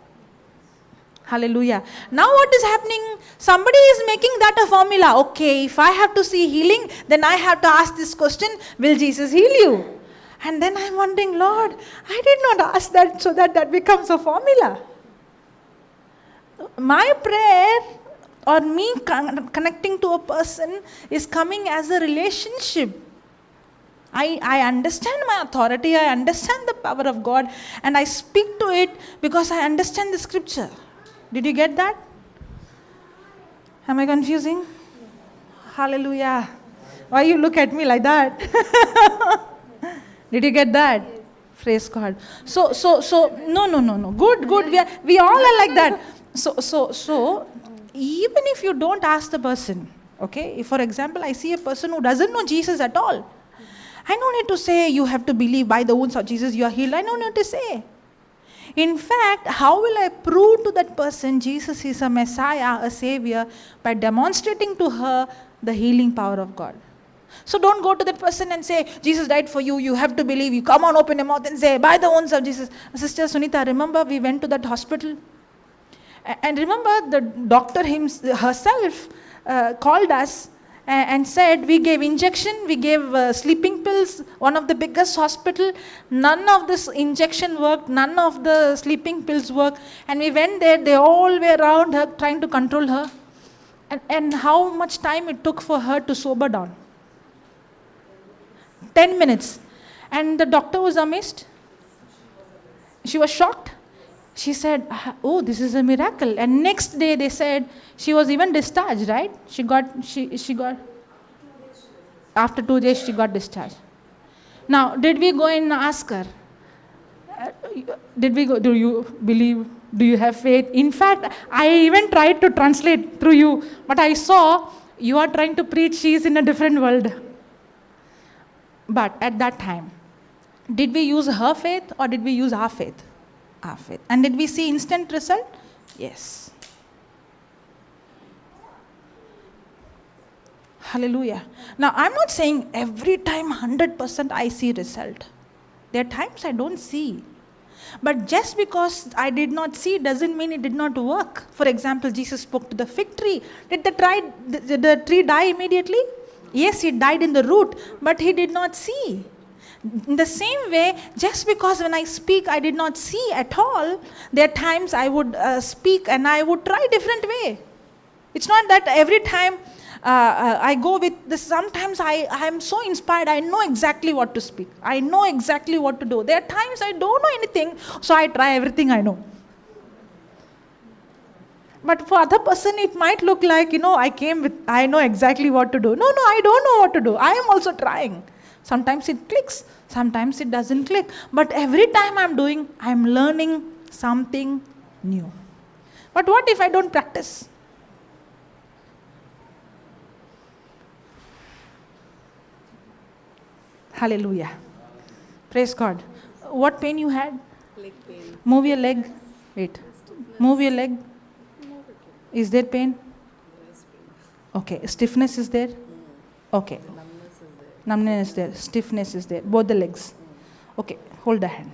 Hallelujah. Now what is happening? Somebody is making that a formula. Okay, if I have to see healing, then I have to ask this question, will Jesus heal you? And then I'm wondering, Lord, I did not ask that so that becomes a formula. My prayer or me connecting to a person is coming as a relationship. I understand my authority, I understand the power of God, and I speak to it because I understand the scripture. Did you get that? Am I confusing? Hallelujah. Why you look at me like that? Did you get that? Praise God. So, no. Good. We all are like that. So, even if you don't ask the person, okay, if for example, I see a person who doesn't know Jesus at all, I don't need to say, you have to believe by the wounds of Jesus you are healed. I don't need to say. In fact, how will I prove to that person Jesus is a Messiah, a Savior, by demonstrating to her the healing power of God? So don't go to that person and say, Jesus died for you, you have to believe. You come on, open your mouth and say, by the wounds of Jesus. Sister Sunita, remember we went to that hospital? And remember the doctor herself called us and said, we gave injection, we gave sleeping pills, one of the biggest hospital. None of this injection worked, none of the sleeping pills worked. And we went there, they all were around her trying to control her. And how much time it took for her to sober down? 10 minutes. And the doctor was amazed. She was shocked. She said, oh, this is a miracle. And next day they said, she was even discharged, right? She got, after 2 days she got discharged. Now, did we go and ask her? Did we go, do you believe, do you have faith? In fact, I even tried to translate through you, but I saw you are trying to preach she is in a different world. But at that time, did we use her faith or did we use our faith? Our faith. And did we see instant result? Yes. Hallelujah. Now, I'm not saying every time 100% I see result. There are times I don't see. But just because I did not see doesn't mean it did not work. For example, Jesus spoke to the fig tree. Did the tree die immediately? Yes, it died in the root, but he did not see. In the same way, just because when I speak I did not see at all, there are times I would speak and I would try different way. It's not that every time I go with this. Sometimes I am so inspired, I know exactly what to speak. I know exactly what to do. There are times I don't know anything, so I try everything I know. But for other person, it might look like, I know exactly what to do. No, I don't know what to do. I am also trying. Sometimes it clicks, sometimes it doesn't click. But every time I'm learning something new. But what if I don't practice? Hallelujah. Praise God. What pain you had? Leg pain. Move your leg. Wait. Move your leg. Is there pain? Okay. Stiffness is there? Okay. Numbness is there. Stiffness is there. Both the legs. Okay. Hold the hand.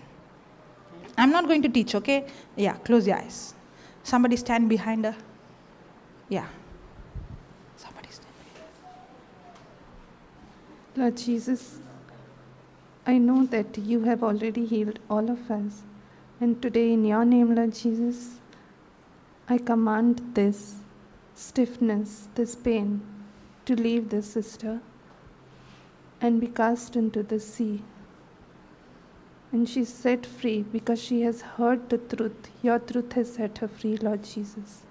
I'm not going to teach, okay? Yeah. Close your eyes. Somebody stand behind her. Yeah. Somebody stand behind her. Lord Jesus, I know that you have already healed all of us. And today in your name, Lord Jesus, I command this stiffness, this pain, to leave this sister and be cast into the sea. And she's set free because she has heard the truth. Your truth has set her free, Lord Jesus.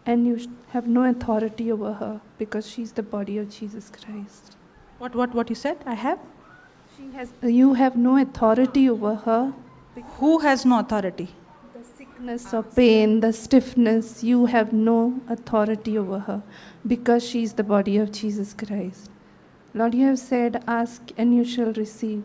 And you have no authority over her because she's the body of Jesus Christ. What you said? I have? You have no authority over her. Who has no authority? The sickness or pain, the stiffness, you have no authority over her because she is the body of Jesus Christ. Lord, you have said, ask and you shall receive.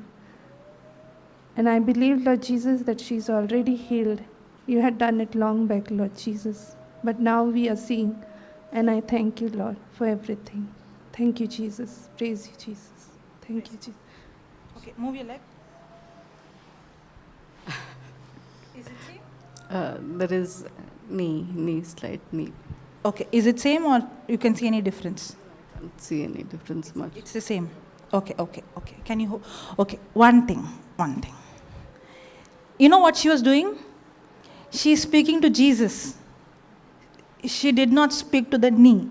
And I believe, Lord Jesus, that she is already healed. You had done it long back, Lord Jesus. But now we are seeing. And I thank you, Lord, for everything. Thank you, Jesus. Praise you, Jesus. Thank you, Jesus. Okay, move your leg. Is it same? There is slight knee. Okay, is it same or you can see any difference? I can't see any difference much. It's the same. Okay. Can you okay, one thing. You know what she was doing? She is speaking to Jesus. She did not speak to the knee.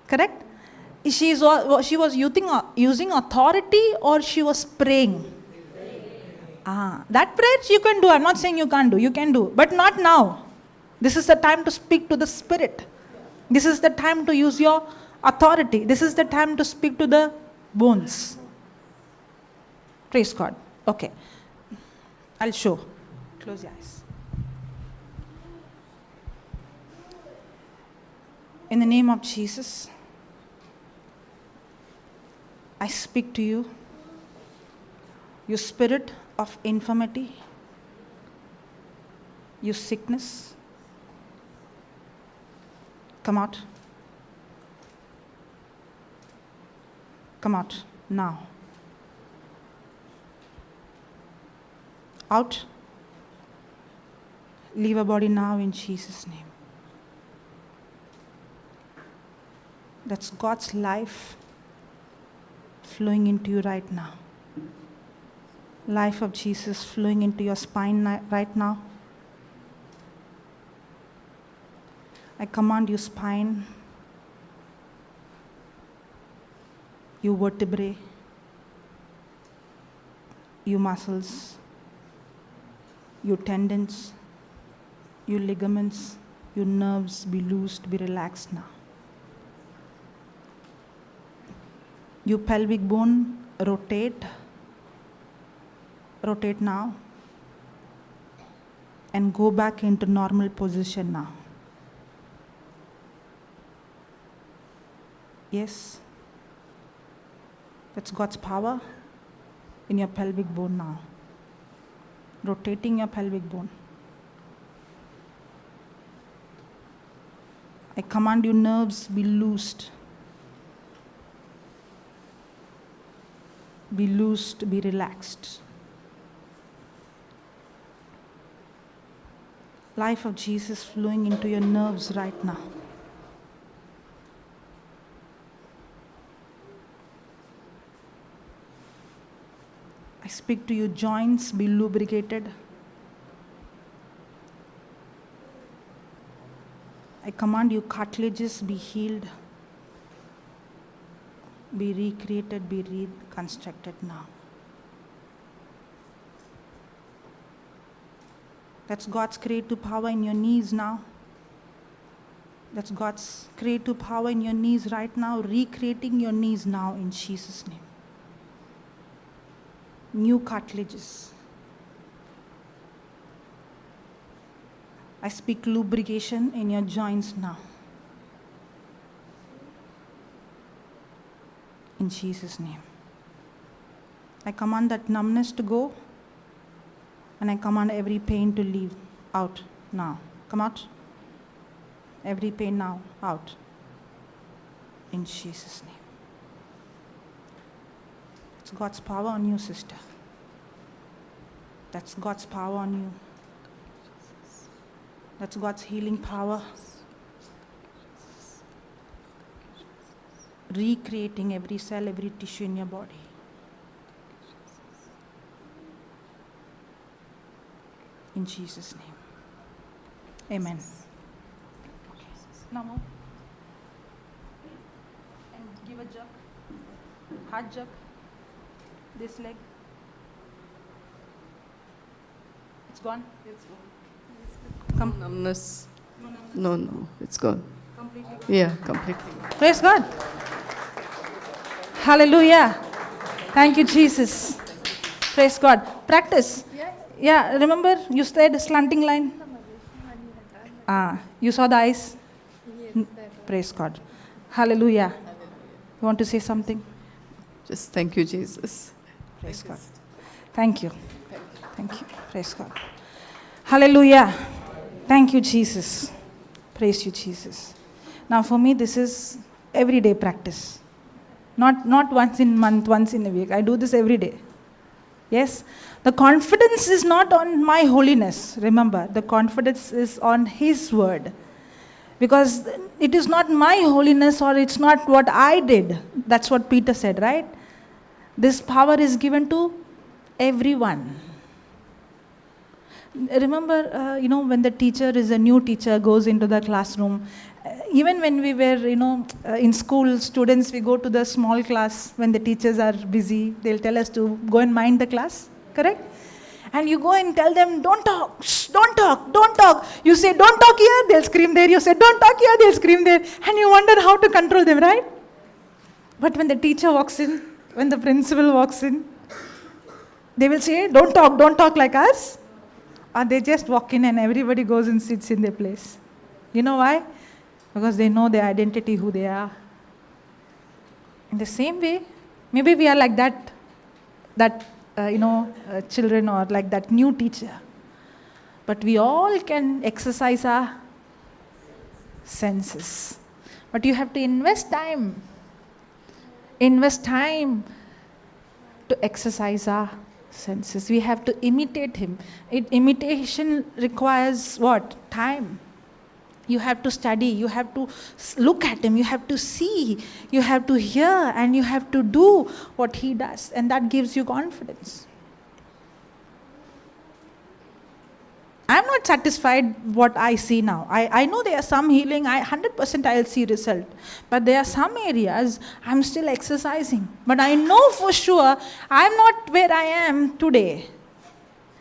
Correct? She was using authority or she was praying? That prayer you can do. I'm not saying you can't do. You can do. But not now. This is the time to speak to the Spirit. This is the time to use your authority. This is the time to speak to the bones. Praise God. Okay. I'll show. Close your eyes. In the name of Jesus, I speak to you, you spirit of infirmity, you sickness, come out. Come out now. Out. Leave your body now in Jesus' name. That's God's life flowing into you right now. Life of Jesus flowing into your spine right now. I command you spine, you vertebrae, you muscles, you tendons, you ligaments, you nerves, be loosed, be relaxed now. You pelvic bone, rotate now, and go back into normal position now. Yes, that's God's power in your pelvic bone now. Rotating your pelvic bone. I command you nerves, be loosed. Be loosed, be relaxed. Life of Jesus flowing into your nerves right now. I speak to you, joints, be lubricated. I command you, cartilages, be healed. Be recreated, be reconstructed now. That's God's creative power in your knees now. That's God's creative power in your knees right now, recreating your knees now in Jesus' name. New cartilages. I speak lubrication in your joints now. In Jesus' name. I command that numbness to go, and I command every pain to leave out now. Come out. Every pain now, out. In Jesus' name. It's God's power on you, sister. That's God's power on you. That's God's healing power. Recreating every cell, every tissue in your body. In Jesus' name. Amen. Okay. Now move. And give a jerk. Hard jerk. This leg. It's gone? It's Come. gone. Numbness. No, it's gone. Completely gone. Yeah, completely. Praise God. Hallelujah. Thank you, Jesus. Praise God. Practice. Yeah, remember you said slanting line? You saw the eyes? Yes. Praise God. Hallelujah. You want to say something? Just thank you, Jesus. Praise God. Thank you. Thank you. Praise God. Hallelujah. Thank you, Jesus. Praise you, Jesus. Now for me, this is everyday practice. Not once in a month, once in a week. I do this every day. Yes? The confidence is not on my holiness. Remember, the confidence is on His word. Because it is not my holiness, or it's not what I did. That's what Peter said, right? This power is given to everyone. Remember, when the teacher is a new teacher, goes into the classroom. Even when we were, in school, students, we go to the small class when the teachers are busy. They'll tell us to go and mind the class, correct? And you go and tell them, don't talk, shh, don't talk. You say, don't talk here, they'll scream there. You say, don't talk here, they'll scream there. And you wonder how to control them, right? But when the teacher walks in, when the principal walks in, They will say, don't talk like us. Or they just walk in and everybody goes and sits in their place. You know why? Because they know their identity, who they are. In the same way, maybe we are like that children, or like that new teacher. But we all can exercise our senses. But you have to invest time. Invest time to exercise our senses. We have to imitate him. Imitation requires what? Time. You have to study, you have to look at him, you have to see, you have to hear, and you have to do what he does. And that gives you confidence. I'm not satisfied what I see now. I know there are some healing, 100% I'll see result. But there are some areas I'm still exercising. But I know for sure I'm not where I am today,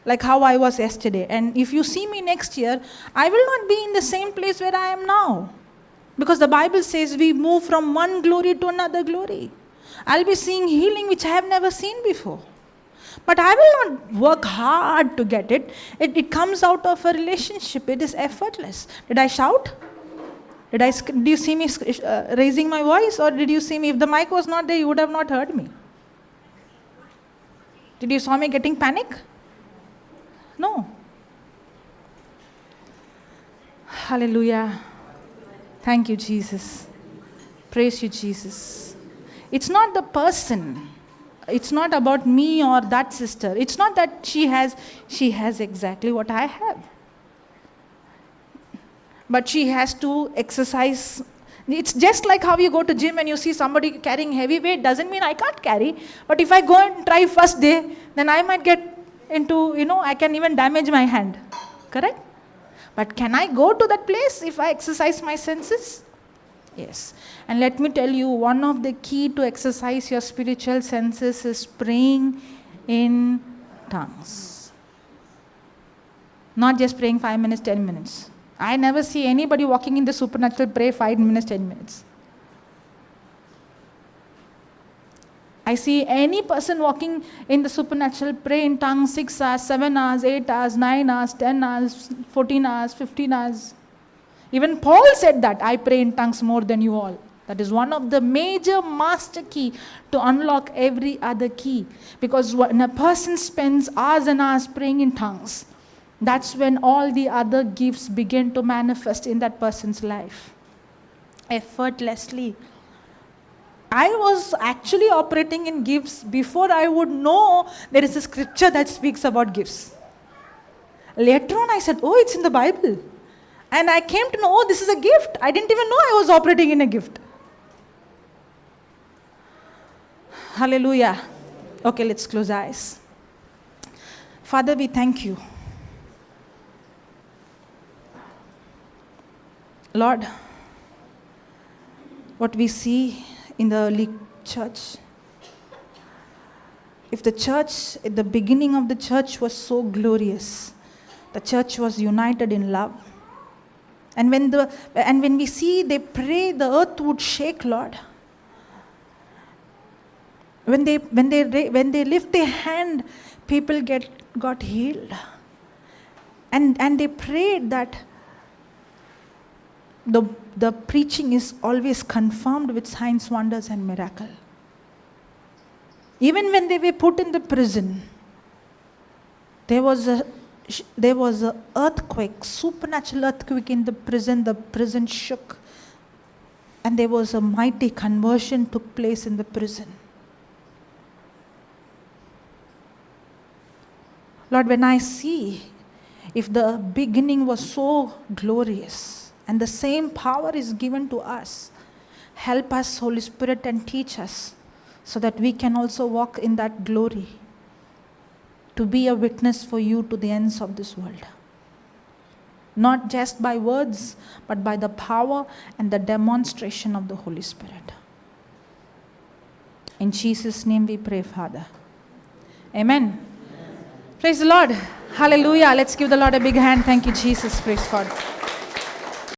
like how I was yesterday. And if you see me next year, I will not be in the same place where I am now. Because the Bible says we move from one glory to another glory. I'll be seeing healing which I have never seen before. But I will not work hard to get it. It comes out of a relationship. It is effortless. Did I shout? Did you see me raising my voice? Or did you see me? If the mic was not there, you would have not heard me. Did you saw me getting panic? No. Hallelujah. Thank you, Jesus. Praise you, Jesus. It's not the person. It's not about me or that sister. It's not that she has exactly what I have. But she has to exercise. It's just like how you go to gym and you see somebody carrying heavy weight. Doesn't mean I can't carry. But if I go and try first day, then I might get into, I can even damage my hand. Correct? But can I go to that place if I exercise my senses? Yes. And let me tell you, one of the key to exercise your spiritual senses is praying in tongues. Not just praying 5 minutes, 10 minutes. I never see anybody walking in the supernatural pray 5 minutes, 10 minutes. I see any person walking in the supernatural pray in tongues 6 hours, 7 hours, 8 hours, 9 hours, 10 hours, 14 hours, 15 hours. Even Paul said that, I pray in tongues more than you all. That is one of the major master key to unlock every other key. Because when a person spends hours and hours praying in tongues, that's when all the other gifts begin to manifest in that person's life. Effortlessly. I was actually operating in gifts before I would know there is a scripture that speaks about gifts. Later on I said, oh, it's in the Bible. And I came to know, oh, this is a gift. I didn't even know I was operating in a gift. Hallelujah. Okay, let's close our eyes. Father, we thank you. Lord, what we see in the early church, if the church, at the beginning of the church was so glorious, the church was united in love. And when we see they pray, the earth would shake, Lord. When they lift their hand, people got healed. And they prayed that the preaching is always confirmed with signs, wonders, and miracle. Even when they were put in the prison, there was a earthquake, supernatural earthquake in the prison shook. And there was a mighty conversion took place in the prison. Lord, when I see, if the beginning was so glorious, and the same power is given to us, help us, Holy Spirit, and teach us, so that we can also walk in that glory, to be a witness for you to the ends of this world. Not just by words, but by the power and the demonstration of the Holy Spirit. In Jesus' name we pray, Father. Amen. Praise the Lord. Hallelujah. Let's give the Lord a big hand. Thank you, Jesus. Praise God.